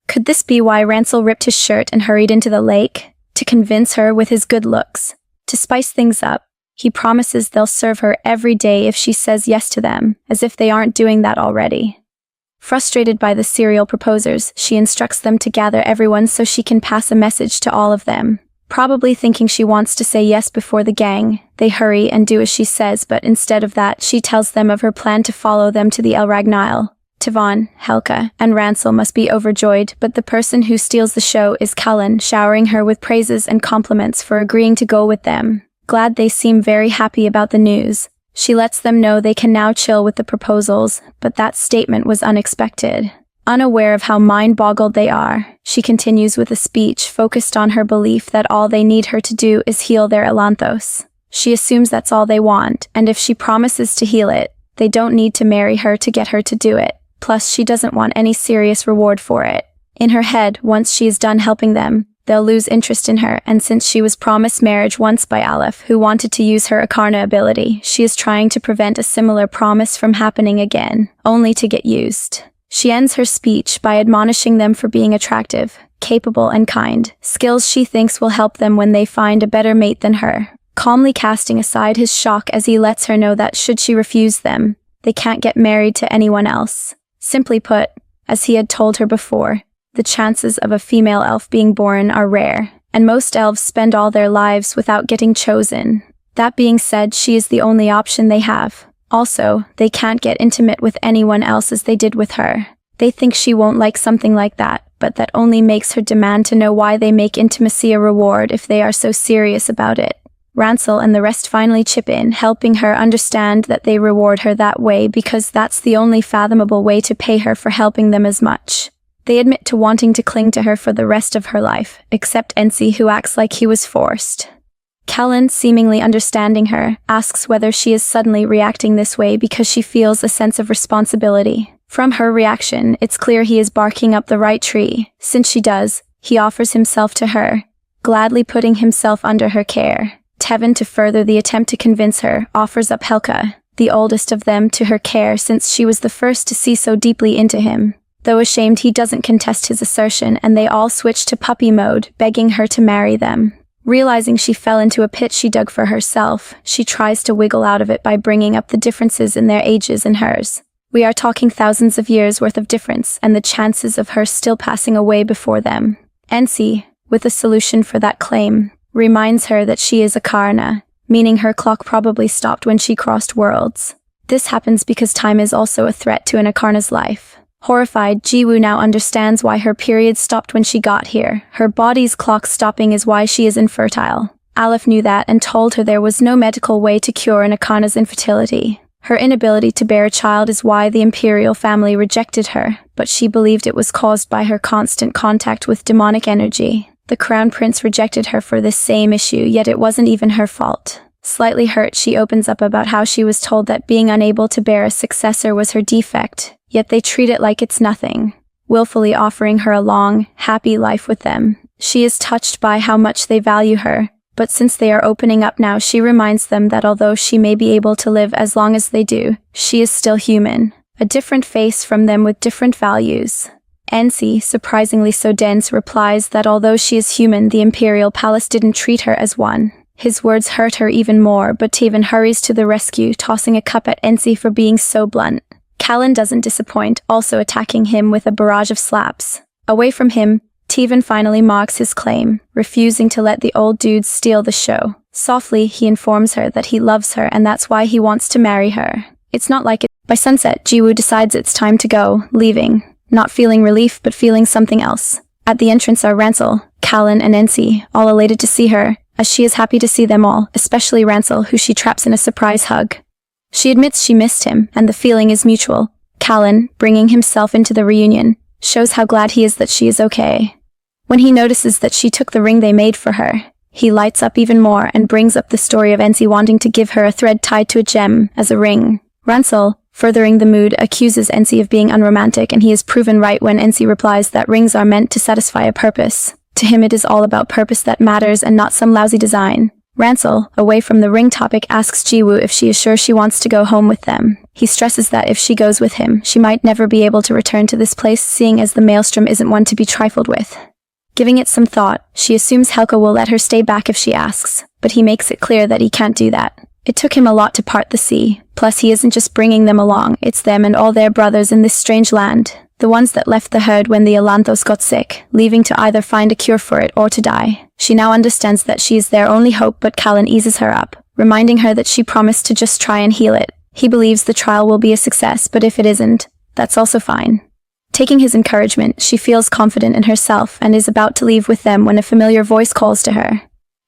Could this be why Ransel ripped his shirt and hurried into the lake? To convince her with his good looks. To spice things up, he promises they'll serve her every day if she says yes to them, as if they aren't doing that already. Frustrated by the serial proposers, she instructs them to gather everyone so she can pass a message to all of them. Probably thinking she wants to say yes before the gang, they hurry and do as she says, but instead of that, she tells them of her plan to follow them to the El Ragnile. Tivon, Hulka, and Ransel must be overjoyed, but the person who steals the show is Cullen, showering her with praises and compliments for agreeing to go with them. Glad they seem very happy about the news. She lets them know they can now chill with the proposals, but that statement was unexpected. Unaware of how mind-boggled they are, she continues with a speech focused on her belief that all they need her to do is heal their Elanthos. She assumes that's all they want, and if she promises to heal it, they don't need to marry her to get her to do it. Plus, she doesn't want any serious reward for it. In her head, once she is done helping them, they'll lose interest in her, and since she was promised marriage once by Aleph, who wanted to use her Aarna ability, she is trying to prevent a similar promise from happening again, only to get used. She ends her speech by admonishing them for being attractive, capable, and kind, skills she thinks will help them when they find a better mate than her, calmly casting aside his shock as he lets her know that should she refuse them, they can't get married to anyone else. Simply put, as he had told her before, the chances of a female elf being born are rare, and most elves spend all their lives without getting chosen. That being said, she is the only option they have. Also, they can't get intimate with anyone else as they did with her. They think she won't like something like that, but that only makes her demand to know why they make intimacy a reward if they are so serious about it. Ransel and the rest finally chip in, helping her understand that they reward her that way because that's the only fathomable way to pay her for helping them as much. They admit to wanting to cling to her for the rest of her life, except Ensi, who acts like he was forced. Callan, seemingly understanding her, asks whether she is suddenly reacting this way because she feels a sense of responsibility. From her reaction, it's clear he is barking up the right tree. Since she does, he offers himself to her, gladly putting himself under her care. Tevin, to further the attempt to convince her, offers up Hulka, the oldest of them, to her care since she was the first to see so deeply into him. Though ashamed, he doesn't contest his assertion, and they all switch to puppy mode, begging her to marry them. Realizing she fell into a pit she dug for herself, she tries to wiggle out of it by bringing up the differences in their ages and hers. We are talking thousands of years worth of difference, and the chances of her still passing away before them. Ensi, with a solution for that claim, reminds her that she is a Aarna, meaning her clock probably stopped when she crossed worlds. This happens because time is also a threat to an Aarna's life. Horrified, Jiwoo now understands why her period stopped when she got here. Her body's clock stopping is why she is infertile. Aleph knew that and told her there was no medical way to cure an Aarna's infertility. Her inability to bear a child is why the imperial family rejected her, but she believed it was caused by her constant contact with demonic energy. The crown prince rejected her for this same issue, yet it wasn't even her fault. Slightly hurt, she opens up about how she was told that being unable to bear a successor was her defect, yet they treat it like it's nothing, willfully offering her a long, happy life with them. She is touched by how much they value her, but since they are opening up now, she reminds them that although she may be able to live as long as they do, she is still human, a different face from them with different values. Ensi, surprisingly so dense, replies that although she is human, the imperial palace didn't treat her as one. His words hurt her even more, but Tevin hurries to the rescue, tossing a cup at Ensi for being so blunt. Callan doesn't disappoint, also attacking him with a barrage of slaps. Away from him, Tevin finally mocks his claim, refusing to let the old dudes steal the show. Softly, he informs her that he loves her and that's why he wants to marry her. It's not like it. By sunset, Jiwoo decides it's time to go, leaving. Not feeling relief, but feeling something else. At the entrance are Ransel, Callan, and Ensi, all elated to see her, as she is happy to see them all, especially Ransel, who she traps in a surprise hug. She admits she missed him, and the feeling is mutual. Callan, bringing himself into the reunion, shows how glad he is that she is okay. When he notices that she took the ring they made for her, he lights up even more and brings up the story of Ensi wanting to give her a thread tied to a gem as a ring. Ransel, furthering the mood, accuses Ensi of being unromantic, and he is proven right when Ensi replies that rings are meant to satisfy a purpose. To him it is all about purpose that matters and not some lousy design. Ransel, away from the ring topic, asks Jiwoo if she is sure she wants to go home with them. He stresses that if she goes with him, she might never be able to return to this place, seeing as the maelstrom isn't one to be trifled with. Giving it some thought, she assumes Hulka will let her stay back if she asks, but he makes it clear that he can't do that. It took him a lot to part the sea, plus he isn't just bringing them along, it's them and all their brothers in this strange land, the ones that left the herd when the Elanthos got sick, leaving to either find a cure for it or to die. She now understands that she is their only hope, but Callan eases her up, reminding her that she promised to just try and heal it. He believes the trial will be a success, but if it isn't, that's also fine. Taking his encouragement, she feels confident in herself and is about to leave with them when a familiar voice calls to her.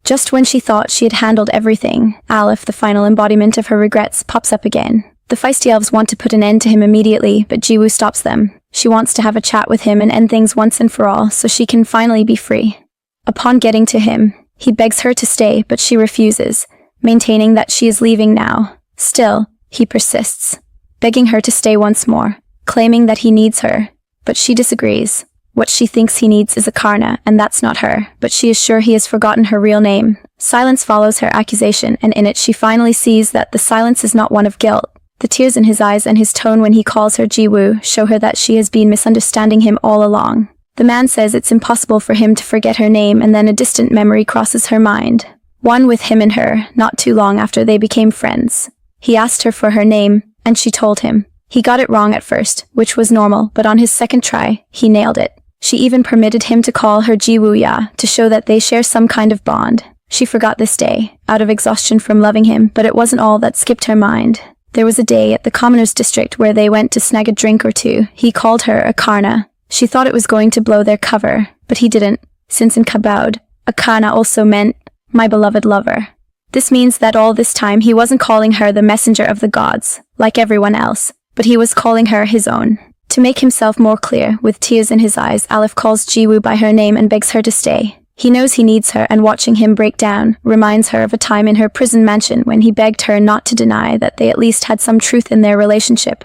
Just when she thought she had handled everything, Aleph, the final embodiment of her regrets, pops up again. The feisty elves want to put an end to him immediately, but Jiwoo stops them. She wants to have a chat with him and end things once and for all so she can finally be free. Upon getting to him, he begs her to stay, but she refuses, maintaining that she is leaving now. Still, he persists, begging her to stay once more, claiming that he needs her, but she disagrees. What she thinks he needs is a Aarna, and that's not her, but she is sure he has forgotten her real name. Silence follows her accusation, and in it she finally sees that the silence is not one of guilt. The tears in his eyes and his tone when he calls her Jiwoo show her that she has been misunderstanding him all along. The man says it's impossible for him to forget her name, and then a distant memory crosses her mind. One with him and her, not too long after they became friends. He asked her for her name, and she told him. He got it wrong at first, which was normal, but on his second try, he nailed it. She even permitted him to call her Jiwoo-ya, to show that they share some kind of bond. She forgot this day, out of exhaustion from loving him, but it wasn't all that skipped her mind. There was a day at the commoners' district where they went to snag a drink or two. He called her Aarna. She thought it was going to blow their cover, but he didn't, since in Kabod, Aarna also meant, my beloved lover. This means that all this time he wasn't calling her the messenger of the gods, like everyone else, but he was calling her his own. To make himself more clear, with tears in his eyes, Aleph calls Jiwoo by her name and begs her to stay. He knows he needs her, and watching him break down reminds her of a time in her prison mansion when he begged her not to deny that they at least had some truth in their relationship.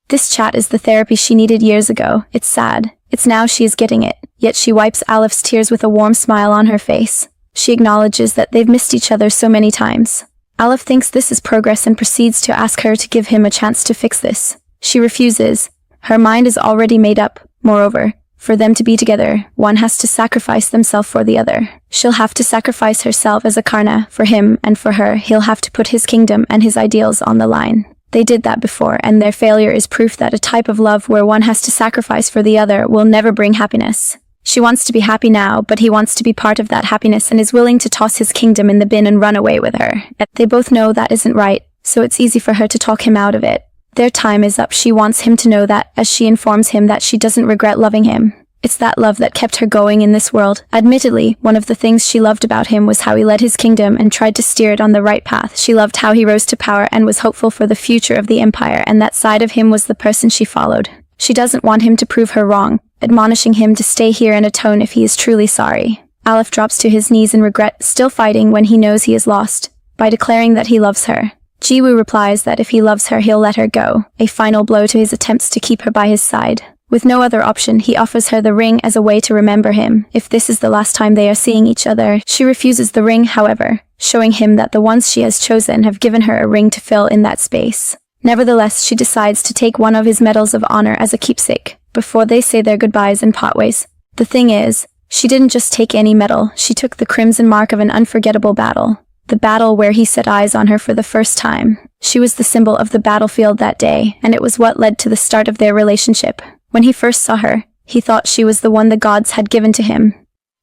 This chat is the therapy she needed years ago. It's sad. It's now she is getting it. Yet she wipes Aleph's tears with a warm smile on her face. She acknowledges that they've missed each other so many times. Aleph thinks this is progress and proceeds to ask her to give him a chance to fix this. She refuses. Her mind is already made up. Moreover, for them to be together, one has to sacrifice themselves for the other. She'll have to sacrifice herself as Aarna for him, and for her, he'll have to put his kingdom and his ideals on the line. They did that before, and their failure is proof that a type of love where one has to sacrifice for the other will never bring happiness. She wants to be happy now, but he wants to be part of that happiness and is willing to toss his kingdom in the bin and run away with her. They both know that isn't right, so it's easy for her to talk him out of it. Their time is up. She wants him to know that, as she informs him that she doesn't regret loving him. It's that love that kept her going in this world. Admittedly, one of the things she loved about him was how he led his kingdom and tried to steer it on the right path. She loved how he rose to power and was hopeful for the future of the empire, and that side of him was the person she followed. She doesn't want him to prove her wrong, admonishing him to stay here and atone if he is truly sorry. Aleph drops to his knees in regret, still fighting when he knows he is lost, by declaring that he loves her. Jiwoo replies that if he loves her, he'll let her go, a final blow to his attempts to keep her by his side. With no other option, he offers her the ring as a way to remember him. If this is the last time they are seeing each other, she refuses the ring, however, showing him that the ones she has chosen have given her a ring to fill in that space. Nevertheless, she decides to take one of his medals of honor as a keepsake, before they say their goodbyes and part ways. The thing is, she didn't just take any medal, she took the crimson mark of an unforgettable battle. The battle where he set eyes on her for the first time. She was the symbol of the battlefield that day, and it was what led to the start of their relationship. When he first saw her, he thought she was the one the gods had given to him.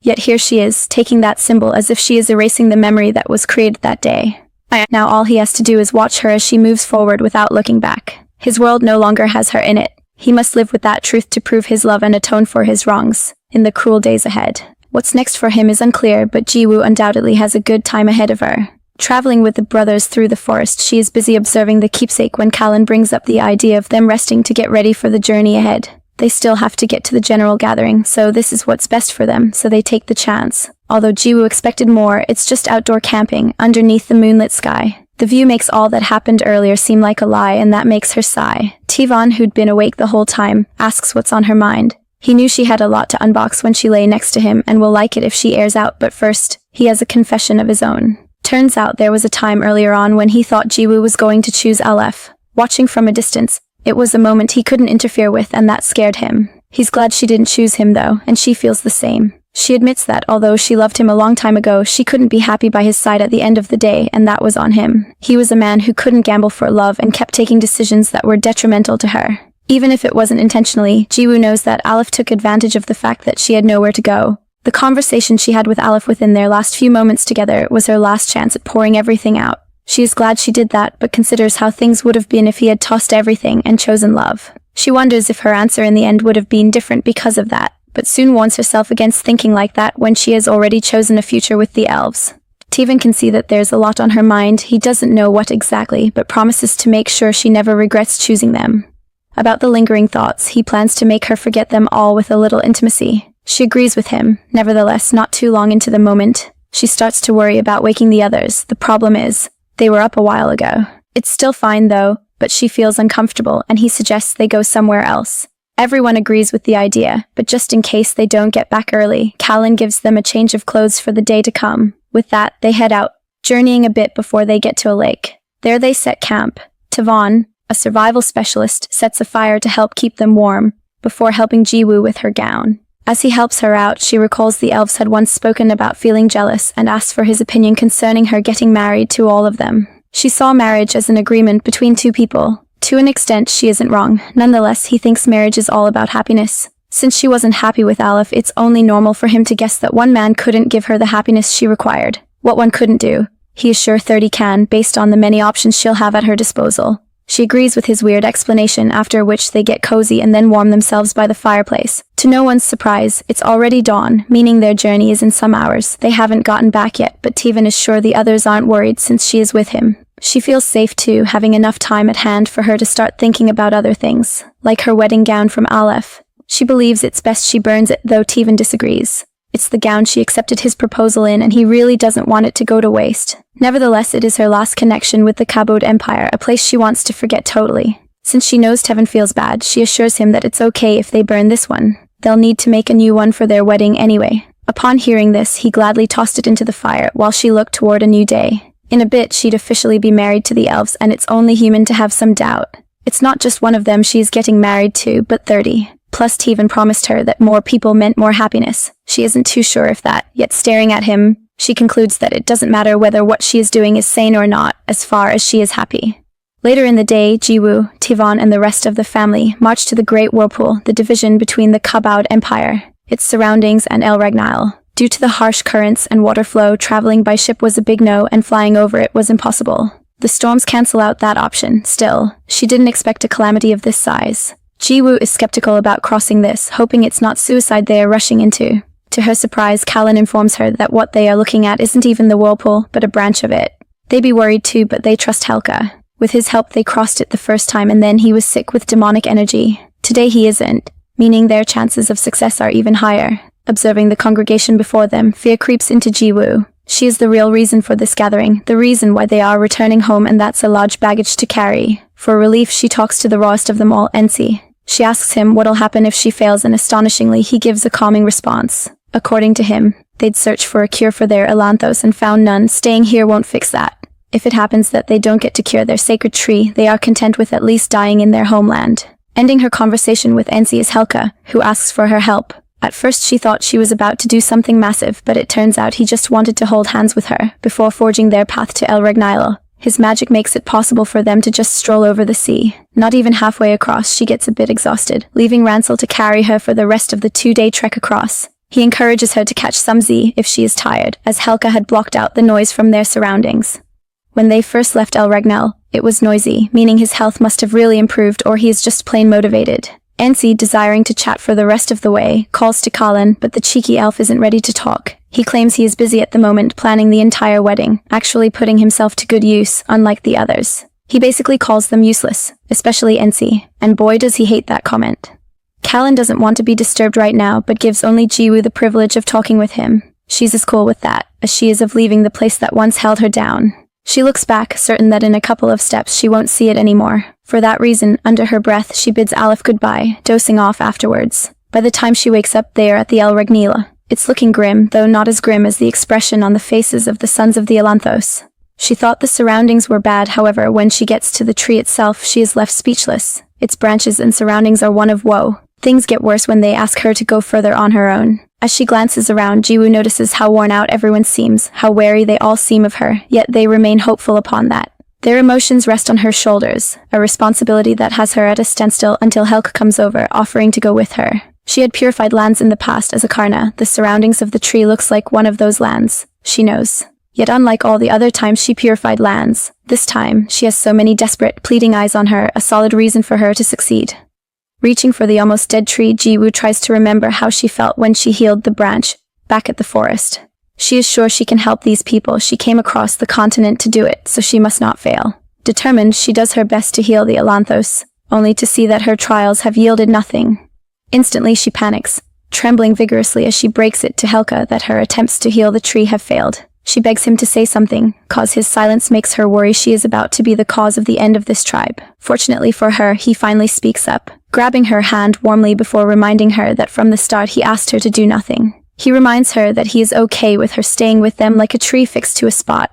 Yet here she is, taking that symbol as if she is erasing the memory that was created that day. Now all he has to do is watch her as she moves forward without looking back. His world no longer has her in it. He must live with that truth to prove his love and atone for his wrongs, in the cruel days ahead. What's next for him is unclear, but Jiwoo undoubtedly has a good time ahead of her. Traveling with the brothers through the forest, she is busy observing the keepsake when Callan brings up the idea of them resting to get ready for the journey ahead. They still have to get to the general gathering, so this is what's best for them, so they take the chance. Although Jiwoo expected more, it's just outdoor camping, underneath the moonlit sky. The view makes all that happened earlier seem like a lie, and that makes her sigh. Tivon, who'd been awake the whole time, asks what's on her mind. He knew she had a lot to unbox when she lay next to him and will like it if she airs out, but first, he has a confession of his own. Turns out there was a time earlier on when he thought Jiwoo was going to choose Aleph. Watching from a distance, it was a moment he couldn't interfere with, and that scared him. He's glad she didn't choose him though, and she feels the same. She admits that although she loved him a long time ago, she couldn't be happy by his side at the end of the day, and that was on him. He was a man who couldn't gamble for love and kept taking decisions that were detrimental to her. Even if it wasn't intentionally, Jiwoo knows that Aleph took advantage of the fact that she had nowhere to go. The conversation she had with Aleph within their last few moments together was her last chance at pouring everything out. She is glad she did that, but considers how things would have been if he had tossed everything and chosen love. She wonders if her answer in the end would have been different because of that, but soon warns herself against thinking like that when she has already chosen a future with the elves. Tivon can see that there's a lot on her mind. He doesn't know what exactly, but promises to make sure she never regrets choosing them. About the lingering thoughts, he plans to make her forget them all with a little intimacy. She agrees with him. Nevertheless, not too long into the moment, she starts to worry about waking the others. The problem is, they were up a while ago. It's still fine though, but she feels uncomfortable and he suggests they go somewhere else. Everyone agrees with the idea, but just in case they don't get back early, Callan gives them a change of clothes for the day to come. With that, they head out, journeying a bit before they get to a lake. There they set camp. Tivon, a survival specialist, sets a fire to help keep them warm, before helping Jiwoo with her gown. As he helps her out, she recalls the elves had once spoken about feeling jealous and asks for his opinion concerning her getting married to all of them. She saw marriage as an agreement between two people. To an extent, she isn't wrong. Nonetheless, he thinks marriage is all about happiness. Since she wasn't happy with Aleph, it's only normal for him to guess that one man couldn't give her the happiness she required. What one couldn't do, he is sure 30 can, based on the many options she'll have at her disposal. She agrees with his weird explanation, after which they get cozy and then warm themselves by the fireplace. To no one's surprise, it's already dawn, meaning their journey is in some hours. They haven't gotten back yet, but Tevan is sure the others aren't worried since she is with him. She feels safe too, having enough time at hand for her to start thinking about other things, like her wedding gown from Aleph. She believes it's best she burns it, though Tevan disagrees. It's the gown she accepted his proposal in, and he really doesn't want it to go to waste. Nevertheless, it is her last connection with the Kabod Empire, a place she wants to forget totally. Since she knows Tevan feels bad, she assures him that it's okay if they burn this one. They'll need to make a new one for their wedding anyway. Upon hearing this, he gladly tossed it into the fire, while she looked toward a new day. In a bit, she'd officially be married to the elves, and it's only human to have some doubt. It's not just one of them she's getting married to, but 30. Plus, Tevan promised her that more people meant more happiness. She isn't too sure if that, yet staring at him, she concludes that it doesn't matter whether what she is doing is sane or not, as far as she is happy. Later in the day, Jiwoo, Tevan, and the rest of the family march to the Great Whirlpool, the division between the Kabod Empire, its surroundings, and El Ragnile. Due to the harsh currents and water flow, traveling by ship was a big no, and flying over it was impossible. The storms cancel out that option. Still, she didn't expect a calamity of this size. Jiwoo is skeptical about crossing this, hoping it's not suicide they are rushing into. To her surprise, Callan informs her that what they are looking at isn't even the whirlpool, but a branch of it. They be worried too, but they trust Hulka. With his help they crossed it the first time, and then he was sick with demonic energy. Today he isn't, meaning their chances of success are even higher. Observing the congregation before them, fear creeps into Jiwoo. She is the real reason for this gathering, the reason why they are returning home, and that's a large baggage to carry. For relief, she talks to the rawest of them all, Ensi. She asks him what'll happen if she fails, and astonishingly, he gives a calming response. According to him, they'd searched for a cure for their Elanthos and found none. Staying here won't fix that. If it happens that they don't get to cure their sacred tree, they are content with at least dying in their homeland. Ending her conversation with Ensi is Hulka, who asks for her help. At first she thought she was about to do something massive, but it turns out he just wanted to hold hands with her, before forging their path to El Ragnile. His magic makes it possible for them to just stroll over the sea. Not even halfway across, she gets a bit exhausted, leaving Ransel to carry her for the rest of the 2-day trek across. He encourages her to catch some Z if she is tired, as Hulka had blocked out the noise from their surroundings. When they first left El Ragnile, it was noisy, meaning his health must have really improved, or he is just plain motivated. Ensi, desiring to chat for the rest of the way, calls to Colin, but the cheeky elf isn't ready to talk. He claims he is busy at the moment planning the entire wedding, actually putting himself to good use, unlike the others. He basically calls them useless, especially Ensi, and boy does he hate that comment. Callan doesn't want to be disturbed right now, but gives only Jiwoo the privilege of talking with him. She's as cool with that, as she is of leaving the place that once held her down. She looks back, certain that in a couple of steps she won't see it anymore. For that reason, under her breath, she bids Aleph goodbye, dozing off afterwards. By the time she wakes up, they are at the El Ragnile. It's looking grim, though not as grim as the expression on the faces of the sons of the Elanthos. She thought the surroundings were bad, however, when she gets to the tree itself, she is left speechless. Its branches and surroundings are one of woe. Things get worse when they ask her to go further on her own. As she glances around, Jiwoo notices how worn out everyone seems, how wary they all seem of her, yet they remain hopeful upon that. Their emotions rest on her shoulders, a responsibility that has her at a standstill until Hulka comes over, offering to go with her. She had purified lands in the past as a Karna. The surroundings of the tree looks like one of those lands. She knows. Yet unlike all the other times she purified lands, this time, she has so many desperate, pleading eyes on her, a solid reason for her to succeed. Reaching for the almost dead tree, Jiwoo tries to remember how she felt when she healed the branch, back at the forest. She is sure she can help these people. She came across the continent to do it, so she must not fail. Determined, she does her best to heal the Elanthos, only to see that her trials have yielded nothing. Instantly she panics, trembling vigorously as she breaks it to Hulka that her attempts to heal the tree have failed. She begs him to say something, cause his silence makes her worry she is about to be the cause of the end of this tribe. Fortunately for her, he finally speaks up, grabbing her hand warmly before reminding her that from the start he asked her to do nothing. He reminds her that he is okay with her staying with them like a tree fixed to a spot.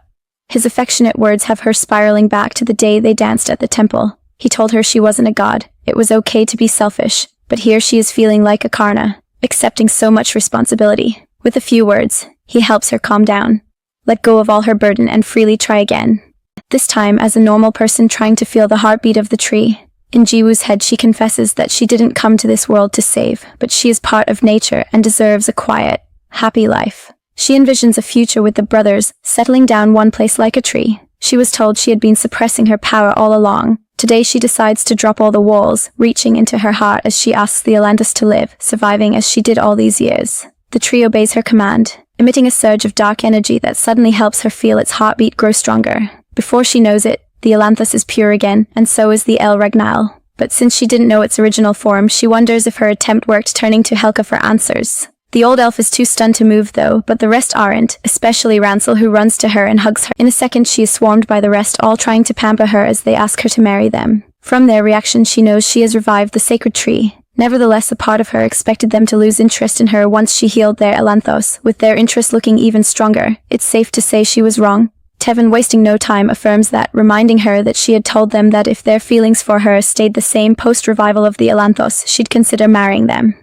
His affectionate words have her spiraling back to the day they danced at the temple. He told her she wasn't a god, it was okay to be selfish, but here she is feeling like a Karna, accepting so much responsibility. With a few words, he helps her calm down, let go of all her burden and freely try again. This time as a normal person trying to feel the heartbeat of the tree. In Jiwoo's head she confesses that she didn't come to this world to save, but she is part of nature and deserves a quiet, happy life. She envisions a future with the brothers, settling down one place like a tree. She was told she had been suppressing her power all along, Today she decides to drop all the walls, reaching into her heart as she asks the Atlantis to live, surviving as she did all these years. The tree obeys her command, emitting a surge of dark energy that suddenly helps her feel its heartbeat grow stronger. Before she knows it, the Atlantis is pure again, and so is the El Regnal. But since she didn't know its original form, she wonders if her attempt worked, turning to Hulka for answers. The old elf is too stunned to move though, but the rest aren't, especially Ransel, who runs to her and hugs her. In a second she is swarmed by the rest, all trying to pamper her as they ask her to marry them. From their reaction she knows she has revived the sacred tree. Nevertheless, a part of her expected them to lose interest in her once she healed their Elanthos, with their interest looking even stronger. It's safe to say she was wrong. Tevin, wasting no time, affirms that, reminding her that she had told them that if their feelings for her stayed the same post-revival of the Elanthos, she'd consider marrying them.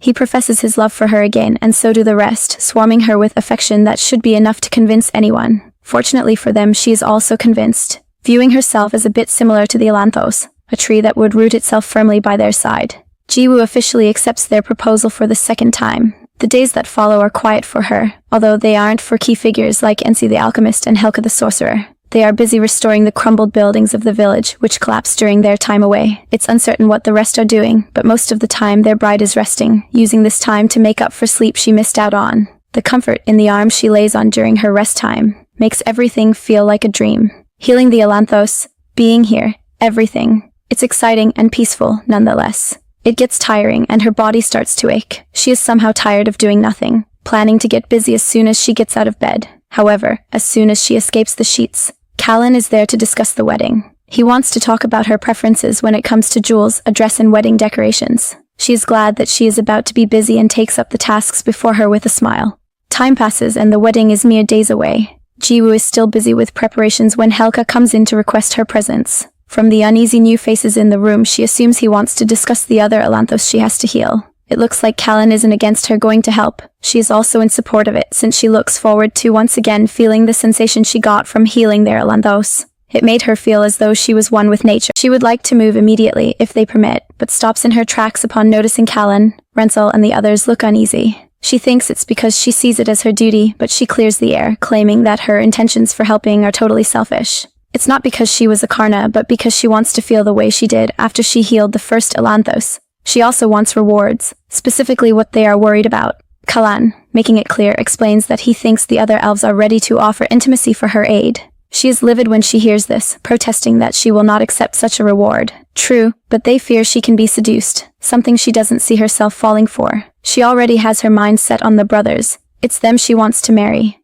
He professes his love for her again, and so do the rest, swarming her with affection that should be enough to convince anyone. Fortunately for them, she is also convinced, viewing herself as a bit similar to the Elanthos, a tree that would root itself firmly by their side. Jiwoo officially accepts their proposal for the second time. The days that follow are quiet for her, although they aren't for key figures like Ensi the alchemist and Hulka the sorcerer. They are busy restoring the crumbled buildings of the village, which collapsed during their time away. It's uncertain what the rest are doing, but most of the time their bride is resting, using this time to make up for sleep she missed out on. The comfort in the arms she lays on during her rest time makes everything feel like a dream. Healing the Elanthos, being here, everything. It's exciting and peaceful, nonetheless. It gets tiring and her body starts to ache. She is somehow tired of doing nothing, planning to get busy as soon as she gets out of bed. However, as soon as she escapes the sheets, Callan is there to discuss the wedding. He wants to talk about her preferences when it comes to jewels, a dress and wedding decorations. She is glad that she is about to be busy and takes up the tasks before her with a smile. Time passes and the wedding is mere days away. Jiwoo is still busy with preparations when Hulka comes in to request her presence. From the uneasy new faces in the room, she assumes he wants to discuss the other Elanthos she has to heal. It looks like Callan isn't against her going to help. She is also in support of it, since she looks forward to once again feeling the sensation she got from healing their Elanthos. It made her feel as though she was one with nature. She would like to move immediately, if they permit, but stops in her tracks upon noticing Callan, Ransel, and the others look uneasy. She thinks it's because she sees it as her duty, but she clears the air, claiming that her intentions for helping are totally selfish. It's not because she was a Karna, but because she wants to feel the way she did after she healed the first Elanthos. She also wants rewards, specifically what they are worried about. Callan, making it clear, explains that he thinks the other elves are ready to offer intimacy for her aid. She is livid when she hears this, protesting that she will not accept such a reward. True, but they fear she can be seduced, something she doesn't see herself falling for. She already has her mind set on the brothers. It's them she wants to marry.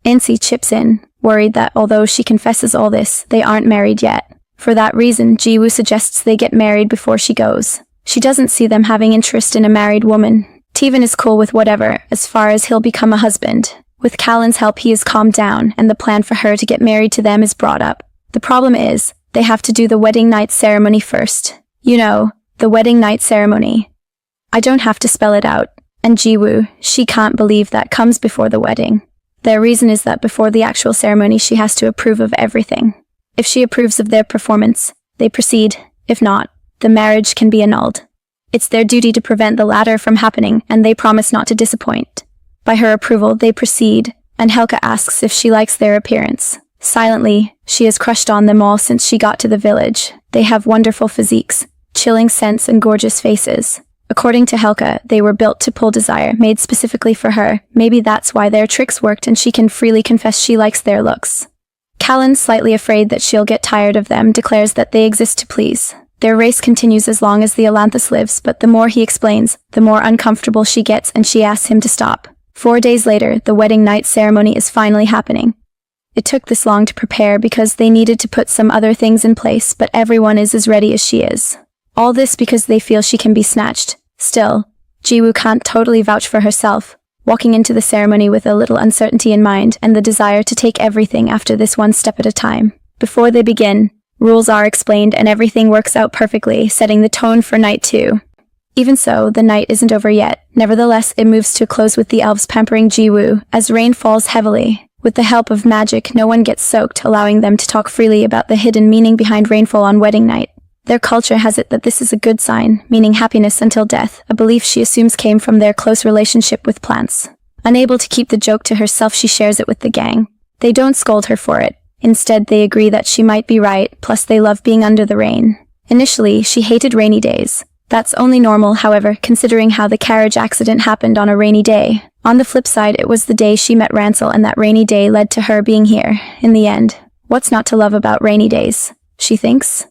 Ensi chips in, worried that although she confesses all this, they aren't married yet. For that reason, Jiwoo suggests they get married before she goes. She doesn't see them having interest in a married woman. Tevin is cool with whatever, as far as he'll become a husband. With Callan's help he is calmed down, and the plan for her to get married to them is brought up. The problem is, they have to do the wedding night ceremony first. You know, the wedding night ceremony. I don't have to spell it out. And Jiwoo, she can't believe that comes before the wedding. Their reason is that before the actual ceremony she has to approve of everything. If she approves of their performance, they proceed. If not, the marriage can be annulled. It's their duty to prevent the latter from happening, and they promise not to disappoint. By her approval, they proceed, and Hulka asks if she likes their appearance. Silently, she has crushed on them all since she got to the village. They have wonderful physiques, chilling scents, and gorgeous faces. According to Hulka, they were built to pull desire, made specifically for her. Maybe that's why their tricks worked and she can freely confess she likes their looks. Callan, slightly afraid that she'll get tired of them, declares that they exist to please. Their race continues as long as the Atlantis lives, but the more he explains, the more uncomfortable she gets, and she asks him to stop. 4 days later, the wedding night ceremony is finally happening. It took this long to prepare because they needed to put some other things in place, but everyone is as ready as she is. All this because they feel she can be snatched. Still, Jiwoo can't totally vouch for herself, walking into the ceremony with a little uncertainty in mind and the desire to take everything after this one step at a time. Before they begin, rules are explained and everything works out perfectly, setting the tone for night 2. Even so, the night isn't over yet. Nevertheless, it moves to a close with the elves pampering Jiwoo as rain falls heavily. With the help of magic, no one gets soaked, allowing them to talk freely about the hidden meaning behind rainfall on wedding night. Their culture has it that this is a good sign, meaning happiness until death, a belief she assumes came from their close relationship with plants. Unable to keep the joke to herself, she shares it with the gang. They don't scold her for it. Instead, they agree that she might be right, plus they love being under the rain. Initially, she hated rainy days. That's only normal, however, considering how the carriage accident happened on a rainy day. On the flip side, it was the day she met Ransel, and that rainy day led to her being here, in the end. What's not to love about rainy days? She thinks.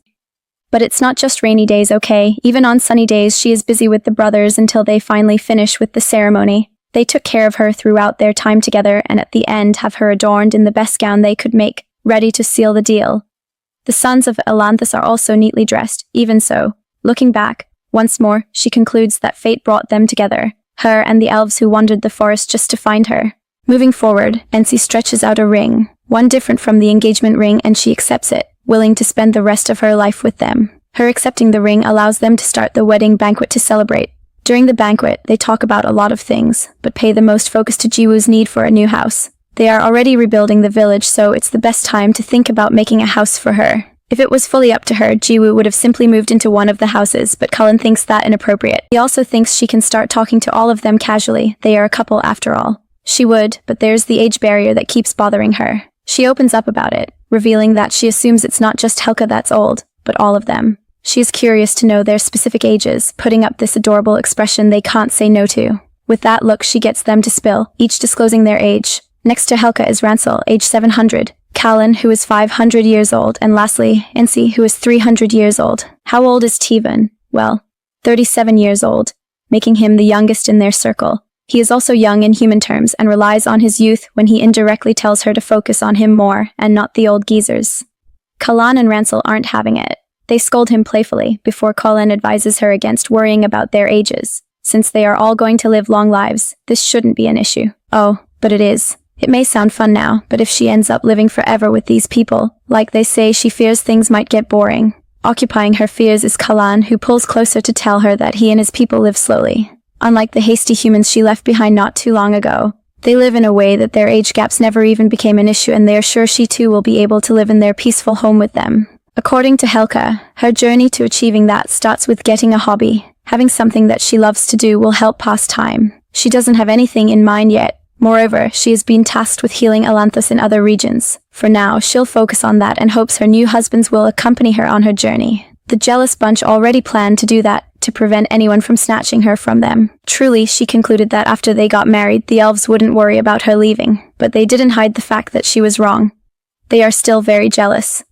But it's not just rainy days, okay? Even on sunny days, she is busy with the brothers until they finally finish with the ceremony. They took care of her throughout their time together, and at the end have her adorned in the best gown they could make, ready to seal the deal. The sons of Elanthus are also neatly dressed. Even so, looking back, once more, she concludes that fate brought them together, her and the elves who wandered the forest just to find her. Moving forward, Ensi stretches out a ring, one different from the engagement ring, and she accepts it, willing to spend the rest of her life with them. Her accepting the ring allows them to start the wedding banquet to celebrate. During the banquet, they talk about a lot of things, but pay the most focus to Jiwoo's need for a new house. They are already rebuilding the village, so it's the best time to think about making a house for her. If it was fully up to her, Jiwoo would have simply moved into one of the houses, but Cullen thinks that inappropriate. He also thinks she can start talking to all of them casually. They are a couple after all. She would, but there's the age barrier that keeps bothering her. She opens up about it, revealing that she assumes it's not just Hulka that's old, but all of them. She is curious to know their specific ages, putting up this adorable expression they can't say no to. With that look, she gets them to spill, each disclosing their age. Next to Hulka is Ransel, age 700. Callan, who is 500 years old, and lastly, Ensi, who is 300 years old. How old is Tevan? Well, 37 years old, making him the youngest in their circle. He is also young in human terms and relies on his youth when he indirectly tells her to focus on him more and not the old geezers. Callan and Ransel aren't having it. They scold him playfully before Callan advises her against worrying about their ages. Since they are all going to live long lives, this shouldn't be an issue. Oh, but it is. It may sound fun now, but if she ends up living forever with these people, like they say, she fears things might get boring. Occupying her fears is Callan, who pulls closer to tell her that he and his people live slowly. Unlike the hasty humans she left behind not too long ago, they live in a way that their age gaps never even became an issue, and they are sure she too will be able to live in their peaceful home with them. According to Hulka, her journey to achieving that starts with getting a hobby. Having something that she loves to do will help pass time. She doesn't have anything in mind yet. Moreover, she has been tasked with healing Elanthus in other regions. For now, she'll focus on that and hopes her new husbands will accompany her on her journey. The jealous bunch already planned to do that, to prevent anyone from snatching her from them. Truly, she concluded that after they got married, the elves wouldn't worry about her leaving, but they didn't hide the fact that she was wrong. They are still very jealous.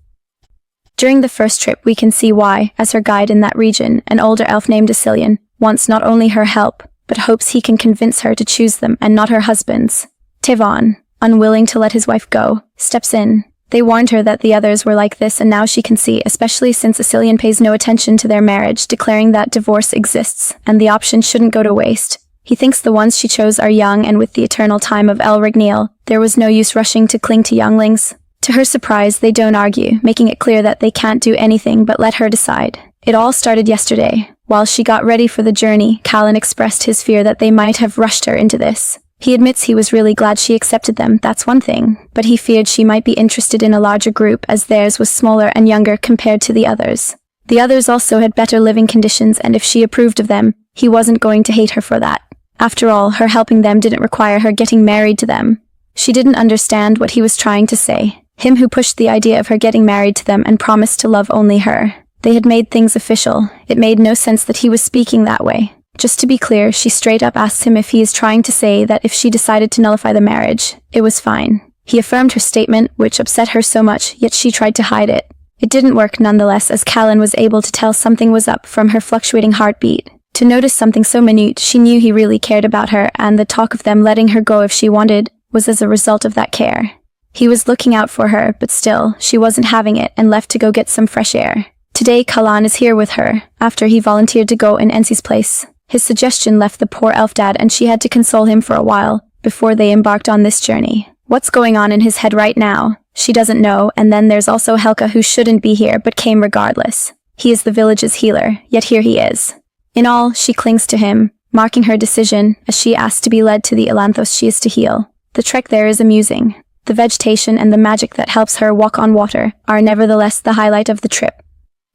During the first trip, we can see why, as her guide in that region, an older elf named Asilian wants not only her help, but hopes he can convince her to choose them and not her husband's. Tevan, unwilling to let his wife go, steps in. They warned her that the others were like this, and now she can see, especially since Asilian pays no attention to their marriage, declaring that divorce exists, and the option shouldn't go to waste. He thinks the ones she chose are young, and with the eternal time of El Rigneal, there was no use rushing to cling to younglings. To her surprise, they don't argue, making it clear that they can't do anything but let her decide. It all started yesterday. While she got ready for the journey, Callan expressed his fear that they might have rushed her into this. He admits he was really glad she accepted them, that's one thing, but he feared she might be interested in a larger group as theirs was smaller and younger compared to the others. The others also had better living conditions, and if she approved of them, he wasn't going to hate her for that. After all, her helping them didn't require her getting married to them. She didn't understand what he was trying to say. Him who pushed the idea of her getting married to them and promised to love only her. They had made things official. It made no sense that he was speaking that way. Just to be clear, she straight up asked him if he is trying to say that if she decided to nullify the marriage, it was fine. He affirmed her statement, which upset her so much, yet she tried to hide it. It didn't work nonetheless, as Callan was able to tell something was up from her fluctuating heartbeat. To notice something so minute, she knew he really cared about her, and the talk of them letting her go if she wanted was as a result of that care. He was looking out for her, but still, she wasn't having it and left to go get some fresh air. Today, Callan is here with her, after he volunteered to go in Ensi's place. His suggestion left the poor elf dad, and she had to console him for a while, before they embarked on this journey. What's going on in his head right now? She doesn't know, and then there's also Hulka, who shouldn't be here but came regardless. He is the village's healer, yet here he is. In all, she clings to him, marking her decision, as she asks to be led to the Elanthos she is to heal. The trek there is amusing. The vegetation and the magic that helps her walk on water are nevertheless the highlight of the trip.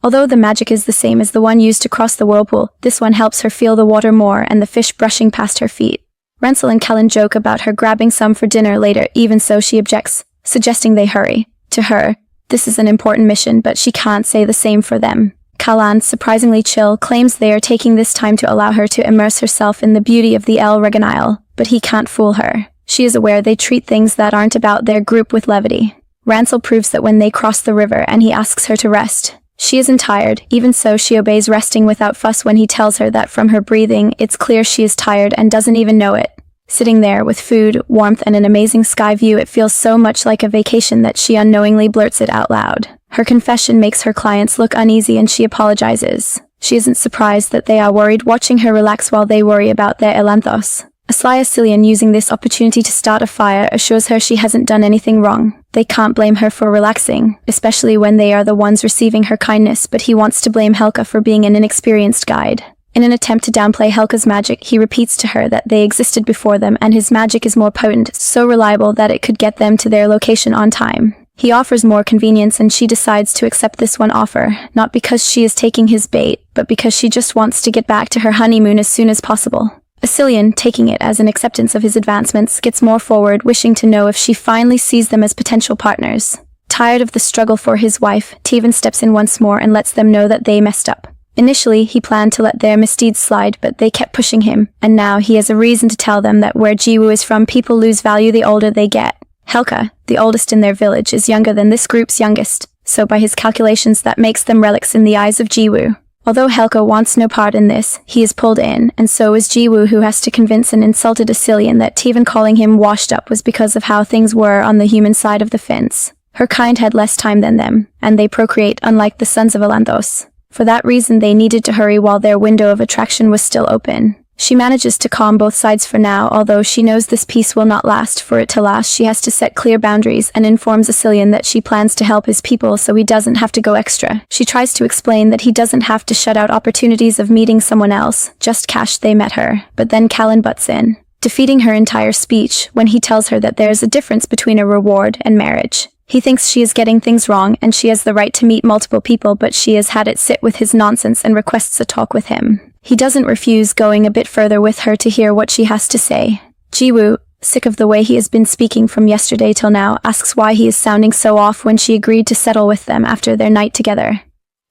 Although the magic is the same as the one used to cross the whirlpool, this one helps her feel the water more and the fish brushing past her feet. Ransel and Callan joke about her grabbing some for dinner later, even so she objects, suggesting they hurry. To her, this is an important mission, but she can't say the same for them. Kalan, surprisingly chill, claims they are taking this time to allow her to immerse herself in the beauty of the El Reganile, but he can't fool her. She is aware they treat things that aren't about their group with levity. Ransel proves that when they cross the river and he asks her to rest. She isn't tired, even so she obeys, resting without fuss when he tells her that from her breathing it's clear she is tired and doesn't even know it. Sitting there with food, warmth and an amazing sky view, it feels so much like a vacation that she unknowingly blurts it out loud. Her confession makes her clients look uneasy and she apologizes. She isn't surprised that they are worried, watching her relax while they worry about their elanthos. A sly Assylian, using this opportunity to start a fire, assures her she hasn't done anything wrong. They can't blame her for relaxing, especially when they are the ones receiving her kindness, but he wants to blame Hulka for being an inexperienced guide. In an attempt to downplay Hulka's magic, he repeats to her that they existed before them and his magic is more potent, so reliable that it could get them to their location on time. He offers more convenience and she decides to accept this one offer, not because she is taking his bait, but because she just wants to get back to her honeymoon as soon as possible. Assylian, taking it as an acceptance of his advancements, gets more forward, wishing to know if she finally sees them as potential partners. Tired of the struggle for his wife, Tevan steps in once more and lets them know that they messed up. Initially, he planned to let their misdeeds slide, but they kept pushing him, and now he has a reason to tell them that where Jiwoo is from, people lose value the older they get. Hulka, the oldest in their village, is younger than this group's youngest, so by his calculations that makes them relics in the eyes of Jiwoo. Although Hulka wants no part in this, he is pulled in, and so is Jiwoo, who has to convince an insulted Assylian that Tevan calling him washed up was because of how things were on the human side of the fence. Her kind had less time than them, and they procreate unlike the sons of Elanthos. For that reason they needed to hurry while their window of attraction was still open. She manages to calm both sides for now, although she knows this peace will not last. For it to last, she has to set clear boundaries and informs Assylian that she plans to help his people so he doesn't have to go extra. She tries to explain that he doesn't have to shut out opportunities of meeting someone else, just cash they met her, but then Callan butts in, defeating her entire speech when he tells her that there's a difference between a reward and marriage. He thinks she is getting things wrong and she has the right to meet multiple people, but she has had it sit with his nonsense and requests a talk with him. He doesn't refuse, going a bit further with her to hear what she has to say. Jiwoo, sick of the way he has been speaking from yesterday till now, asks why he is sounding so off when she agreed to settle with them after their night together.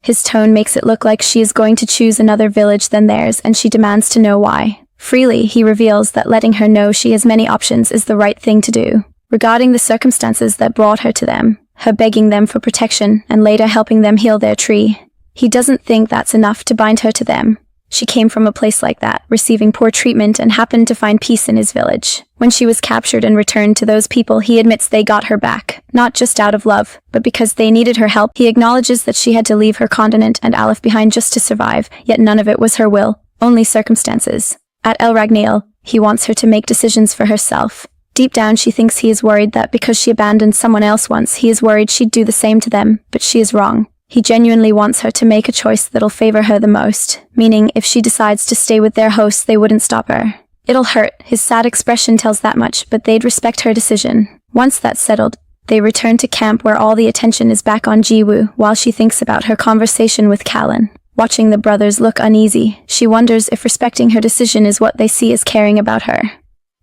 His tone makes it look like she is going to choose another village than theirs, and she demands to know why. Freely, he reveals that letting her know she has many options is the right thing to do. Regarding the circumstances that brought her to them, her begging them for protection and later helping them heal their tree, he doesn't think that's enough to bind her to them. She came from a place like that, receiving poor treatment, and happened to find peace in his village. When she was captured and returned to those people, he admits they got her back, not just out of love, but because they needed her help. He acknowledges that she had to leave her continent and Aleph behind just to survive, yet none of it was her will, only circumstances. At El Ragnil, he wants her to make decisions for herself. Deep down, she thinks he is worried that because she abandoned someone else once, he is worried she'd do the same to them, but she is wrong. He genuinely wants her to make a choice that'll favor her the most, meaning if she decides to stay with their hosts, they wouldn't stop her. It'll hurt, his sad expression tells that much, but they'd respect her decision. Once that's settled, they return to camp where all the attention is back on Jiwoo while she thinks about her conversation with Callan. Watching the brothers look uneasy, she wonders if respecting her decision is what they see as caring about her.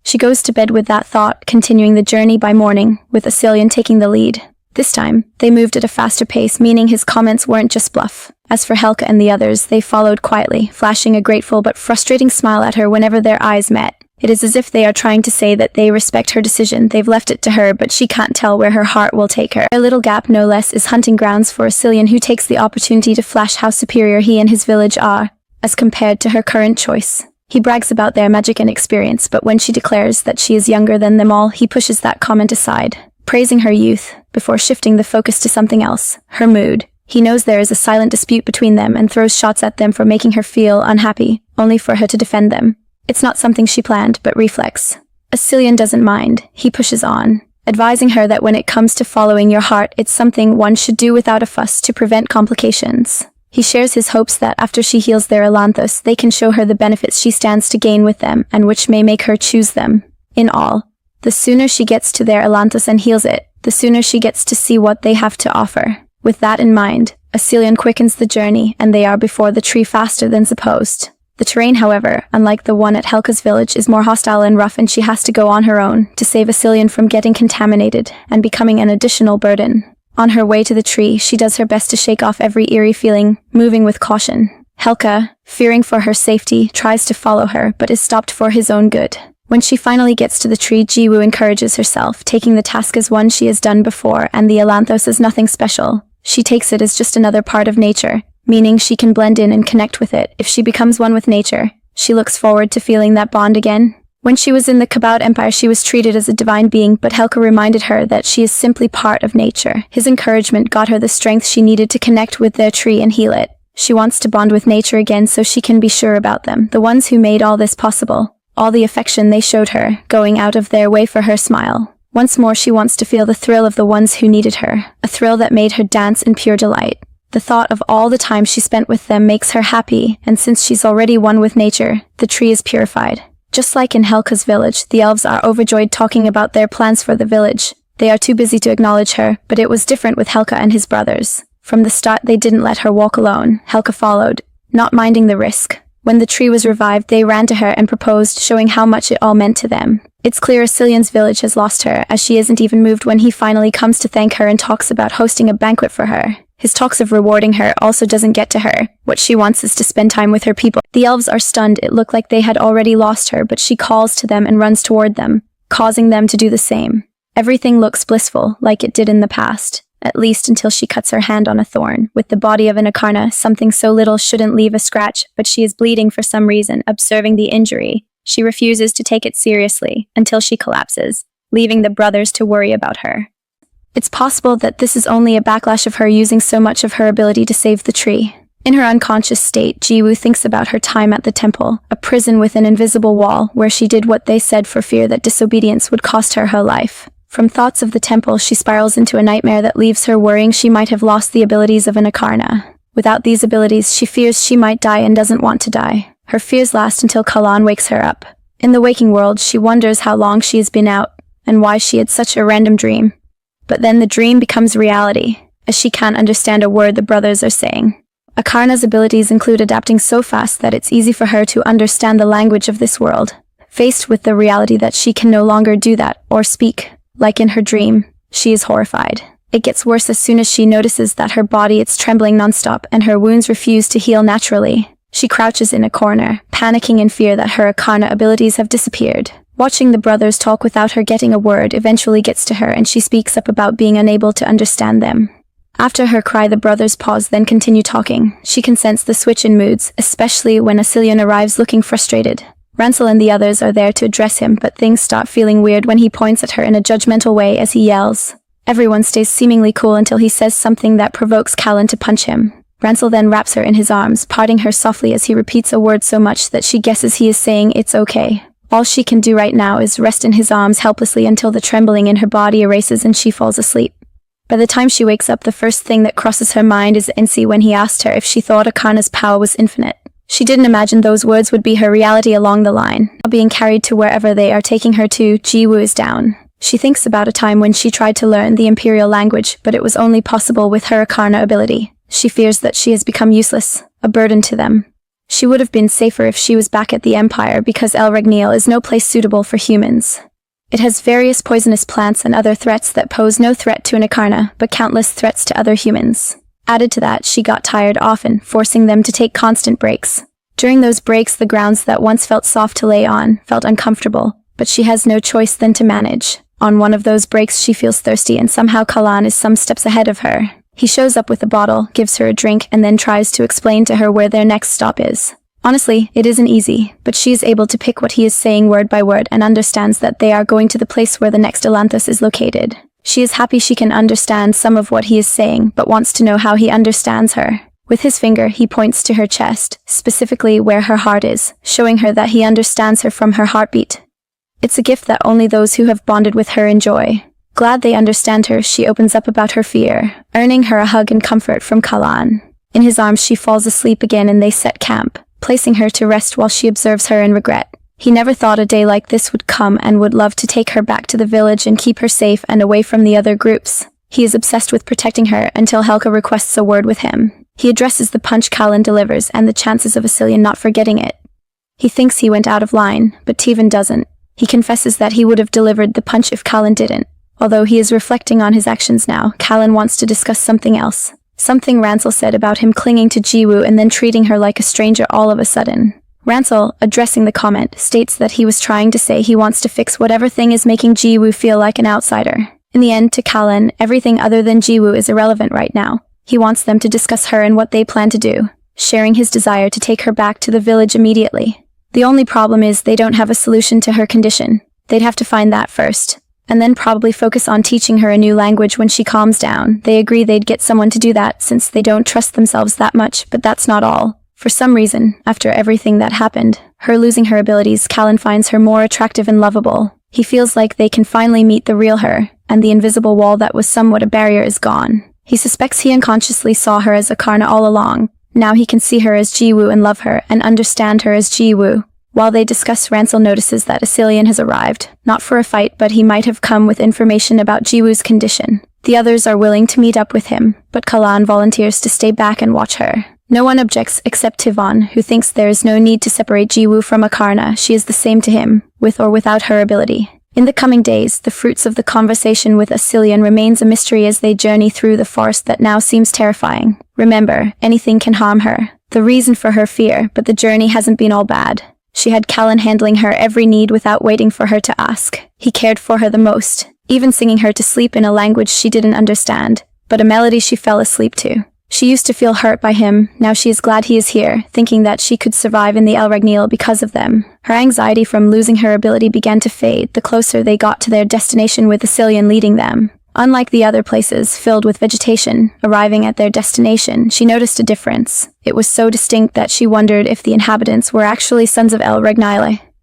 She goes to bed with that thought, continuing the journey by morning, with Assylian taking the lead. This time, they moved at a faster pace, meaning his comments weren't just bluff. As for Hulka and the others, they followed quietly, flashing a grateful but frustrating smile at her whenever their eyes met. It is as if they are trying to say that they respect her decision. They've left it to her, but she can't tell where her heart will take her. A little gap, no less, is hunting grounds for Assylian, who takes the opportunity to flash how superior he and his village are, as compared to her current choice. He brags about their magic and experience, but when she declares that she is younger than them all, he pushes that comment aside, praising her youth, before shifting the focus to something else, her mood. He knows there is a silent dispute between them and throws shots at them for making her feel unhappy, only for her to defend them. It's not something she planned, but reflex. Assylian doesn't mind. He pushes on, advising her that when it comes to following your heart, it's something one should do without a fuss to prevent complications. He shares his hopes that after she heals their Elanthos, they can show her the benefits she stands to gain with them and which may make her choose them. In all, the sooner she gets to their Elanthos and heals it, the sooner she gets to see what they have to offer. With that in mind, Assylian quickens the journey and they are before the tree faster than supposed. The terrain, however, unlike the one at Hulka's village, is more hostile and rough, and she has to go on her own to save Assylian from getting contaminated and becoming an additional burden. On her way to the tree, she does her best to shake off every eerie feeling, moving with caution. Hulka, fearing for her safety, tries to follow her, but is stopped for his own good. When she finally gets to the tree, Jiwoo encourages herself, taking the task as one she has done before, and the Elanthos as nothing special. She takes it as just another part of nature, meaning she can blend in and connect with it. If she becomes one with nature, she looks forward to feeling that bond again. When she was in the Kabod Empire, she was treated as a divine being, but Hulka reminded her that she is simply part of nature. His encouragement got her the strength she needed to connect with their tree and heal it. She wants to bond with nature again so she can be sure about them, the ones who made all this possible. All the affection they showed her, going out of their way for her smile. Once more she wants to feel the thrill of the ones who needed her, a thrill that made her dance in pure delight. The thought of all the time she spent with them makes her happy, and since she's already one with nature, the tree is purified. Just like in Hulka's village, the elves are overjoyed talking about their plans for the village. They are too busy to acknowledge her, but it was different with Hulka and his brothers. From the start they didn't let her walk alone. Hulka followed, not minding the risk. When the tree was revived, they ran to her and proposed, showing how much it all meant to them. It's clear Asilian's village has lost her, as she isn't even moved when he finally comes to thank her and talks about hosting a banquet for her. His talks of rewarding her also doesn't get to her. What she wants is to spend time with her people. The elves are stunned. It looked like they had already lost her, but she calls to them and runs toward them, causing them to do the same. Everything looks blissful, like it did in the past. At least until she cuts her hand on a thorn. With the body of an Aarna, something so little shouldn't leave a scratch, but she is bleeding for some reason. Observing the injury, she refuses to take it seriously, until she collapses, leaving the brothers to worry about her. It's possible that this is only a backlash of her using so much of her ability to save the tree. In her unconscious state, Jiwoo thinks about her time at the temple, a prison with an invisible wall, where she did what they said for fear that disobedience would cost her her life. From thoughts of the temple, she spirals into a nightmare that leaves her worrying she might have lost the abilities of an Aarna. Without these abilities, she fears she might die and doesn't want to die. Her fears last until Kalan wakes her up. In the waking world, she wonders how long she has been out, and why she had such a random dream. But then the dream becomes reality, as she can't understand a word the brothers are saying. Aarna's abilities include adapting so fast that it's easy for her to understand the language of this world. Faced with the reality that she can no longer do that, or speak, like in her dream, she is horrified. It gets worse as soon as she notices that her body is trembling nonstop and her wounds refuse to heal naturally. She crouches in a corner, panicking in fear that her Aarna abilities have disappeared. Watching the brothers talk without her getting a word eventually gets to her, and she speaks up about being unable to understand them. After her cry, the brothers pause, then continue talking. She can sense the switch in moods, especially when Asilian arrives looking frustrated. Ransel and the others are there to address him, but things start feeling weird when he points at her in a judgmental way as he yells. Everyone stays seemingly cool until he says something that provokes Callan to punch him. Ransel then wraps her in his arms, parting her softly as he repeats a word so much that she guesses he is saying it's okay. All she can do right now is rest in his arms helplessly until the trembling in her body erases and she falls asleep. By the time she wakes up, the first thing that crosses her mind is Ensi when he asked her if she thought Aarna's power was infinite. She didn't imagine those words would be her reality along the line. Being carried to wherever they are taking her to, Jiwoo is down. She thinks about a time when she tried to learn the Imperial language, but it was only possible with her Aarna ability. She fears that she has become useless, a burden to them. She would have been safer if she was back at the Empire because El Regniel is no place suitable for humans. It has various poisonous plants and other threats that pose no threat to an Aarna, but countless threats to other humans. Added to that, she got tired often, forcing them to take constant breaks. During those breaks, the grounds that once felt soft to lay on felt uncomfortable, but she has no choice than to manage. On one of those breaks, she feels thirsty, and somehow Kalan is some steps ahead of her. He shows up with a bottle, gives her a drink, and then tries to explain to her where their next stop is. Honestly, it isn't easy, but she is able to pick what he is saying word by word and understands that they are going to the place where the next Elanthos is located. She is happy she can understand some of what he is saying, but wants to know how he understands her. With his finger, he points to her chest, specifically where her heart is, showing her that he understands her from her heartbeat. It's a gift that only those who have bonded with her enjoy. Glad they understand her, she opens up about her fear, earning her a hug and comfort from Kalan. In his arms, she falls asleep again and they set camp, placing her to rest while she observes her in regret. He never thought a day like this would come and would love to take her back to the village and keep her safe and away from the other groups. He is obsessed with protecting her until Hulka requests a word with him. He addresses the punch Kalan delivers and the chances of Asilian not forgetting it. He thinks he went out of line, but Tevan doesn't. He confesses that he would have delivered the punch if Kalan didn't. Although he is reflecting on his actions now, Callan wants to discuss something else. Something Ransel said about him clinging to Jiwoo and then treating her like a stranger all of a sudden. Ransel, addressing the comment, states that he was trying to say he wants to fix whatever thing is making Jiwoo feel like an outsider. In the end, to Callan, everything other than Jiwoo is irrelevant right now. He wants them to discuss her and what they plan to do, sharing his desire to take her back to the village immediately. The only problem is they don't have a solution to her condition. They'd have to find that first, and then probably focus on teaching her a new language when she calms down. They agree they'd get someone to do that since they don't trust themselves that much, but that's not all. For some reason, after everything that happened, her losing her abilities, Callan finds her more attractive and lovable. He feels like they can finally meet the real her, and the invisible wall that was somewhat a barrier is gone. He suspects he unconsciously saw her as Aarna all along. Now he can see her as Jiwoo and love her, and understand her as Jiwoo. While they discuss, Ransel notices that Asilian has arrived, not for a fight, but he might have come with information about Jiwoo's condition. The others are willing to meet up with him, but Callan volunteers to stay back and watch her. No one objects except Tivon, who thinks there is no need to separate Jiwoo from Aarna. She is the same to him, with or without her ability. In the coming days, the fruits of the conversation with Asilian remains a mystery as they journey through the forest that now seems terrifying. Remember, anything can harm her. The reason for her fear, but the journey hasn't been all bad. She had Callan handling her every need without waiting for her to ask. He cared for her the most, even singing her to sleep in a language she didn't understand, but a melody she fell asleep to. She used to feel hurt by him. Now she is glad he is here, thinking that she could survive in the El because of them. Her anxiety from losing her ability began to fade the closer they got to their destination with Asilian leading them. Unlike the other places filled with vegetation, arriving at their destination, she noticed a difference. It was so distinct that she wondered if the inhabitants were actually sons of El.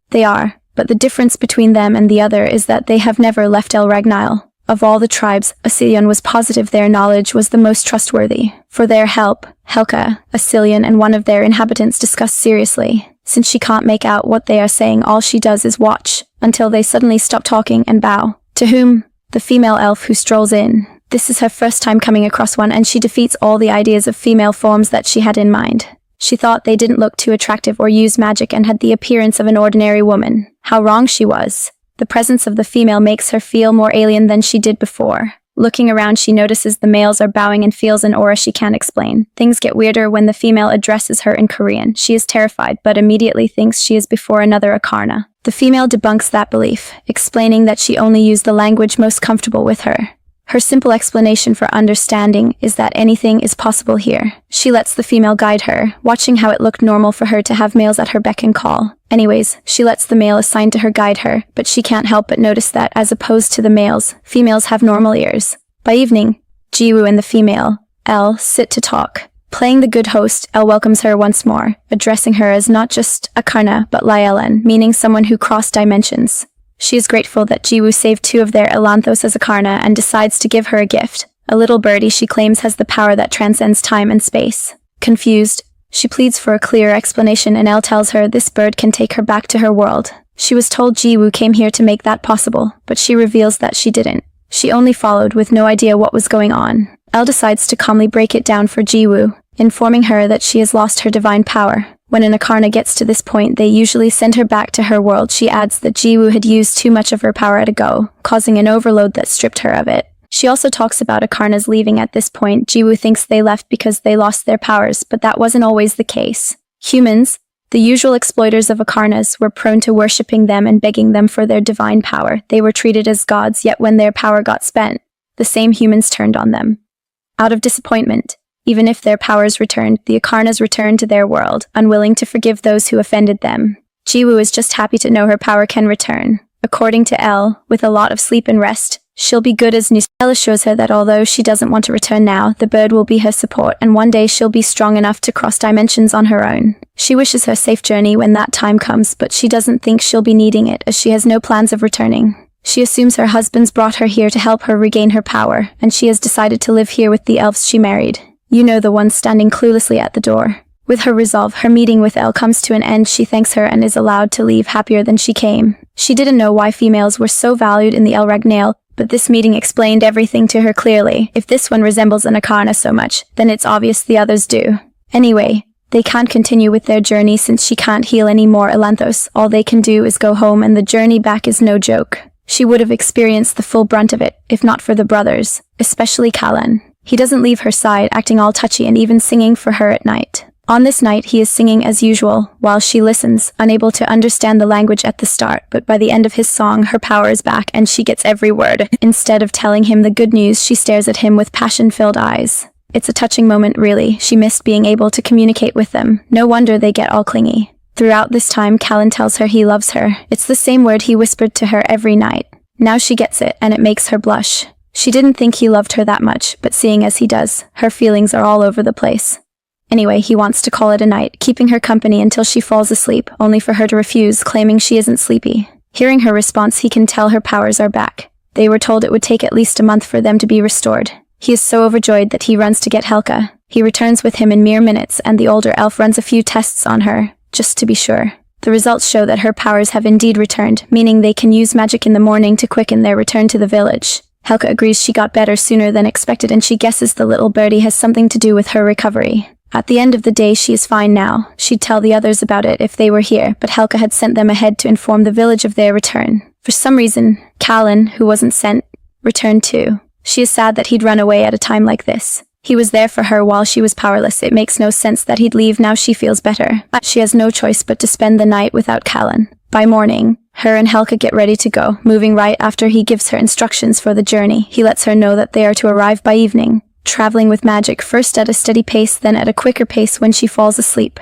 They are, but the difference between them and the other is that they have never left El. Of all the tribes, Asilian was positive their knowledge was the most trustworthy. For their help, Hulka, Asilian, and one of their inhabitants discuss seriously. Since she can't make out what they are saying, all she does is watch, until they suddenly stop talking and bow. To whom? The female elf who strolls in. This is her first time coming across one, and she defeats all the ideas of female forms that she had in mind. She thought they didn't look too attractive or use magic and had the appearance of an ordinary woman. How wrong she was. The presence of the female makes her feel more alien than she did before. Looking around, she notices the males are bowing and feels an aura she can't explain. Things get weirder when the female addresses her in Korean. She is terrified, but immediately thinks she is before another Aarna. The female debunks that belief, explaining that she only used the language most comfortable with her. Her simple explanation for understanding is that anything is possible here. She lets the female guide her, watching how it looked normal for her to have males at her beck and call. Anyways, she lets the male assigned to her guide her, but she can't help but notice that, as opposed to the males, females have normal ears. By evening, Jiwoo and the female, El, sit to talk. Playing the good host, El welcomes her once more, addressing her as not just Aarna, but Lyelen, meaning someone who crossed dimensions. She is grateful that Jiwoo saved 2 of their Elanthos as Aarna and decides to give her a gift, a little birdie she claims has the power that transcends time and space. Confused, she pleads for a clear explanation, and El tells her this bird can take her back to her world. She was told Jiwoo came here to make that possible, but she reveals that she didn't. She only followed with no idea what was going on. El decides to calmly break it down for Jiwoo, informing her that she has lost her divine power. When an Aarna gets to this point, they usually send her back to her world. She adds that Jiwoo had used too much of her power at a go, causing an overload that stripped her of it. She also talks about Aarnas leaving at this point. Jiwoo thinks they left because they lost their powers, but that wasn't always the case. Humans, the usual exploiters of Aarnas, were prone to worshipping them and begging them for their divine power. They were treated as gods, yet when their power got spent, the same humans turned on them. Out of disappointment, even if their powers returned, the Aarnas returned to their world, unwilling to forgive those who offended them. Jiwoo is just happy to know her power can return. According to El, with a lot of sleep and rest, she'll be good as new. El assures her that although she doesn't want to return now, the bird will be her support, and one day she'll be strong enough to cross dimensions on her own. She wishes her safe journey when that time comes, but she doesn't think she'll be needing it, as she has no plans of returning. She assumes her husband's brought her here to help her regain her power, and she has decided to live here with the elves she married. You know, the ones standing cluelessly at the door. With her resolve, her meeting with El comes to an end. She thanks her and is allowed to leave happier than she came. She didn't know why females were so valued in the El Ragnale, but this meeting explained everything to her clearly. If this one resembles an Aarna so much, then it's obvious the others do. Anyway, they can't continue with their journey since she can't heal any more Elanthos. All they can do is go home, and the journey back is no joke. She would have experienced the full brunt of it, if not for the brothers, especially Callan. He doesn't leave her side, acting all touchy and even singing for her at night. On this night, he is singing as usual, while she listens, unable to understand the language at the start, but by the end of his song, her power is back and she gets every word. Instead of telling him the good news, she stares at him with passion-filled eyes. It's a touching moment, really. She missed being able to communicate with them. No wonder they get all clingy. Throughout this time, Callan tells her he loves her. It's the same word he whispered to her every night. Now she gets it, and it makes her blush. She didn't think he loved her that much, but seeing as he does, her feelings are all over the place. Anyway, he wants to call it a night, keeping her company until she falls asleep, only for her to refuse, claiming she isn't sleepy. Hearing her response, he can tell her powers are back. They were told it would take at least a month for them to be restored. He is so overjoyed that he runs to get Hulka. He returns with him in mere minutes, and the older elf runs a few tests on her, just to be sure. The results show that her powers have indeed returned, meaning they can use magic in the morning to quicken their return to the village. Hulka agrees she got better sooner than expected, and she guesses the little birdie has something to do with her recovery. At the end of the day, she is fine now. She'd tell the others about it if they were here, but Hulka had sent them ahead to inform the village of their return. For some reason, Callan, who wasn't sent, returned too. She is sad that he'd run away at a time like this. He was there for her while she was powerless. It makes no sense that he'd leave now she feels better. She has no choice but to spend the night without Callan. By morning, her and Hulka get ready to go, moving right after he gives her instructions for the journey. He lets her know that they are to arrive by evening, traveling with magic, first at a steady pace, then at a quicker pace when she falls asleep.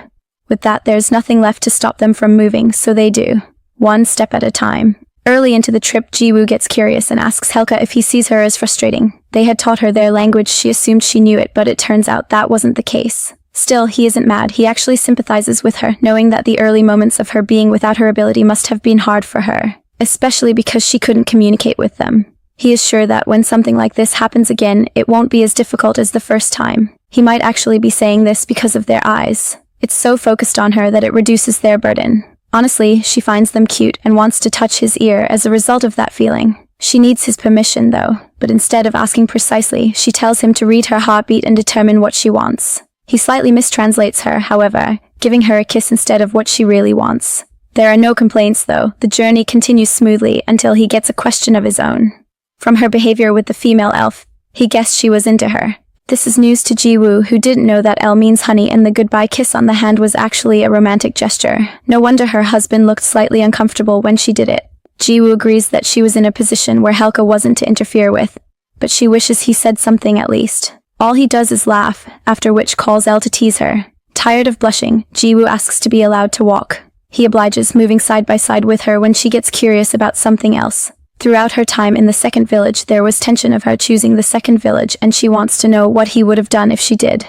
With that, there's nothing left to stop them from moving, so they do. One step at a time. Early into the trip, Jiwoo gets curious and asks Hulka if he sees her as frustrating. They had taught her their language, she assumed she knew it, but it turns out that wasn't the case. Still, he isn't mad. He actually sympathizes with her, knowing that the early moments of her being without her ability must have been hard for her, especially because she couldn't communicate with them. He is sure that when something like this happens again, it won't be as difficult as the first time. He might actually be saying this because of their eyes. It's so focused on her that it reduces their burden. Honestly, she finds them cute and wants to touch his ear as a result of that feeling. She needs his permission though, but instead of asking precisely, she tells him to read her heartbeat and determine what she wants. He slightly mistranslates her, however, giving her a kiss instead of what she really wants. There are no complaints though. The journey continues smoothly until he gets a question of his own. From her behavior with the female elf, he guessed she was into her. This is news to Jiwoo, who didn't know that L means honey and the goodbye kiss on the hand was actually a romantic gesture. No wonder her husband looked slightly uncomfortable when she did it. Jiwoo agrees that she was in a position where Hulka wasn't to interfere with, but she wishes he said something at least. All he does is laugh, after which calls L to tease her. Tired of blushing, Jiwoo asks to be allowed to walk. He obliges, moving side by side with her when she gets curious about something else. Throughout her time in the second village, there was tension of her choosing the second village, and she wants to know what he would have done if she did.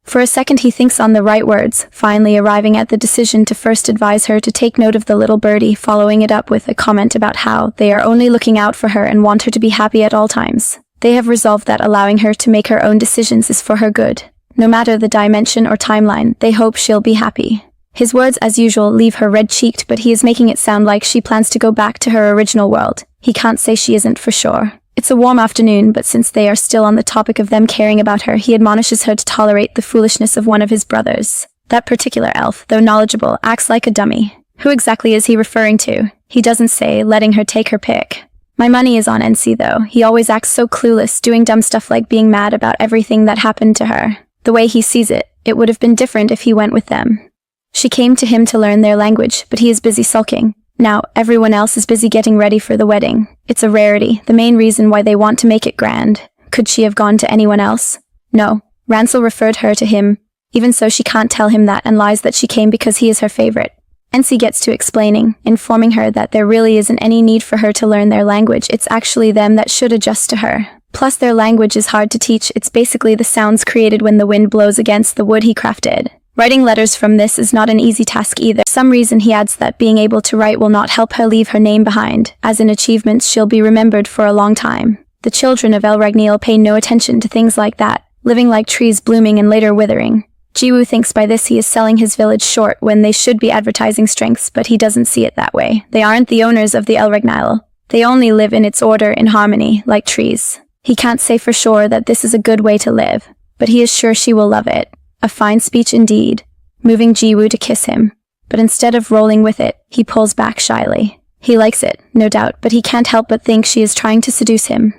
For a second he thinks on the right words, finally arriving at the decision to first advise her to take note of the little birdie, following it up with a comment about how they are only looking out for her and want her to be happy at all times. They have resolved that allowing her to make her own decisions is for her good. No matter the dimension or timeline, they hope she'll be happy. His words, as usual, leave her red-cheeked, but he is making it sound like she plans to go back to her original world. He can't say she isn't for sure. It's a warm afternoon, but since they are still on the topic of them caring about her, he admonishes her to tolerate the foolishness of one of his brothers. That particular elf, though knowledgeable, acts like a dummy. Who exactly is he referring to? He doesn't say, letting her take her pick. My money is on NC though. He always acts so clueless, doing dumb stuff like being mad about everything that happened to her. The way he sees it, it would have been different if he went with them. She came to him to learn their language, but he is busy sulking. Now, everyone else is busy getting ready for the wedding. It's a rarity, the main reason why they want to make it grand. Could she have gone to anyone else? No. Ransel referred her to him. Even so, she can't tell him that and lies that she came because he is her favorite. NC gets to explaining, informing her that there really isn't any need for her to learn their language. It's actually them that should adjust to her. Plus, their language is hard to teach. It's basically the sounds created when the wind blows against the wood he crafted. Writing letters from this is not an easy task either. For some reason he adds that being able to write will not help her leave her name behind, as in achievements she'll be remembered for a long time. The children of El Ragnil pay no attention to things like that, living like trees blooming and later withering. Jiwoo thinks by this he is selling his village short when they should be advertising strengths, but he doesn't see it that way. They aren't the owners of the El Ragnil. They only live in its order in harmony, like trees. He can't say for sure that this is a good way to live, but he is sure she will love it. A fine speech indeed, moving Jiwoo to kiss him, but instead of rolling with it, he pulls back shyly. He likes it, no doubt, but he can't help but think she is trying to seduce him.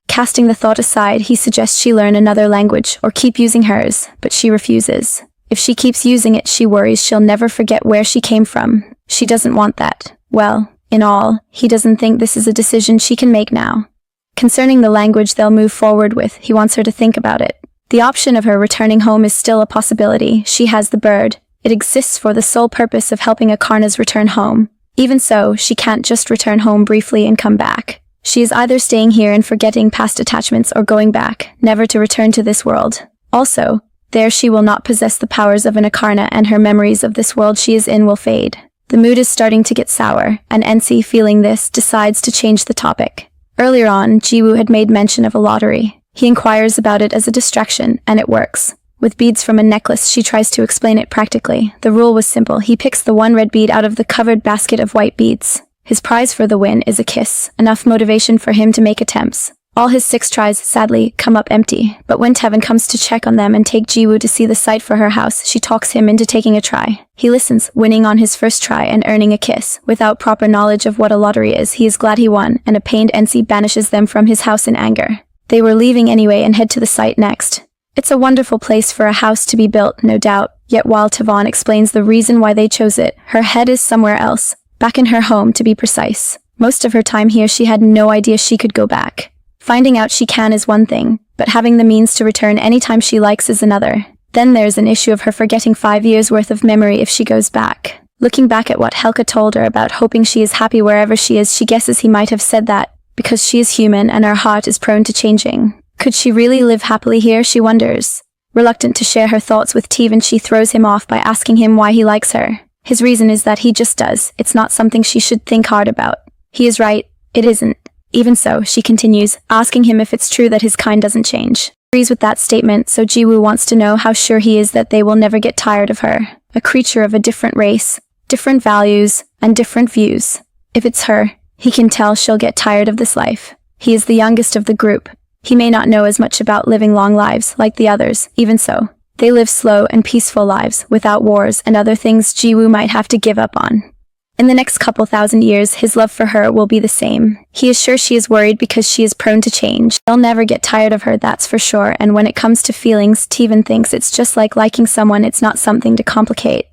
Casting the thought aside, he suggests she learn another language or keep using hers, but she refuses. If she keeps using it, she worries she'll never forget where she came from. She doesn't want that. Well, in all, he doesn't think this is a decision she can make now. Concerning the language they'll move forward with, he wants her to think about it. The option of her returning home is still a possibility. She has the bird. It exists for the sole purpose of helping Aarna's return home. Even so, she can't just return home briefly and come back. She is either staying here and forgetting past attachments or going back, never to return to this world. Also, there she will not possess the powers of an Aarna, and her memories of this world she is in will fade. The mood is starting to get sour, and Ensi, feeling this, decides to change the topic. Earlier on, Jiwoo had made mention of a lottery. He inquires about it as a distraction, and it works. With beads from a necklace, she tries to explain it practically. The rule was simple. He picks the one red bead out of the covered basket of white beads. His prize for the win is a kiss, enough motivation for him to make attempts. All his 6 tries, sadly, come up empty, but when Taevan comes to check on them and take Jiwoo to see the site for her house, she talks him into taking a try. He listens, winning on his first try and earning a kiss. Without proper knowledge of what a lottery is, he is glad he won, and a pained Ensi banishes them from his house in anger. They were leaving anyway and head to the site next. It's a wonderful place for a house to be built, no doubt, yet while Taevan explains the reason why they chose it, her head is somewhere else. Back in her home, to be precise. Most of her time here she had no idea she could go back. Finding out she can is one thing, but having the means to return anytime she likes is another. Then there's an issue of her forgetting 5 years' worth of memory if she goes back. Looking back at what Hulka told her about hoping she is happy wherever she is, she guesses he might have said that, because she is human and her heart is prone to changing. Could she really live happily here, she wonders. Reluctant to share her thoughts with Taevan, she throws him off by asking him why he likes her. His reason is that he just does. It's not something she should think hard about. He is right. It isn't. Even so, she continues, asking him if it's true that his kind doesn't change. He agrees with that statement, so Jiwoo wants to know how sure he is that they will never get tired of her. A creature of a different race, different values, and different views. If it's her, he can tell she'll get tired of this life. He is the youngest of the group. He may not know as much about living long lives like the others. Even so, they live slow and peaceful lives, without wars and other things Jiwoo might have to give up on. In the next couple thousand years, his love for her will be the same. He is sure she is worried because she is prone to change. They'll never get tired of her, that's for sure, and when it comes to feelings, Taevan thinks it's just like liking someone, it's not something to complicate.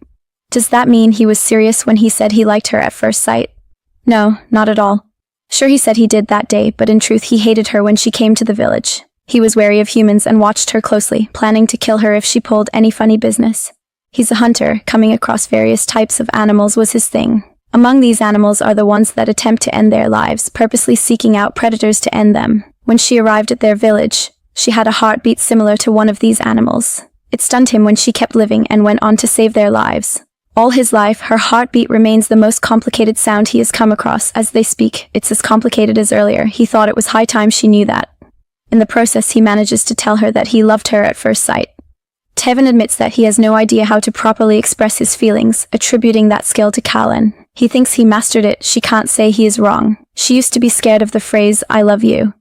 Does that mean he was serious when he said he liked her at first sight? No, not at all. Sure, he said he did that day, but in truth he hated her when she came to the village. He was wary of humans and watched her closely, planning to kill her if she pulled any funny business. He's a hunter, coming across various types of animals was his thing. Among these animals are the ones that attempt to end their lives, purposely seeking out predators to end them. When she arrived at their village, she had a heartbeat similar to one of these animals. It stunned him when she kept living and went on to save their lives. All his life, her heartbeat remains the most complicated sound he has come across. As they speak, it's as complicated as earlier. He thought it was high time she knew that. In the process, he manages to tell her that he loved her at first sight. Taevan admits that he has no idea how to properly express his feelings, attributing that skill to Kalin. He thinks he mastered it. She can't say he is wrong. She used to be scared of the phrase, "I love you."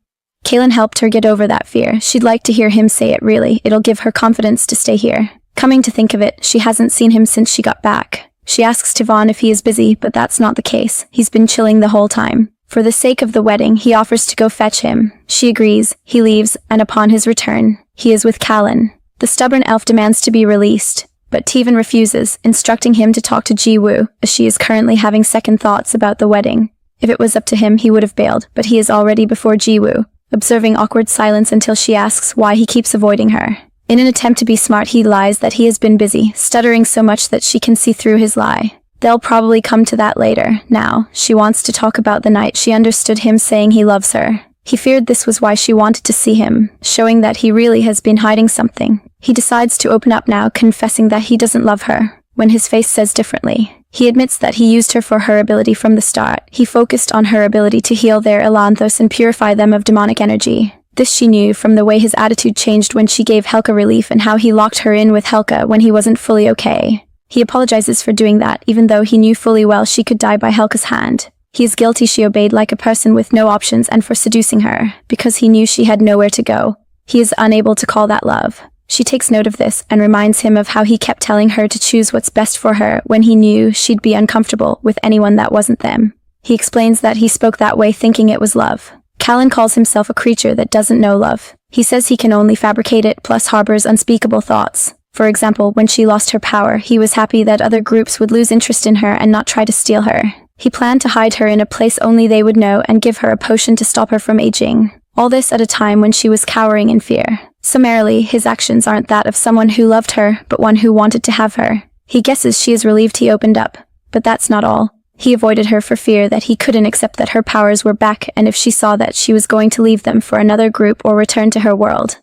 Kalin helped her get over that fear. She'd like to hear him say it really. It'll give her confidence to stay here. Coming to think of it, she hasn't seen him since she got back. She asks Taevan if he is busy, but that's not the case. He's been chilling the whole time. For the sake of the wedding, he offers to go fetch him. She agrees. He leaves, and upon his return, he is with Kalin. The stubborn elf demands to be released, but Taevan refuses, instructing him to talk to Jiwoo, as she is currently having second thoughts about the wedding. If it was up to him, he would have bailed, but he is already before Jiwoo, observing awkward silence until she asks why he keeps avoiding her. In an attempt to be smart, he lies that he has been busy, stuttering so much that she can see through his lie. They'll probably come to that later. Now, she wants to talk about the night she understood him saying he loves her. He feared this was why she wanted to see him, showing that he really has been hiding something. He decides to open up now, confessing that he doesn't love her, when his face says differently. He admits that he used her for her ability from the start. He focused on her ability to heal their Elanthos and purify them of demonic energy. This she knew from the way his attitude changed when she gave Hulka relief and how he locked her in with Hulka when he wasn't fully okay. He apologizes for doing that, even though he knew fully well she could die by Hulka's hand. He is guilty she obeyed like a person with no options and for seducing her, because he knew she had nowhere to go. He is unable to call that love. She takes note of this and reminds him of how he kept telling her to choose what's best for her when he knew she'd be uncomfortable with anyone that wasn't them. He explains that he spoke that way thinking it was love. Callan calls himself a creature that doesn't know love. He says he can only fabricate it plus harbors unspeakable thoughts. For example, when she lost her power, he was happy that other groups would lose interest in her and not try to steal her. He planned to hide her in a place only they would know and give her a potion to stop her from aging. All this at a time when she was cowering in fear. Summarily, his actions aren't that of someone who loved her, but one who wanted to have her. He guesses she is relieved he opened up. But that's not all. He avoided her for fear that he couldn't accept that her powers were back and if she saw that she was going to leave them for another group or return to her world.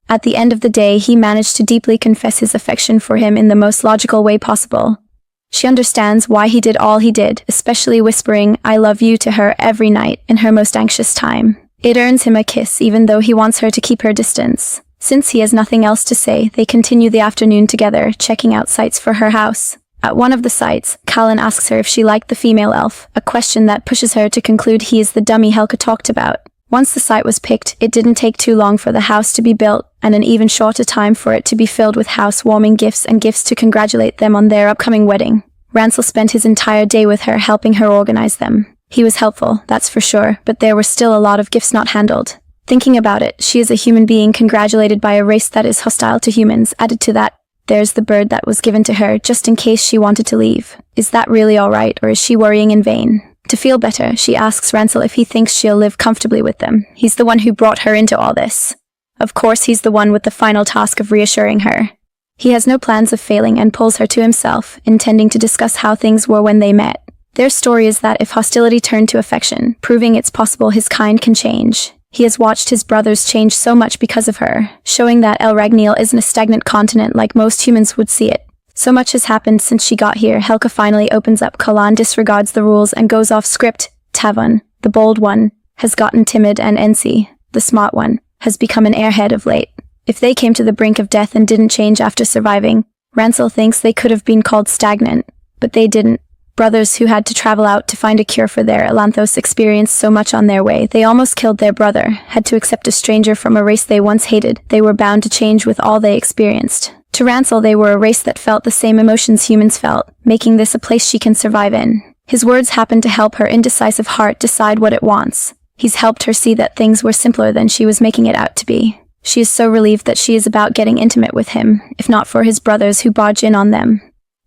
At the end of the day, he managed to deeply confess his affection for him in the most logical way possible. She understands why he did all he did, especially whispering, "I love you" to her every night in her most anxious time. It earns him a kiss even though he wants her to keep her distance. Since he has nothing else to say, they continue the afternoon together, checking out sites for her house. At one of the sites, Callan asks her if she liked the female elf, a question that pushes her to conclude he is the dummy Hulka talked about. Once the site was picked, it didn't take too long for the house to be built, and an even shorter time for it to be filled with housewarming gifts and gifts to congratulate them on their upcoming wedding. Ransel spent his entire day with her, helping her organize them. He was helpful, that's for sure, but there were still a lot of gifts not handled. Thinking about it, she is a human being congratulated by a race that is hostile to humans. Added to that, there's the bird that was given to her just in case she wanted to leave. Is that really alright, or is she worrying in vain? To feel better, she asks Ransel if he thinks she'll live comfortably with them. He's the one who brought her into all this. Of course, he's the one with the final task of reassuring her. He has no plans of failing and pulls her to himself, intending to discuss how things were when they met. Their story is that if hostility turned to affection, proving it's possible his kind can change. He has watched his brothers change so much because of her, showing that El Ragnil isn't a stagnant continent like most humans would see it. So much has happened since she got here. Hulka finally opens up. Callan disregards the rules and goes off script. Tavon, the bold one, has gotten timid, and Ensi, the smart one, has become an airhead of late. If they came to the brink of death and didn't change after surviving, Ransel thinks they could have been called stagnant, but they didn't. Brothers who had to travel out to find a cure for their Elanthos experienced so much on their way. They almost killed their brother, had to accept a stranger from a race they once hated. They were bound to change with all they experienced. To Ransel, they were a race that felt the same emotions humans felt, making this a place she can survive in. His words happened to help her indecisive heart decide what it wants. He's helped her see that things were simpler than she was making it out to be. She is so relieved that she is about getting intimate with him, if not for his brothers who barge in on them.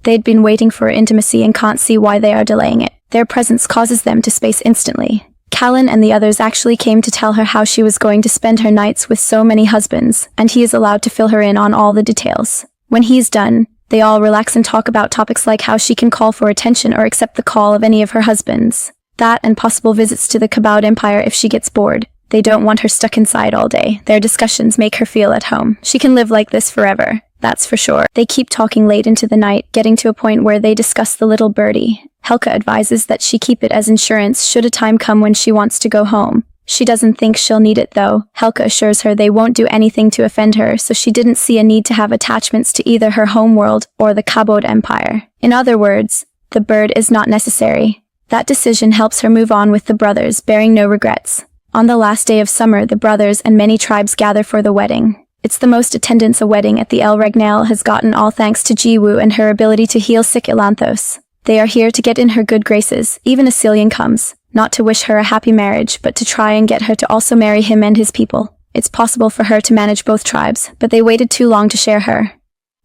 They'd been waiting for intimacy and can't see why they are delaying it. Their presence causes them to space instantly. Callan and the others actually came to tell her how she was going to spend her nights with so many husbands, and he is allowed to fill her in on all the details. When he's done, they all relax and talk about topics like how she can call for attention or accept the call of any of her husbands. That and possible visits to the Kabod Empire if she gets bored. They don't want her stuck inside all day. Their discussions make her feel at home. She can live like this forever. That's for sure. They keep talking late into the night, getting to a point where they discuss the little birdie. Hulka advises that she keep it as insurance should a time come when she wants to go home. She doesn't think she'll need it though. Hulka assures her they won't do anything to offend her, so she didn't see a need to have attachments to either her homeworld or the Kabod Empire. In other words, the bird is not necessary. That decision helps her move on with the brothers, bearing no regrets. On the last day of summer, the brothers and many tribes gather for the wedding. It's the most attendance a wedding at the El Ragnel has gotten, all thanks to Jiwoo and her ability to heal sick Elanthos. They are here to get in her good graces. Even Asilian comes, not to wish her a happy marriage, but to try and get her to also marry him and his people. It's possible for her to manage both tribes, but they waited too long to share her.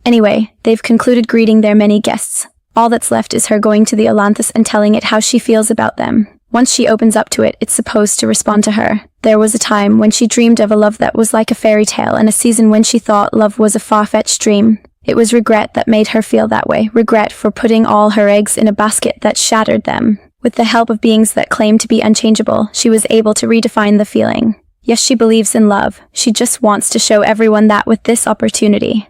Anyway, they've concluded greeting their many guests. All that's left is her going to the Elanthos and telling it how she feels about them. Once she opens up to it, it's supposed to respond to her. There was a time when she dreamed of a love that was like a fairy tale, and a season when she thought love was a far-fetched dream. It was regret that made her feel that way, regret for putting all her eggs in a basket that shattered them. With the help of beings that claim to be unchangeable, she was able to redefine the feeling. Yes, she believes in love. She just wants to show everyone that with this opportunity.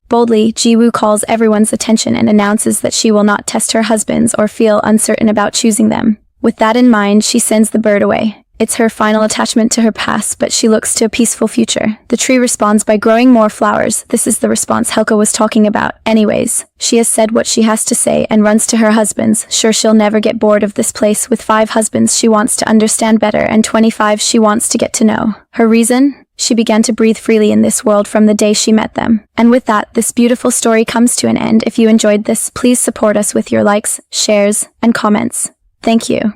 Boldly, Jiwoo calls everyone's attention and announces that she will not test her husbands or feel uncertain about choosing them. With that in mind, she sends the bird away. It's her final attachment to her past, but she looks to a peaceful future. The tree responds by growing more flowers. This is the response Hulka was talking about. Anyways, she has said what she has to say and runs to her husbands. Sure, she'll never get bored of this place. With 5 husbands she wants to understand better and 25 she wants to get to know. Her reason? She began to breathe freely in this world from the day she met them. And with that, this beautiful story comes to an end. If you enjoyed this, please support us with your likes, shares, and comments. Thank you.